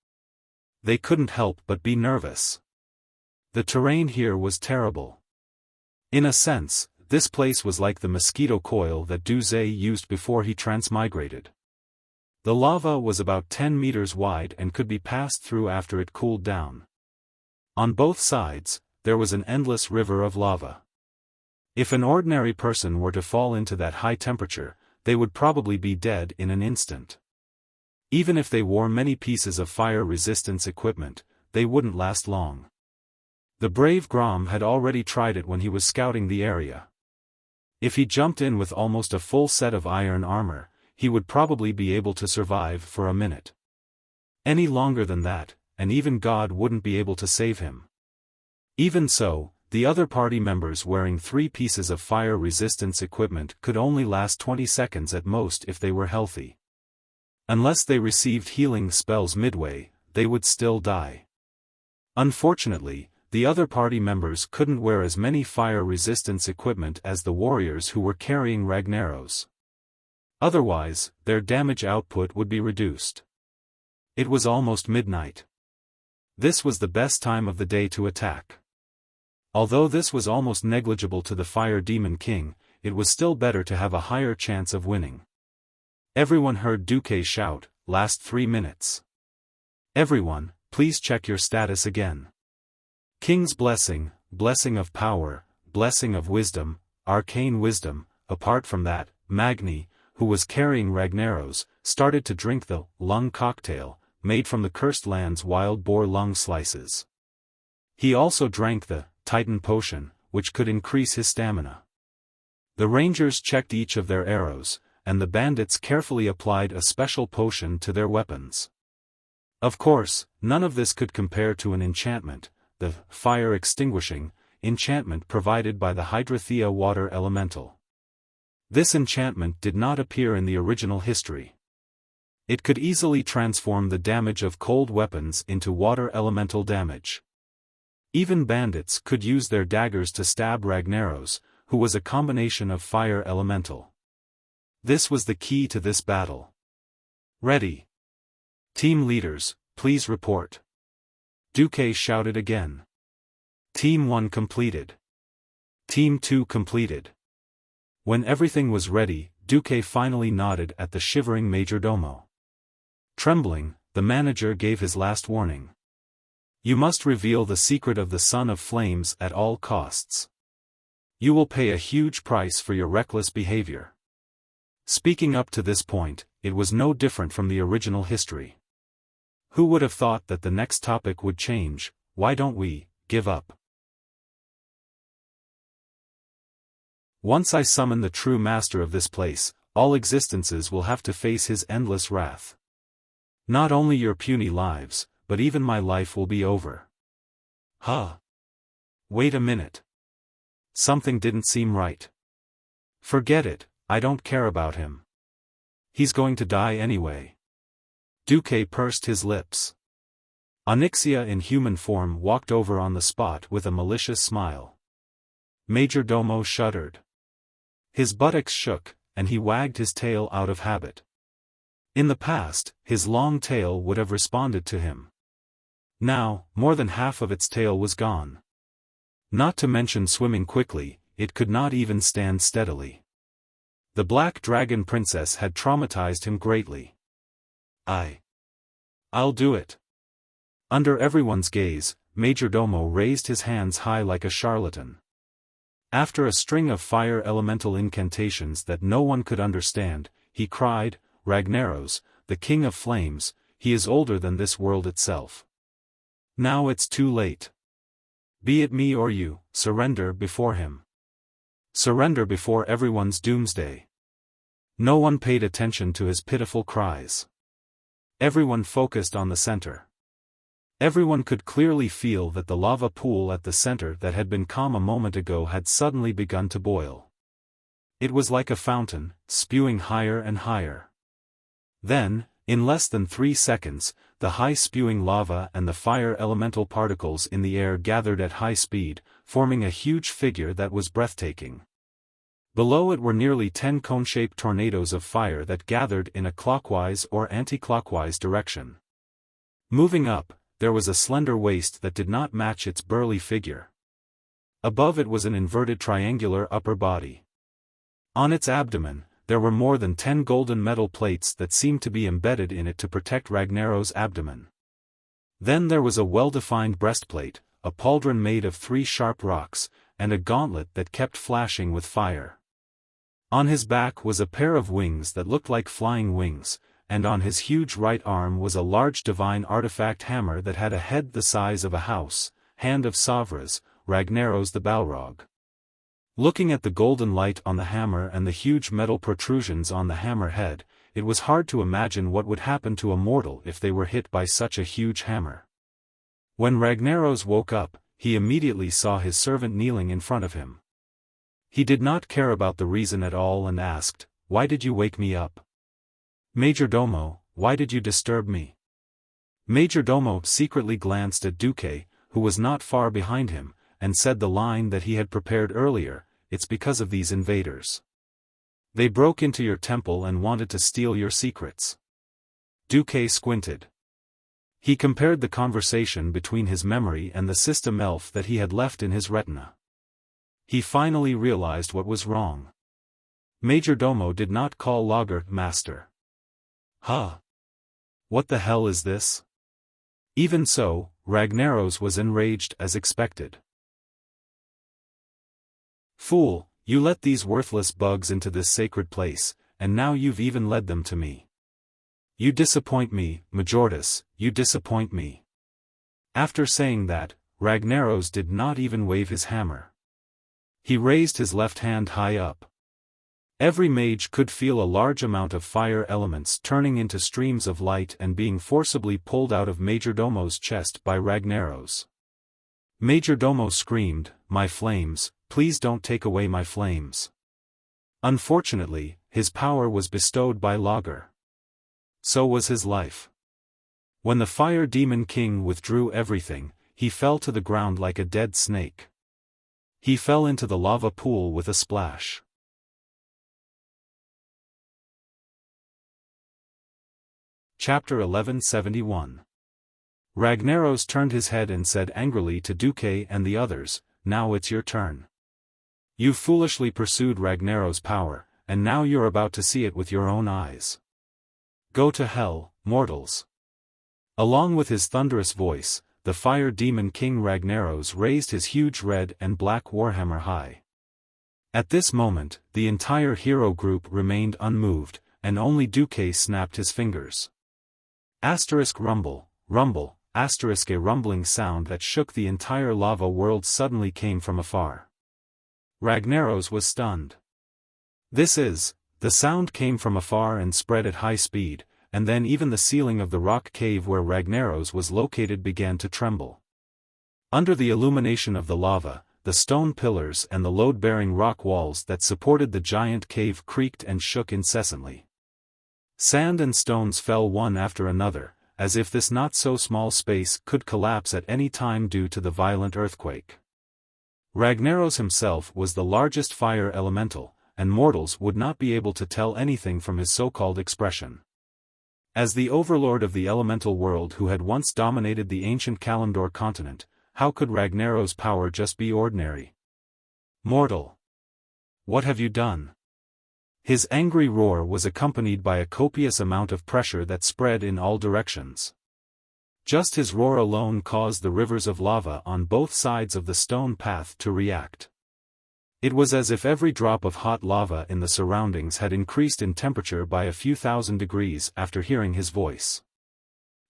They couldn't help but be nervous. The terrain here was terrible. In a sense, this place was like the mosquito coil that Duze used before he transmigrated. The lava was about 10 meters wide and could be passed through after it cooled down. On both sides, there was an endless river of lava. If an ordinary person were to fall into that high temperature, they would probably be dead in an instant. Even if they wore many pieces of fire resistance equipment, they wouldn't last long. The brave Grom had already tried it when he was scouting the area. If he jumped in with almost a full set of iron armor, he would probably be able to survive for a minute. Any longer than that, and even God wouldn't be able to save him. Even so, the other party members wearing 3 pieces of fire resistance equipment could only last 20 seconds at most if they were healthy. Unless they received healing spells midway, they would still die. Unfortunately, the other party members couldn't wear as many fire resistance equipment as the warriors who were carrying Ragnaros. Otherwise, their damage output would be reduced. It was almost midnight. This was the best time of the day to attack. Although this was almost negligible to the Fire Demon King, it was still better to have a higher chance of winning. Everyone heard Duque shout, "Last 3 minutes. Everyone, please check your status again. King's blessing, blessing of power, blessing of wisdom, arcane wisdom." Apart from that, Magni, who was carrying Ragnaros, started to drink the lung cocktail, made from the cursed land's wild boar lung slices. He also drank the Titan potion, which could increase his stamina. The rangers checked each of their arrows, and the bandits carefully applied a special potion to their weapons. Of course, none of this could compare to an enchantment, the fire-extinguishing enchantment provided by the Hydrathea water elemental. This enchantment did not appear in the original history. It could easily transform the damage of cold weapons into water elemental damage. Even bandits could use their daggers to stab Ragnaros, who was a combination of fire elemental. This was the key to this battle. Ready. Team leaders, please report. Duque shouted again. Team 1 completed. Team 2 completed. When everything was ready, Duque finally nodded at the shivering Majordomo. Trembling, the manager gave his last warning. You must reveal the secret of the Son of Flames at all costs. You will pay a huge price for your reckless behavior. Speaking up to this point, it was no different from the original history. Who would have thought that the next topic would change? Why don't we give up? Once I summon the true master of this place, all existences will have to face his endless wrath. Not only your puny lives, but even my life will be over. Huh? Wait a minute. Something didn't seem right. Forget it, I don't care about him. He's going to die anyway. Duque pursed his lips. Onyxia in human form walked over on the spot with a malicious smile. Majordomo shuddered. His buttocks shook, and he wagged his tail out of habit. In the past, his long tail would have responded to him. Now, more than half of its tail was gone. Not to mention swimming quickly, it could not even stand steadily. The Black Dragon Princess had traumatized him greatly. I'll do it. Under everyone's gaze, Majordomo raised his hands high like a charlatan. After a string of fire elemental incantations that no one could understand, he cried, "Ragnaros, the King of Flames, he is older than this world itself. Now it's too late. Be it me or you, surrender before him. Surrender before everyone's doomsday." No one paid attention to his pitiful cries. Everyone focused on the center. Everyone could clearly feel that the lava pool at the center that had been calm a moment ago had suddenly begun to boil. It was like a fountain, spewing higher and higher. Then, in less than 3 seconds, the high-spewing lava and the fire elemental particles in the air gathered at high speed, forming a huge figure that was breathtaking. Below it were nearly 10 cone-shaped tornadoes of fire that gathered in a clockwise or anti-clockwise direction. Moving up, there was a slender waist that did not match its burly figure. Above it was an inverted triangular upper body. On its abdomen, there were more than 10 golden metal plates that seemed to be embedded in it to protect Ragnaros' abdomen. Then there was a well-defined breastplate, a pauldron made of 3 sharp rocks, and a gauntlet that kept flashing with fire. On his back was a pair of wings that looked like flying wings, and on his huge right arm was a large divine artifact hammer that had a head the size of a house, Hand of Savras, Ragnaros the Balrog. Looking at the golden light on the hammer and the huge metal protrusions on the hammer head, it was hard to imagine what would happen to a mortal if they were hit by such a huge hammer. When Ragnaros woke up, he immediately saw his servant kneeling in front of him. He did not care about the reason at all and asked, "Why did you wake me up? Majordomo, why did you disturb me?" Majordomo secretly glanced at Duque, who was not far behind him, and said the line that he had prepared earlier, "It's because of these invaders. They broke into your temple and wanted to steal your secrets." Duque squinted. He compared the conversation between his memory and the system elf that he had left in his retina. He finally realized what was wrong. Majordomo did not call Lager master. Huh? What the hell is this? Even so, Ragnaros was enraged as expected. "Fool, you let these worthless bugs into this sacred place, and now you've even led them to me. You disappoint me, Majordas, you disappoint me." After saying that, Ragnaros did not even wave his hammer. He raised his left hand high up. Every mage could feel a large amount of fire elements turning into streams of light and being forcibly pulled out of Majordomo's chest by Ragnaros. Majordomo screamed, "My flames, please don't take away my flames." Unfortunately, his power was bestowed by Lager. So was his life. When the Fire Demon King withdrew everything, he fell to the ground like a dead snake. He fell into the lava pool with a splash. Chapter 1171. Ragnaros turned his head and said angrily to Duque and the others, "Now it's your turn. You foolishly pursued Ragnaros' power, and now you're about to see it with your own eyes. Go to hell, mortals." Along with his thunderous voice, the Fire Demon King Ragnaros raised his huge red and black warhammer high. At this moment, the entire hero group remained unmoved, and only Duque snapped his fingers. Asterisk rumble, rumble, asterisk a rumbling sound that shook the entire lava world suddenly came from afar. Ragnaros was stunned. The sound came from afar and spread at high speed, and then even the ceiling of the rock cave where Ragnaros was located began to tremble. Under the illumination of the lava, the stone pillars and the load-bearing rock walls that supported the giant cave creaked and shook incessantly. Sand and stones fell one after another, as if this not-so-small space could collapse at any time due to the violent earthquake. Ragnaros himself was the largest fire elemental, and mortals would not be able to tell anything from his so-called expression. As the overlord of the elemental world who had once dominated the ancient Kalimdor continent, how could Ragnaros' power just be ordinary? Mortal! What have you done? His angry roar was accompanied by a copious amount of pressure that spread in all directions. Just his roar alone caused the rivers of lava on both sides of the stone path to react. It was as if every drop of hot lava in the surroundings had increased in temperature by a few thousand degrees after hearing his voice.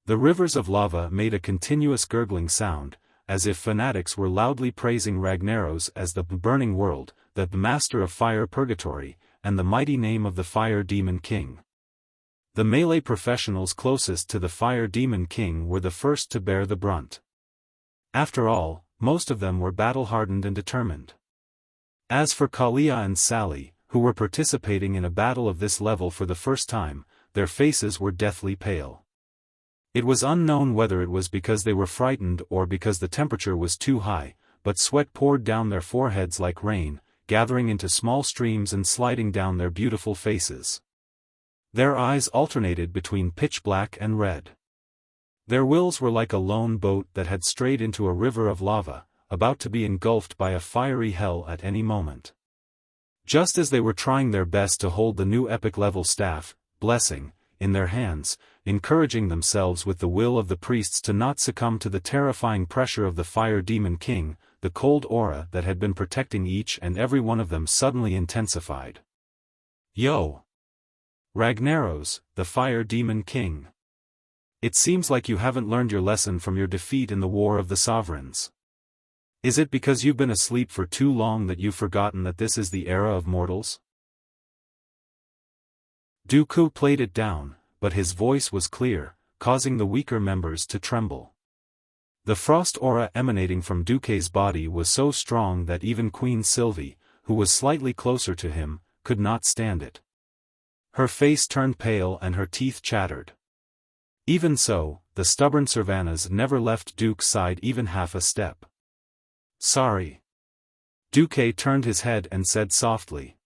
The rivers of lava made a continuous gurgling sound, as if fanatics were loudly praising Ragnaros as the burning world, the master of fire purgatory, and the mighty name of the Fire Demon King. The melee professionals closest to the Fire Demon King were the first to bear the brunt. After all, most of them were battle-hardened and determined. As for Kalia and Sally, who were participating in a battle of this level for the first time, their faces were deathly pale. It was unknown whether it was because they were frightened or because the temperature was too high, but sweat poured down their foreheads like rain, gathering into small streams and sliding down their beautiful faces. Their eyes alternated between pitch black and red. Their wills were like a lone boat that had strayed into a river of lava, about to be engulfed by a fiery hell at any moment. Just as they were trying their best to hold the new epic-level staff, blessing, in their hands, encouraging themselves with the will of the priests to not succumb to the terrifying pressure of the Fire Demon King, the cold aura that had been protecting each and every one of them suddenly intensified. Yo! Ragnaros, the Fire Demon King. It seems like you haven't learned your lesson from your defeat in the War of the Sovereigns. Is it because you've been asleep for too long that you've forgotten that this is the era of mortals? Dooku played it down, but his voice was clear, causing the weaker members to tremble. The frost aura emanating from Dooku's body was so strong that even Queen Sylvie, who was slightly closer to him, could not stand it. Her face turned pale and her teeth chattered. Even so, the stubborn Servanas never left Duke's side even half a step. Sorry. Dooku turned his head and said softly.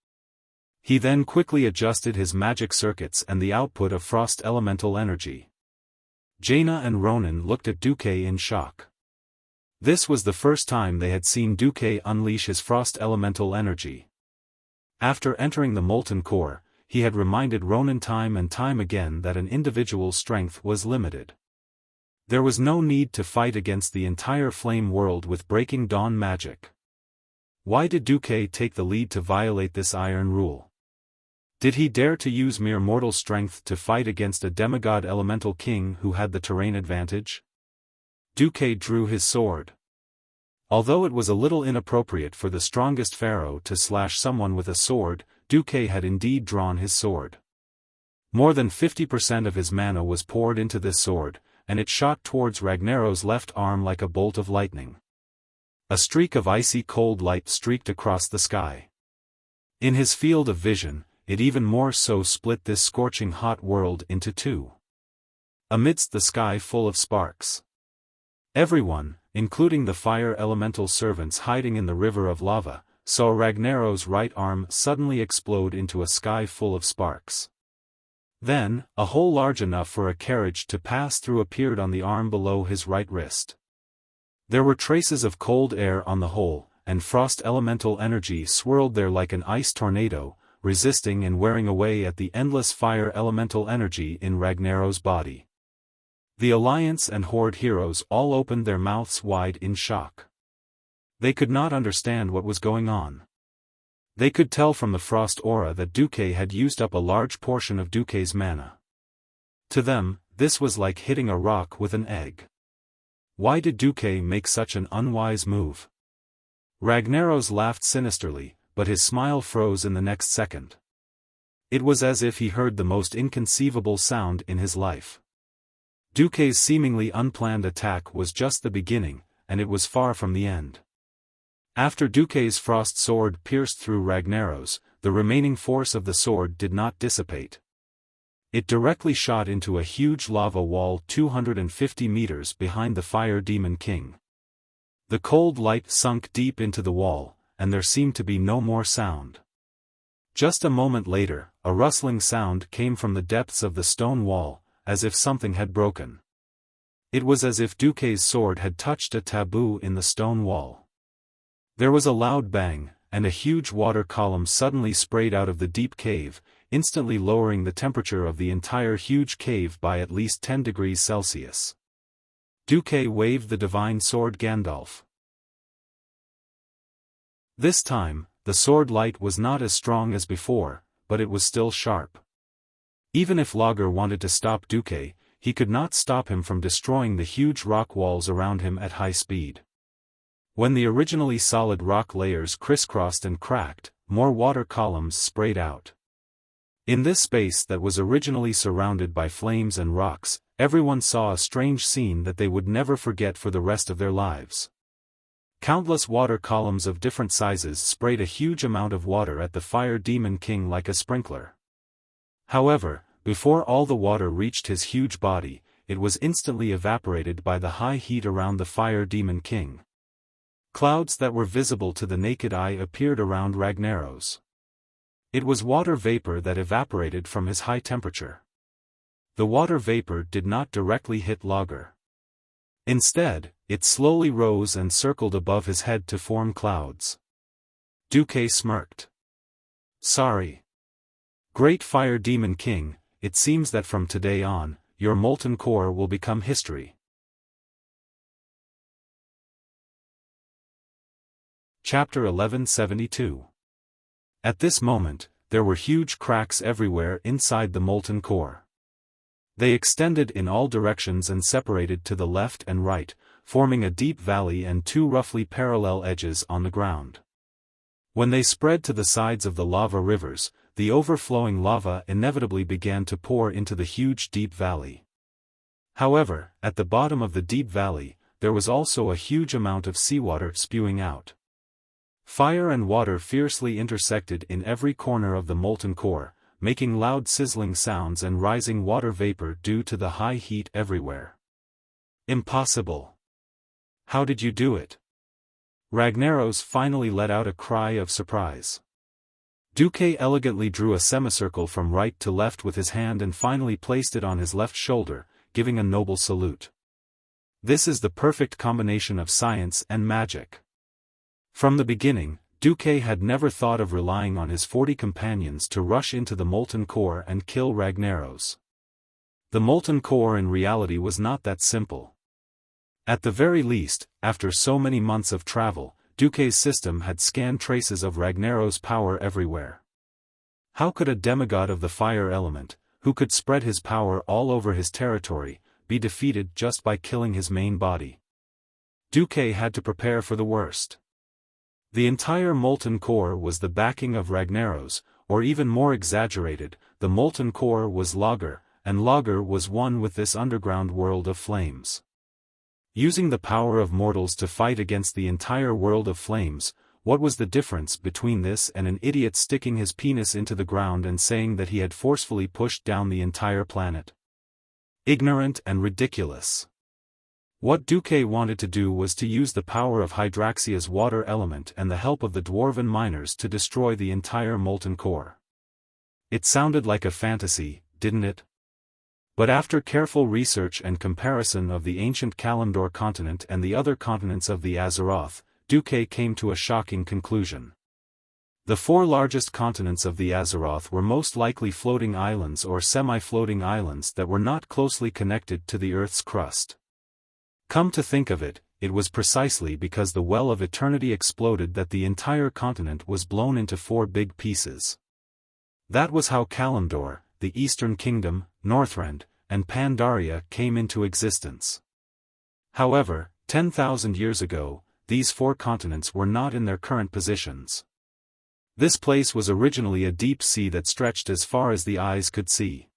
He then quickly adjusted his magic circuits and the output of frost elemental energy. Jaina and Ronan looked at Dooku in shock. This was the first time they had seen Dooku unleash his frost elemental energy. After entering the molten core, he had reminded Ronan time and time again that an individual's strength was limited. There was no need to fight against the entire flame world with breaking dawn magic. Why did Dooku take the lead to violate this iron rule? Did he dare to use mere mortal strength to fight against a demigod elemental king who had the terrain advantage? Dooku drew his sword. Although it was a little inappropriate for the strongest pharaoh to slash someone with a sword, Dooku had indeed drawn his sword. More than 50% of his mana was poured into this sword, and it shot towards Ragnaros' left arm like a bolt of lightning. A streak of icy cold light streaked across the sky. In his field of vision, it even more so split this scorching hot world into two. Amidst the sky full of sparks. Everyone, including the fire elemental servants hiding in the river of lava, saw Ragnaros' right arm suddenly explode into a sky full of sparks. Then, a hole large enough for a carriage to pass through appeared on the arm below his right wrist. There were traces of cold air on the hole, and frost elemental energy swirled there like an ice tornado, resisting and wearing away at the endless fire elemental energy in Ragnaros' body. The Alliance and Horde heroes all opened their mouths wide in shock. They could not understand what was going on. They could tell from the frost aura that Dooku had used up a large portion of Dooku's mana. To them, this was like hitting a rock with an egg. Why did Dooku make such an unwise move? Ragnaros laughed sinisterly, but his smile froze in the next second. It was as if he heard the most inconceivable sound in his life. Dooku's seemingly unplanned attack was just the beginning, and it was far from the end. After Dooku's frost sword pierced through Ragnaros, the remaining force of the sword did not dissipate. It directly shot into a huge lava wall 250 meters behind the Fire Demon King. The cold light sunk deep into the wall, and there seemed to be no more sound. Just a moment later, a rustling sound came from the depths of the stone wall, as if something had broken. It was as if Duque's sword had touched a taboo in the stone wall. There was a loud bang, and a huge water column suddenly sprayed out of the deep cave, instantly lowering the temperature of the entire huge cave by at least 10 degrees Celsius. Duque waved the divine sword Gandalf. This time, the sword light was not as strong as before, but it was still sharp. Even if Lager wanted to stop Duque, he could not stop him from destroying the huge rock walls around him at high speed. When the originally solid rock layers crisscrossed and cracked, more water columns sprayed out. In this space that was originally surrounded by flames and rocks, everyone saw a strange scene that they would never forget for the rest of their lives. Countless water columns of different sizes sprayed a huge amount of water at the Fire Demon King like a sprinkler. However, before all the water reached his huge body, it was instantly evaporated by the high heat around the Fire Demon King. Clouds that were visible to the naked eye appeared around Ragnaros. It was water vapor that evaporated from his high temperature. The water vapor did not directly hit Lager. Instead, it slowly rose and circled above his head to form clouds. Duque smirked. "Sorry. Great Fire Demon King, it seems that from today on, your molten core will become history." Chapter 1172. At this moment, there were huge cracks everywhere inside the molten core. They extended in all directions and separated to the left and right, forming a deep valley and two roughly parallel edges on the ground. When they spread to the sides of the lava rivers, the overflowing lava inevitably began to pour into the huge deep valley. However, at the bottom of the deep valley, there was also a huge amount of seawater spewing out. Fire and water fiercely intersected in every corner of the molten core, making loud sizzling sounds and rising water vapor due to the high heat everywhere. "Impossible. How did you do it?" Ragnaros finally let out a cry of surprise. Duque elegantly drew a semicircle from right to left with his hand and finally placed it on his left shoulder, giving a noble salute. "This is the perfect combination of science and magic." From the beginning, Duque had never thought of relying on his 40 companions to rush into the molten core and kill Ragnaros. The molten core in reality was not that simple. At the very least, after so many months of travel, Duque's system had scanned traces of Ragnaros' power everywhere. How could a demigod of the fire element, who could spread his power all over his territory, be defeated just by killing his main body? Duque had to prepare for the worst. The entire molten core was the backing of Ragnaros, or even more exaggerated, the molten core was Lager, and Lager was one with this underground world of flames. Using the power of mortals to fight against the entire world of flames, what was the difference between this and an idiot sticking his penis into the ground and saying that he had forcefully pushed down the entire planet? Ignorant and ridiculous. What Duque wanted to do was to use the power of Hydraxia's water element and the help of the dwarven miners to destroy the entire molten core. It sounded like a fantasy, didn't it? But after careful research and comparison of the ancient Kalimdor continent and the other continents of the Azeroth, Duque came to a shocking conclusion. The 4 largest continents of the Azeroth were most likely floating islands or semi-floating islands that were not closely connected to the Earth's crust. Come to think of it, it was precisely because the Well of Eternity exploded that the entire continent was blown into 4 big pieces. That was how Kalimdor, the Eastern Kingdom, Northrend, and Pandaria came into existence. However, 10,000 years ago, these 4 continents were not in their current positions. This place was originally a deep sea that stretched as far as the eyes could see.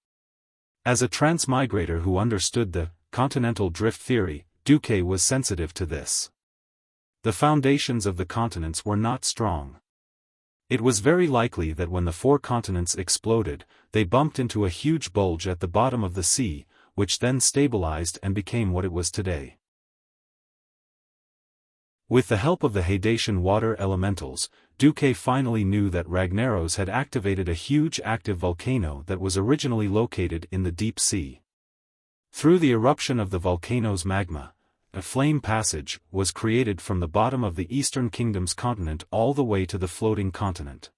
As a transmigrator who understood the continental drift theory, Duque was sensitive to this. The foundations of the continents were not strong. It was very likely that when the four continents exploded, they bumped into a huge bulge at the bottom of the sea, which then stabilized and became what it was today. With the help of the Haitian water elementals, Duque finally knew that Ragnaros had activated a huge active volcano that was originally located in the deep sea. Through the eruption of the volcano's magma, a flame passage was created from the bottom of the Eastern Kingdom's continent all the way to the floating continent.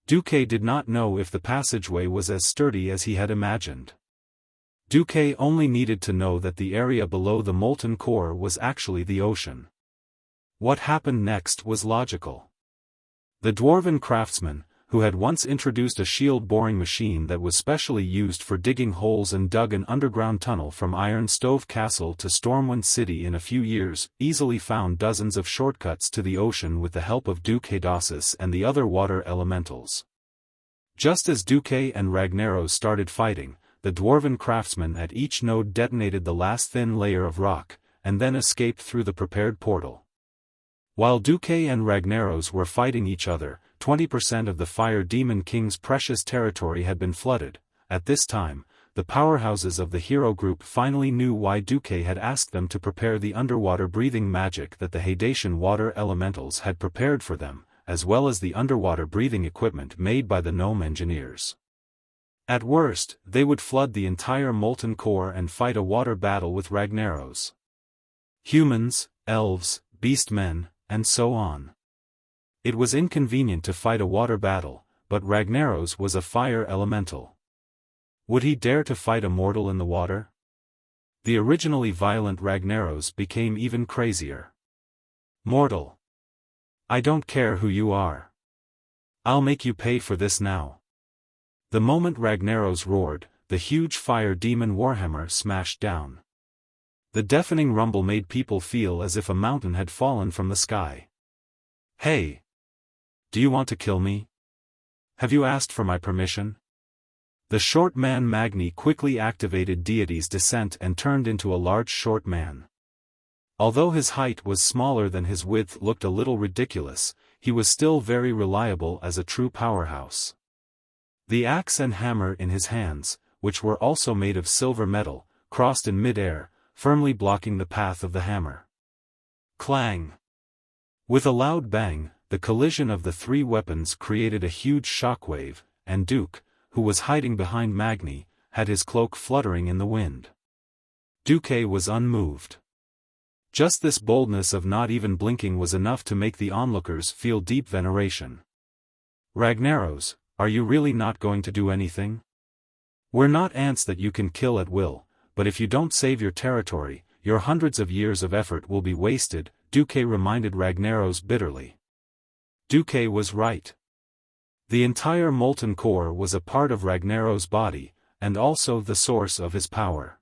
Duque did not know if the passageway was as sturdy as he had imagined. Duque only needed to know that the area below the molten core was actually the ocean. What happened next was logical. The dwarven craftsman, who had once introduced a shield-boring machine that was specially used for digging holes and dug an underground tunnel from Iron Stove Castle to Stormwind City in a few years, easily found dozens of shortcuts to the ocean with the help of Duque Hadosis and the other water elementals. Just as Duque and Ragnaros started fighting, the dwarven craftsman at each node detonated the last thin layer of rock, and then escaped through the prepared portal. While Duque and Ragnaros were fighting each other, 20% of the Fire Demon King's precious territory had been flooded. At this time, the powerhouses of the hero group finally knew why Duque had asked them to prepare the underwater breathing magic that the Haitian water elementals had prepared for them, as well as the underwater breathing equipment made by the gnome engineers. At worst, they would flood the entire molten core and fight a water battle with Ragnaros. Humans, elves, beastmen, and so on. It was inconvenient to fight a water battle, but Ragnaros was a fire elemental. Would he dare to fight a mortal in the water? The originally violent Ragnaros became even crazier. Mortal. I don't care who you are. I'll make you pay for this now. The moment Ragnaros roared, the huge fire demon Warhammer smashed down. The deafening rumble made people feel as if a mountain had fallen from the sky. Hey! Do you want to kill me? Have you asked for my permission? The short man Magni quickly activated Deity's descent and turned into a large short man. Although his height was smaller than his width looked a little ridiculous, he was still very reliable as a true powerhouse. The axe and hammer in his hands, which were also made of silver metal, crossed in mid-air, firmly blocking the path of the hammer. Clang! With a loud bang, the collision of the three weapons created a huge shockwave, and Duque, who was hiding behind Magni, had his cloak fluttering in the wind. Duque was unmoved. Just this boldness of not even blinking was enough to make the onlookers feel deep veneration. Ragnaros, are you really not going to do anything? We're not ants that you can kill at will, but if you don't save your territory, your hundreds of years of effort will be wasted, Duque reminded Ragnaros bitterly. Duque was right. The entire molten core was a part of Ragnaros' body, and also the source of his power.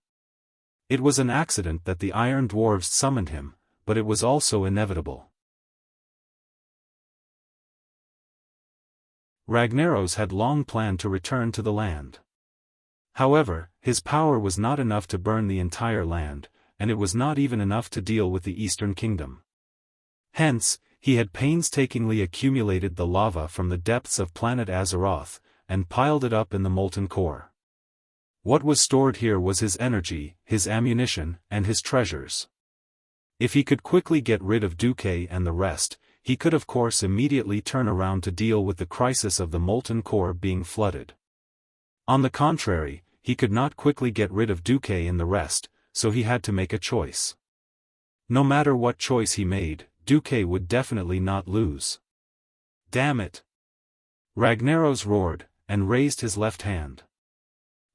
It was an accident that the Iron Dwarves summoned him, but it was also inevitable. Ragnaros had long planned to return to the land. However, his power was not enough to burn the entire land, and it was not even enough to deal with the Eastern Kingdom. Hence, he had painstakingly accumulated the lava from the depths of planet Azeroth, and piled it up in the molten core. What was stored here was his energy, his ammunition, and his treasures. If he could quickly get rid of Duque and the rest, he could of course immediately turn around to deal with the crisis of the molten core being flooded. On the contrary, he could not quickly get rid of Duque and the rest, so he had to make a choice. No matter what choice he made, Duque would definitely not lose. Damn it! Ragnaros roared, and raised his left hand.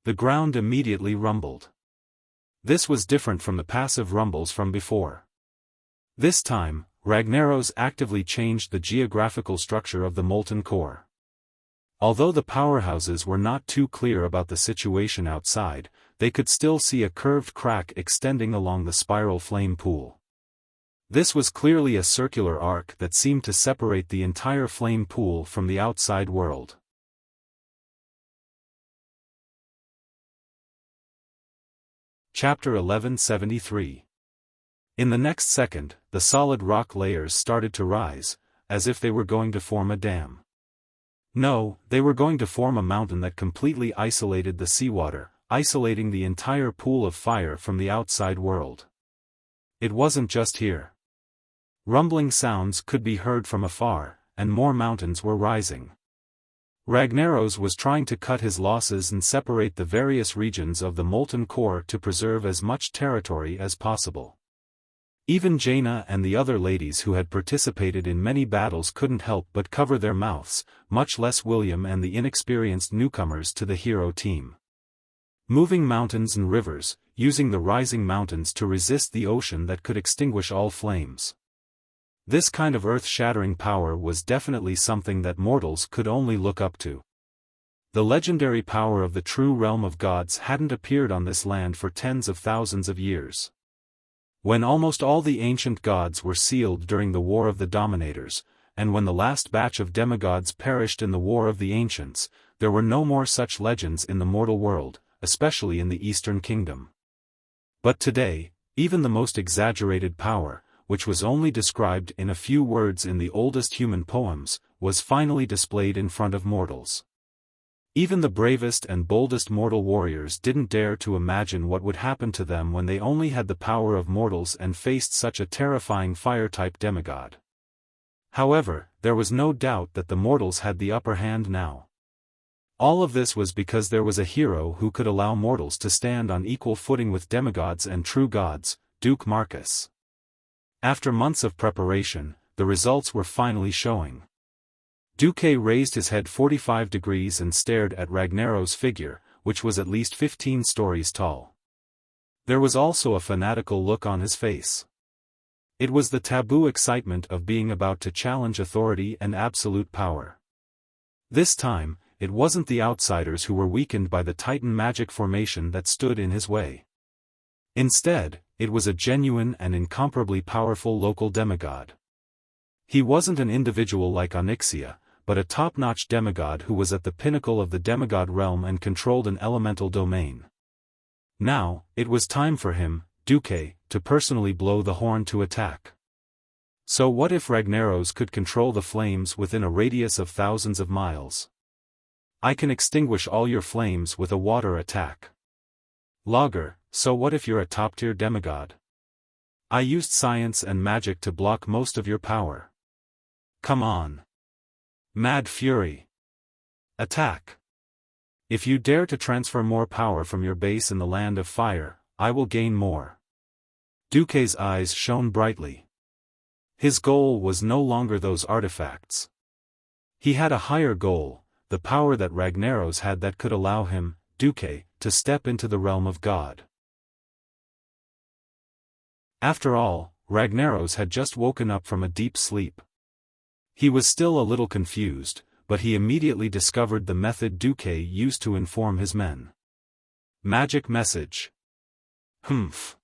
The ground immediately rumbled. This was different from the passive rumbles from before. This time, Ragnaros actively changed the geographical structure of the molten core. Although the powerhouses were not too clear about the situation outside, they could still see a curved crack extending along the spiral flame pool. This was clearly a circular arc that seemed to separate the entire flame pool from the outside world. Chapter 1173. In the next second, the solid rock layers started to rise, as if they were going to form a dam. No, they were going to form a mountain that completely isolated the seawater, isolating the entire pool of fire from the outside world. It wasn't just here. Rumbling sounds could be heard from afar, and more mountains were rising. Ragnaros was trying to cut his losses and separate the various regions of the molten core to preserve as much territory as possible. Even Jaina and the other ladies who had participated in many battles couldn't help but cover their mouths, much less William and the inexperienced newcomers to the hero team. Moving mountains and rivers, using the rising mountains to resist the ocean that could extinguish all flames. This kind of earth-shattering power was definitely something that mortals could only look up to. The legendary power of the true realm of gods hadn't appeared on this land for tens of thousands of years. When almost all the ancient gods were sealed during the War of the Dominators, and when the last batch of demigods perished in the War of the Ancients, there were no more such legends in the mortal world, especially in the Eastern Kingdom. But today, even the most exaggerated power, which was only described in a few words in the oldest human poems, was finally displayed in front of mortals. Even the bravest and boldest mortal warriors didn't dare to imagine what would happen to them when they only had the power of mortals and faced such a terrifying fire-type demigod. However, there was no doubt that the mortals had the upper hand now. All of this was because there was a hero who could allow mortals to stand on equal footing with demigods and true gods, Duke Marcus. After months of preparation, the results were finally showing. Duque raised his head 45 degrees and stared at Ragnaros' figure, which was at least 15 stories tall. There was also a fanatical look on his face. It was the taboo excitement of being about to challenge authority and absolute power. This time, it wasn't the outsiders who were weakened by the Titan magic formation that stood in his way. Instead, it was a genuine and incomparably powerful local demigod. He wasn't an individual like Onyxia, but a top-notch demigod who was at the pinnacle of the demigod realm and controlled an elemental domain. Now, it was time for him, Duque, to personally blow the horn to attack. So what if Ragnaros could control the flames within a radius of thousands of miles? I can extinguish all your flames with a water attack. Logger, so what if you're a top-tier demigod? I used science and magic to block most of your power. Come on. Mad Fury. Attack. If you dare to transfer more power from your base in the land of fire, I will gain more. Duque's eyes shone brightly. His goal was no longer those artifacts. He had a higher goal, the power that Ragnaros had that could allow him, Duque, to step into the realm of God. After all, Ragnaros had just woken up from a deep sleep. He was still a little confused, but he immediately discovered the method Duque used to inform his men. Magic message. Humph.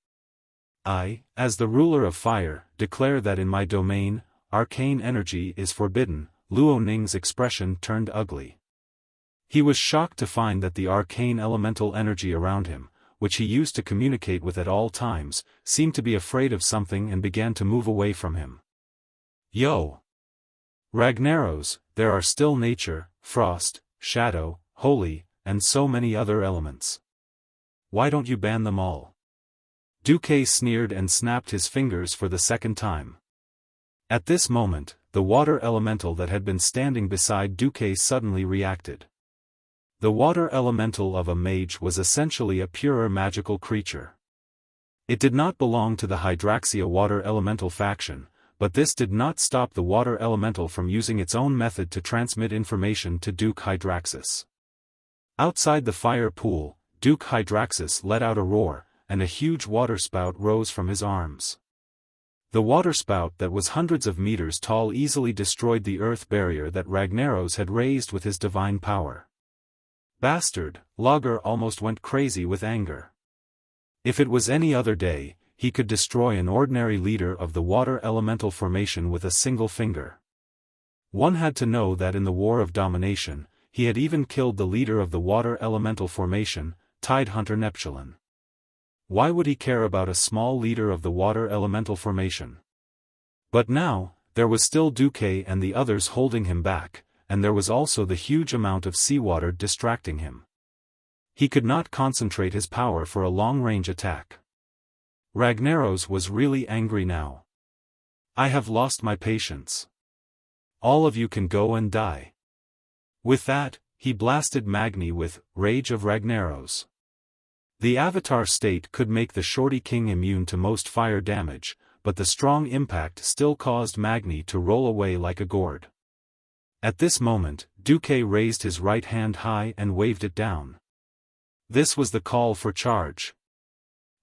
I, as the ruler of fire, declare that in my domain, arcane energy is forbidden. Luo Ning's expression turned ugly. He was shocked to find that the arcane elemental energy around him, which he used to communicate with at all times, seemed to be afraid of something and began to move away from him. Yo! Ragnaros, there are still nature, frost, shadow, holy, and so many other elements. Why don't you ban them all? Duque sneered and snapped his fingers for the second time. At this moment, the water elemental that had been standing beside Duque suddenly reacted. The water elemental of a mage was essentially a purer magical creature. It did not belong to the Hydraxia water elemental faction, but this did not stop the water elemental from using its own method to transmit information to Duke Hydraxis. Outside the fire pool, Duke Hydraxis let out a roar, and a huge waterspout rose from his arms. The waterspout that was hundreds of meters tall easily destroyed the earth barrier that Ragnaros had raised with his divine power. Bastard, Logger almost went crazy with anger. If it was any other day, he could destroy an ordinary leader of the water elemental formation with a single finger. One had to know that in the War of Domination, he had even killed the leader of the water elemental formation, Tidehunter Neptulon. Why would he care about a small leader of the water elemental formation? But now, there was still Duque and the others holding him back, and there was also the huge amount of seawater distracting him. He could not concentrate his power for a long-range attack. Ragnaros was really angry now. I have lost my patience. All of you can go and die. With that, he blasted Magni with Rage of Ragnaros. The avatar state could make the Shorty King immune to most fire damage, but the strong impact still caused Magni to roll away like a gourd. At this moment, Duque raised his right hand high and waved it down. This was the call for charge.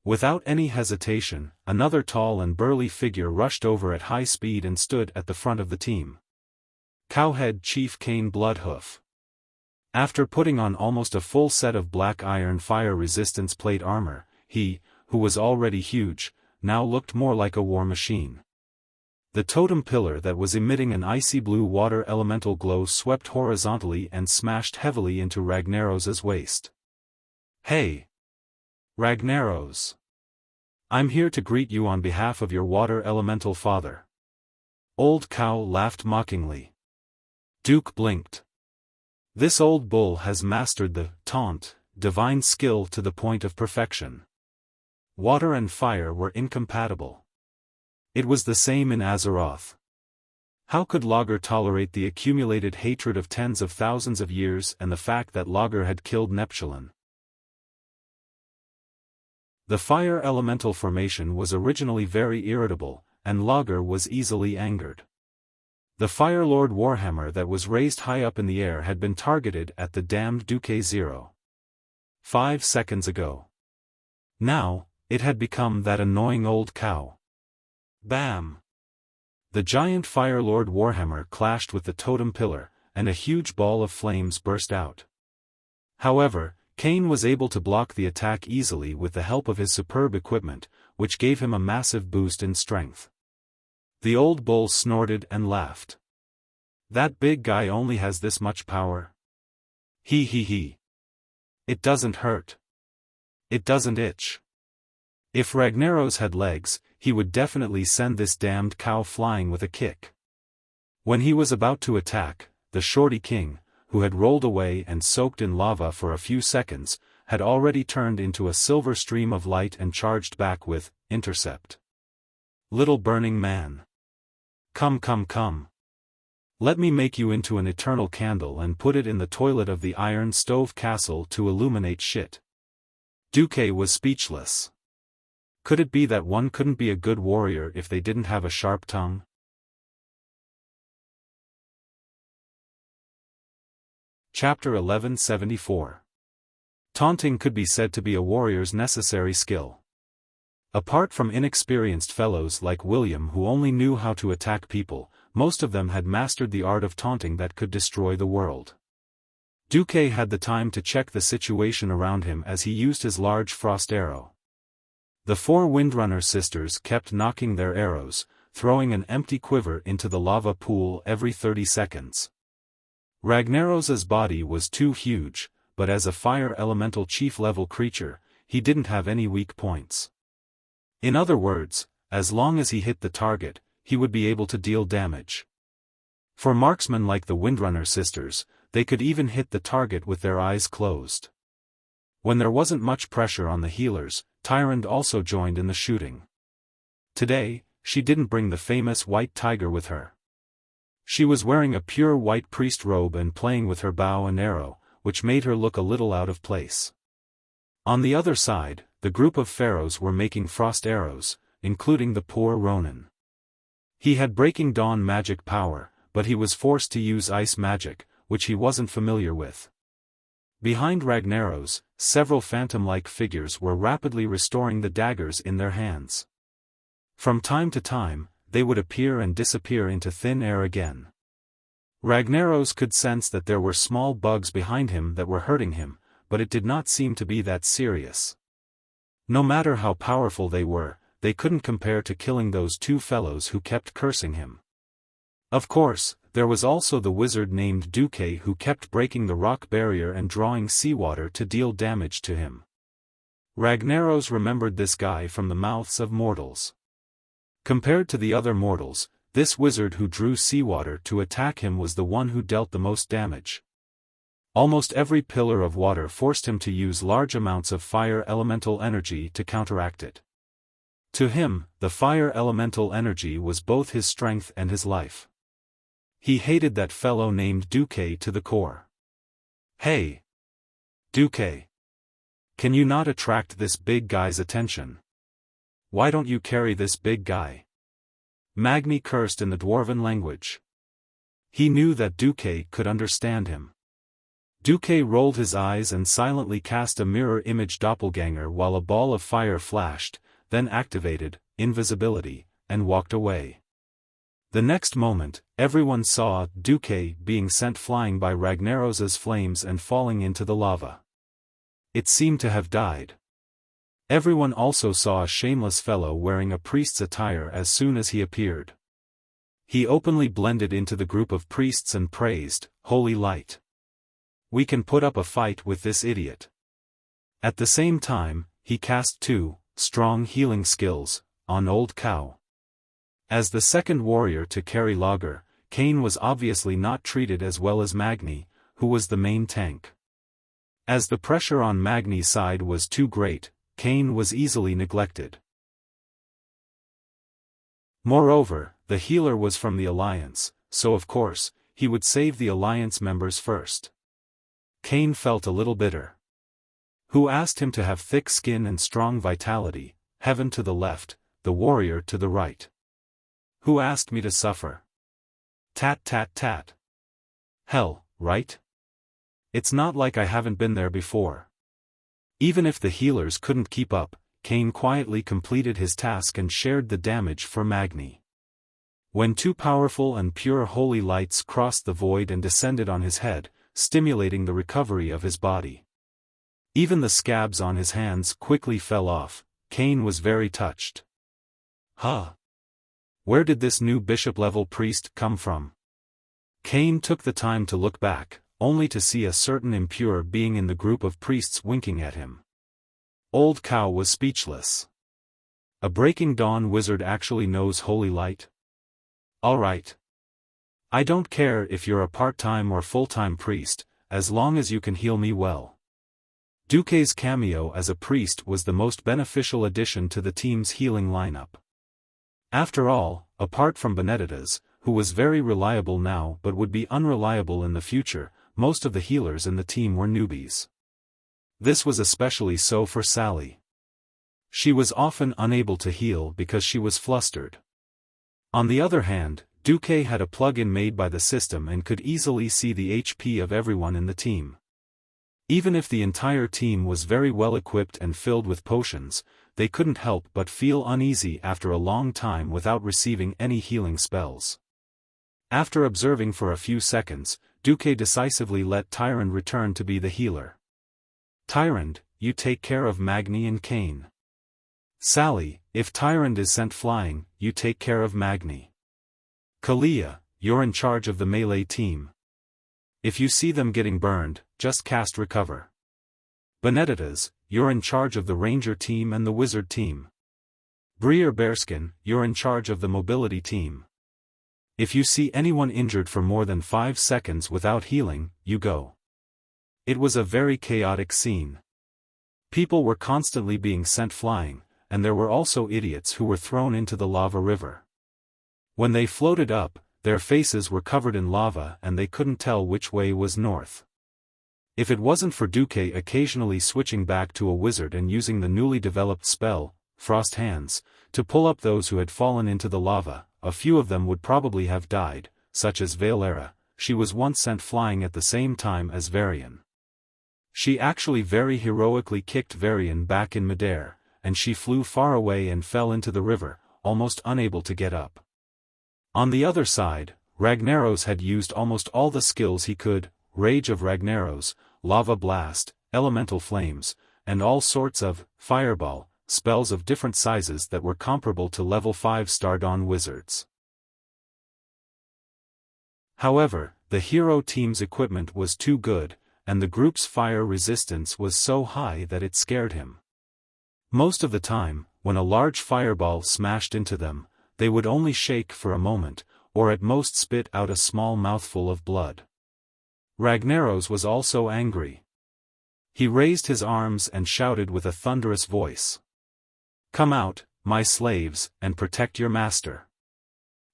Without any hesitation, another tall and burly figure rushed over at high speed and stood at the front of the team. Cowhead Chief Cain Bloodhoof. After putting on almost a full set of black iron fire resistance plate armor, he, who was already huge, now looked more like a war machine. The totem pillar that was emitting an icy blue water elemental glow swept horizontally and smashed heavily into Ragnaros' waist. Hey! Ragnaros! I'm here to greet you on behalf of your water elemental father. Old Cow laughed mockingly. Duke blinked. This old bull has mastered the taunt, divine skill to the point of perfection. Water and fire were incompatible. It was the same in Azeroth. How could Logger tolerate the accumulated hatred of tens of thousands of years and the fact that Logger had killed Neptulin? The fire elemental formation was originally very irritable, and Logger was easily angered. The Fire Lord Warhammer that was raised high up in the air had been targeted at the damned Duque 5 seconds ago. Now, it had become that annoying old cow. Bam! The giant Fire Lord Warhammer clashed with the totem pillar, and a huge ball of flames burst out. However, Cain was able to block the attack easily with the help of his superb equipment, which gave him a massive boost in strength. The old bull snorted and laughed. That big guy only has this much power. He. It doesn't hurt. It doesn't itch. If Ragnaros had legs, he would definitely send this damned cow flying with a kick. When he was about to attack, the Shorty King, who had rolled away and soaked in lava for a few seconds, had already turned into a silver stream of light and charged back with Intercept. Little burning man. Come. Let me make you into an eternal candle and put it in the toilet of the Iron Stove Castle to illuminate shit. Duque was speechless. Could it be that one couldn't be a good warrior if they didn't have a sharp tongue? Chapter 1174. Taunting could be said to be a warrior's necessary skill. Apart from inexperienced fellows like William who only knew how to attack people, most of them had mastered the art of taunting that could destroy the world. Duque had the time to check the situation around him as he used his large frost arrow. The 4 Windrunner sisters kept knocking their arrows, throwing an empty quiver into the lava pool every 30 seconds. Ragnaros's body was too huge, but as a fire elemental chief-level creature, he didn't have any weak points. In other words, as long as he hit the target, he would be able to deal damage. For marksmen like the Windrunner sisters, they could even hit the target with their eyes closed. When there wasn't much pressure on the healers, Tyrande also joined in the shooting. Today, she didn't bring the famous white tiger with her. She was wearing a pure white priest robe and playing with her bow and arrow, which made her look a little out of place. On the other side, the group of pharaohs were making frost arrows, including the poor Ronin. He had Breaking Dawn magic power, but he was forced to use ice magic, which he wasn't familiar with. Behind Ragnaros, several phantom-like figures were rapidly restoring the daggers in their hands. From time to time, they would appear and disappear into thin air again. Ragnaros could sense that there were small bugs behind him that were hurting him, but it did not seem to be that serious. No matter how powerful they were, they couldn't compare to killing those 2 fellows who kept cursing him. Of course, there was also the wizard named Duque who kept breaking the rock barrier and drawing seawater to deal damage to him. Ragnaros remembered this guy from the mouths of mortals. Compared to the other mortals, this wizard who drew seawater to attack him was the one who dealt the most damage. Almost every pillar of water forced him to use large amounts of fire elemental energy to counteract it. To him, the fire elemental energy was both his strength and his life. He hated that fellow named Duque to the core. Hey! Duque! Can you not attract this big guy's attention? Why don't you carry this big guy? Magni cursed in the dwarven language. He knew that Duque could understand him. Duque rolled his eyes and silently cast a mirror image doppelganger while a ball of fire flashed, then activated invisibility, and walked away. The next moment, everyone saw Duque being sent flying by Ragnaros's flames and falling into the lava. It seemed to have died. Everyone also saw a shameless fellow wearing a priest's attire as soon as he appeared. He openly blended into the group of priests and praised, "Holy light. We can put up a fight with this idiot." At the same time, he cast 2 strong healing skills on Old Cow. As the second warrior to carry Lager, Kane was obviously not treated as well as Magni, who was the main tank. As the pressure on Magni's side was too great, Kane was easily neglected. Moreover, the healer was from the Alliance, so of course, he would save the Alliance members first. Kane felt a little bitter. Who asked him to have thick skin and strong vitality, heaven to the left, the warrior to the right? Who asked me to suffer? Tat tat tat. Hell, right? It's not like I haven't been there before. Even if the healers couldn't keep up, Kane quietly completed his task and shared the damage for Magni. When 2 powerful and pure holy lights crossed the void and descended on his head, stimulating the recovery of his body. Even the scabs on his hands quickly fell off. Kane was very touched. Huh? Where did this new bishop-level priest come from? Kane took the time to look back, only to see a certain impure being in the group of priests winking at him. Old Cow was speechless. A Breaking Dawn wizard actually knows holy light? Alright. I don't care if you're a part-time or full-time priest, as long as you can heal me well. Duque's cameo as a priest was the most beneficial addition to the team's healing lineup. After all, apart from Benedetta's, who was very reliable now but would be unreliable in the future, most of the healers in the team were newbies. This was especially so for Sally. She was often unable to heal because she was flustered. On the other hand, Duque had a plug-in made by the system and could easily see the HP of everyone in the team. Even if the entire team was very well equipped and filled with potions, they couldn't help but feel uneasy after a long time without receiving any healing spells. After observing for a few seconds, Duque decisively let Tyrande return to be the healer. Tyrande, you take care of Magni and Kane. Sally, if Tyrande is sent flying, you take care of Magni. Kalia, you're in charge of the melee team. If you see them getting burned, just cast recover. Benedetta's, you're in charge of the ranger team and the wizard team. Briere Bearskin, you're in charge of the mobility team. If you see anyone injured for more than 5 seconds without healing, you go. It was a very chaotic scene. People were constantly being sent flying, and there were also idiots who were thrown into the lava river. When they floated up, their faces were covered in lava and they couldn't tell which way was north. If it wasn't for Duque occasionally switching back to a wizard and using the newly developed spell, Frost Hands, to pull up those who had fallen into the lava, a few of them would probably have died, such as Valera. She was once sent flying at the same time as Varian. She actually very heroically kicked Varian back in midair, and she flew far away and fell into the river, almost unable to get up. On the other side, Ragnaros had used almost all the skills he could: Rage of Ragnaros, Lava Blast, Elemental Flames, and all sorts of Fireball spells of different sizes that were comparable to level 5 Star Dawn wizards. However, the hero team's equipment was too good, and the group's fire resistance was so high that it scared him. Most of the time, when a large fireball smashed into them, they would only shake for a moment, or at most spit out a small mouthful of blood. Ragnaros was also angry. He raised his arms and shouted with a thunderous voice. "Come out, my slaves, and protect your master.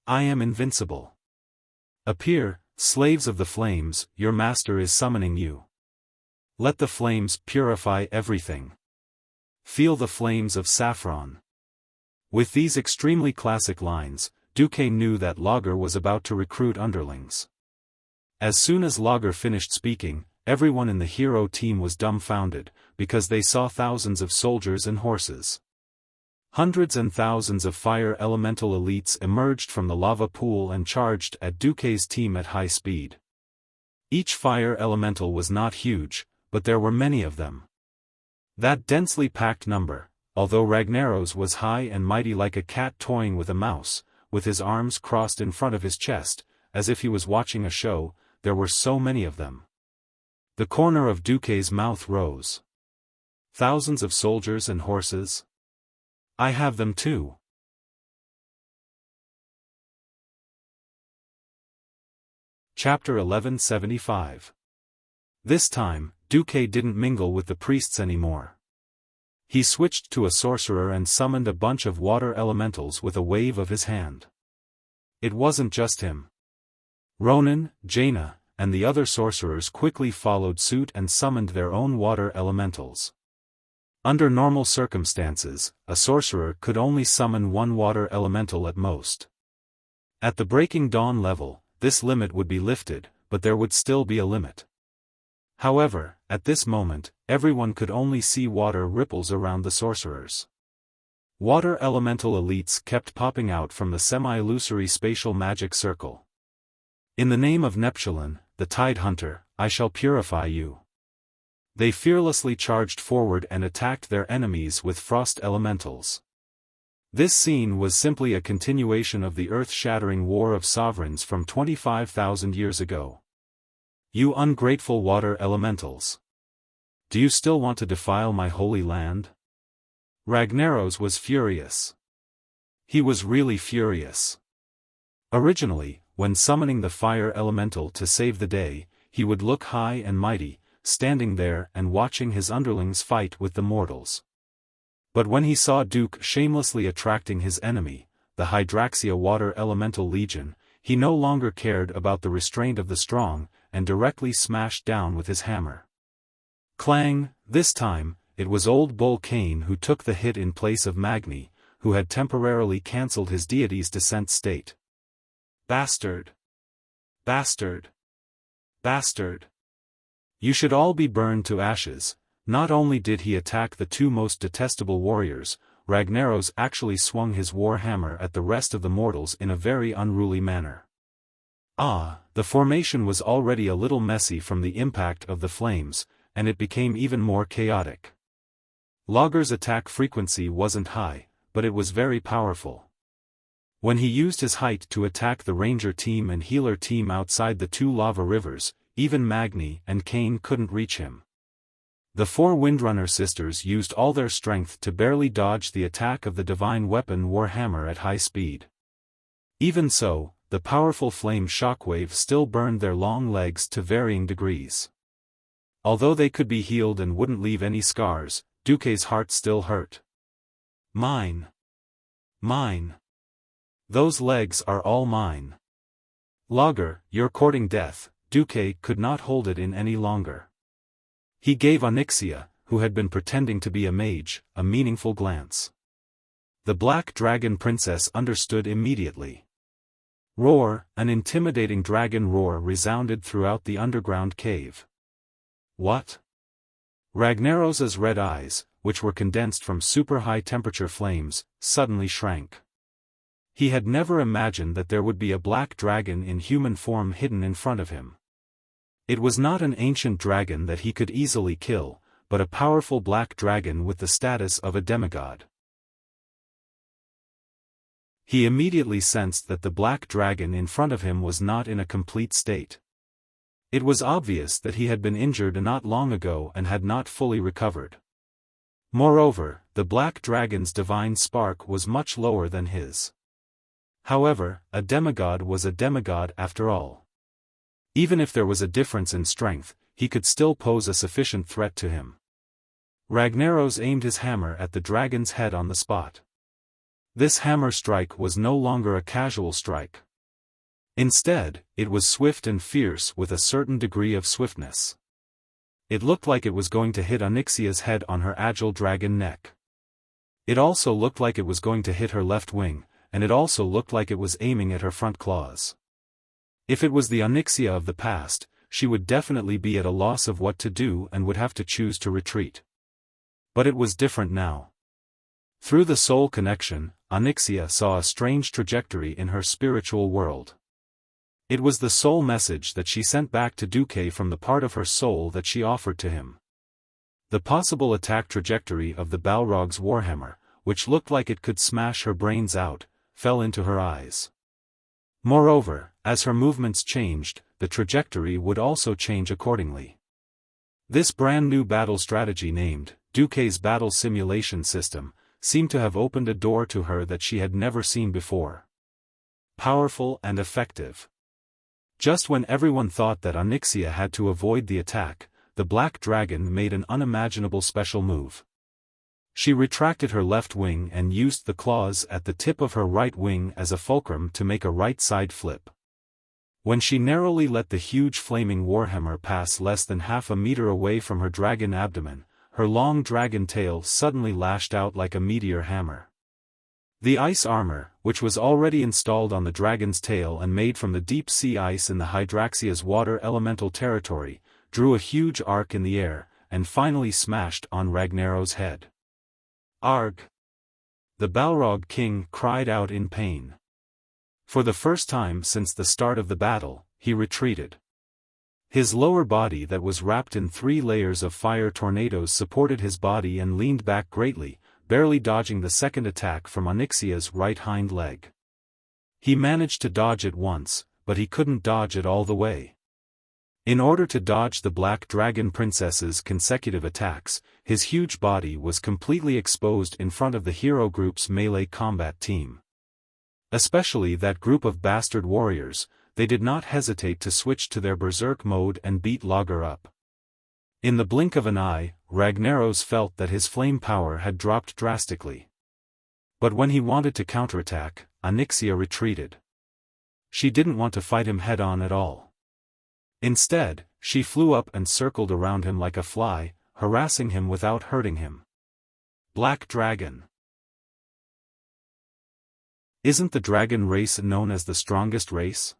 I am invincible. Appear, slaves of the flames, your master is summoning you. Let the flames purify everything. Feel the flames of saffron." With these extremely classic lines, Duque knew that Lager was about to recruit underlings. As soon as Lager finished speaking, everyone in the hero team was dumbfounded, because they saw thousands of soldiers and horses. Hundreds and thousands of fire elemental elites emerged from the lava pool and charged at Duque's team at high speed. Each fire elemental was not huge, but there were many of them. That densely packed number, although Ragnaros was high and mighty like a cat toying with a mouse, with his arms crossed in front of his chest, as if he was watching a show, there were so many of them. The corner of Duque's mouth rose. Thousands of soldiers and horses? I have them too. Chapter 1175. This time, Duque didn't mingle with the priests anymore. He switched to a sorcerer and summoned a bunch of water elementals with a wave of his hand. It wasn't just him. Ronan, Jaina, and the other sorcerers quickly followed suit and summoned their own water elementals. Under normal circumstances, a sorcerer could only summon one water elemental at most. At the Breaking Dawn level, this limit would be lifted, but there would still be a limit. However, at this moment, everyone could only see water ripples around the sorcerers. Water elemental elites kept popping out from the semi-illusory spatial magic circle. In the name of Neptulin, the Tide Hunter, I shall purify you. They fearlessly charged forward and attacked their enemies with frost elementals. This scene was simply a continuation of the earth-shattering War of Sovereigns from 25,000 years ago. You ungrateful water elementals! Do you still want to defile my holy land? Ragnaros was furious. He was really furious. Originally, when summoning the fire elemental to save the day, he would look high and mighty, standing there and watching his underlings fight with the mortals. But when he saw Duque shamelessly attracting his enemy, the Hydraxia Water Elemental Legion, he no longer cared about the restraint of the strong, and directly smashed down with his hammer. Clang! This time, it was Old Bull Kane who took the hit in place of Magni, who had temporarily cancelled his deity's descent state. Bastard! Bastard! Bastard! You should all be burned to ashes. Not only did he attack the two most detestable warriors, Ragnaros actually swung his war hammer at the rest of the mortals in a very unruly manner. The formation was already a little messy from the impact of the flames, and it became even more chaotic. Lager's attack frequency wasn't high, but it was very powerful. When he used his height to attack the ranger team and healer team outside the two lava rivers, even Magni and Kane couldn't reach him. The four Windrunner sisters used all their strength to barely dodge the attack of the divine weapon Warhammer at high speed. Even so, the powerful flame shockwave still burned their long legs to varying degrees. Although they could be healed and wouldn't leave any scars, Duque's heart still hurt. Mine. Mine. Those legs are all mine. Lager, you're courting death. Duque could not hold it in any longer. He gave Onyxia, who had been pretending to be a mage, a meaningful glance. The Black Dragon Princess understood immediately. Roar, an intimidating dragon roar resounded throughout the underground cave. What? Ragnaros's red eyes, which were condensed from super high-temperature flames, suddenly shrank. He had never imagined that there would be a black dragon in human form hidden in front of him. It was not an ancient dragon that he could easily kill, but a powerful black dragon with the status of a demigod. He immediately sensed that the black dragon in front of him was not in a complete state. It was obvious that he had been injured not long ago and had not fully recovered. Moreover, the black dragon's divine spark was much lower than his. However, a demigod was a demigod after all. Even if there was a difference in strength, he could still pose a sufficient threat to him. Ragnaros aimed his hammer at the dragon's head on the spot. This hammer strike was no longer a casual strike. Instead, it was swift and fierce with a certain degree of swiftness. It looked like it was going to hit Onyxia's head on her agile dragon neck. It also looked like it was going to hit her left wing, and it also looked like it was aiming at her front claws. If it was the Onyxia of the past, she would definitely be at a loss of what to do and would have to choose to retreat. But it was different now. Through the soul connection, Onyxia saw a strange trajectory in her spiritual world. It was the soul message that she sent back to Duque from the part of her soul that she offered to him. The possible attack trajectory of the Balrog's warhammer, which looked like it could smash her brains out, fell into her eyes. Moreover, as her movements changed, the trajectory would also change accordingly. This brand new battle strategy named Duque's Battle Simulation System seemed to have opened a door to her that she had never seen before. Powerful and effective. Just when everyone thought that Onyxia had to avoid the attack, the black dragon made an unimaginable special move. She retracted her left wing and used the claws at the tip of her right wing as a fulcrum to make a right side flip. When she narrowly let the huge flaming warhammer pass less than half a meter away from her dragon abdomen, her long dragon tail suddenly lashed out like a meteor hammer. The ice armor, which was already installed on the dragon's tail and made from the deep-sea ice in the Hydraxia's water elemental territory, drew a huge arc in the air, and finally smashed on Ragnaros' head. Arg! The Balrog king cried out in pain. For the first time since the start of the battle, he retreated. His lower body that was wrapped in 3 layers of fire tornadoes supported his body and leaned back greatly, barely dodging the second attack from Onyxia's right hind leg. He managed to dodge it once, but he couldn't dodge it all the way. In order to dodge the Black Dragon Princess's consecutive attacks, his huge body was completely exposed in front of the hero group's melee combat team. Especially that group of bastard warriors, they did not hesitate to switch to their berserk mode and beat Lager up. In the blink of an eye, Ragnaros felt that his flame power had dropped drastically. But when he wanted to counterattack, Onyxia retreated. She didn't want to fight him head-on at all. Instead, she flew up and circled around him like a fly, harassing him without hurting him. Black Dragon. Isn't the dragon race known as the strongest race?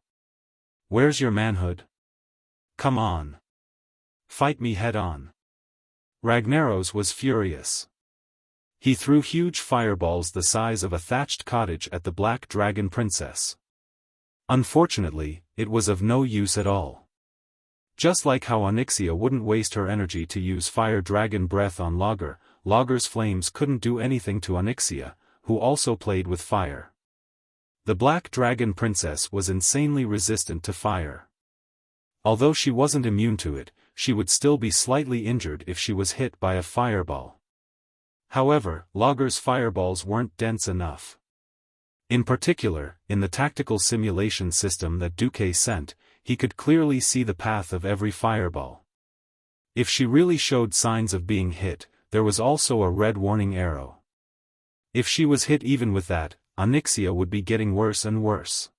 Where's your manhood? Come on. Fight me head-on. Ragnaros was furious. He threw huge fireballs the size of a thatched cottage at the Black Dragon Princess. Unfortunately, it was of no use at all. Just like how Onyxia wouldn't waste her energy to use fire dragon breath on Lager, Lager's flames couldn't do anything to Onyxia, who also played with fire. The Black Dragon Princess was insanely resistant to fire. Although she wasn't immune to it, she would still be slightly injured if she was hit by a fireball. However, Lager's fireballs weren't dense enough. In particular, in the tactical simulation system that Duque sent, he could clearly see the path of every fireball. If she really showed signs of being hit, there was also a red warning arrow. If she was hit even with that, Onyxia would be getting worse and worse.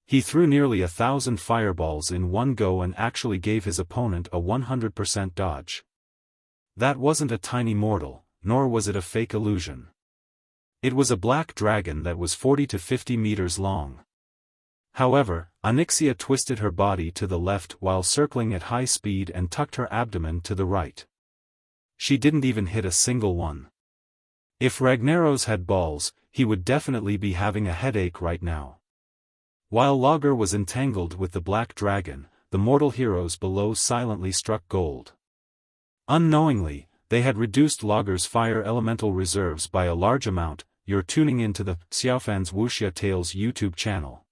He threw nearly 1,000 fireballs in one go and actually gave his opponent a 100% dodge. That wasn't a tiny mortal, nor was it a fake illusion. It was a black dragon that was 40 to 50 meters long. However, Onyxia twisted her body to the left while circling at high speed and tucked her abdomen to the right. She didn't even hit a single one. If Ragnaros had balls, he would definitely be having a headache right now. While Lager was entangled with the black dragon, the mortal heroes below silently struck gold. Unknowingly, they had reduced Lager's fire elemental reserves by a large amount. You're tuning into the Xiaofan's Wuxia Tales YouTube channel.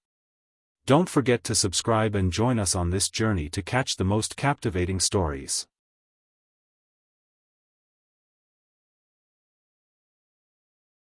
Don't forget to subscribe and join us on this journey to catch the most captivating stories.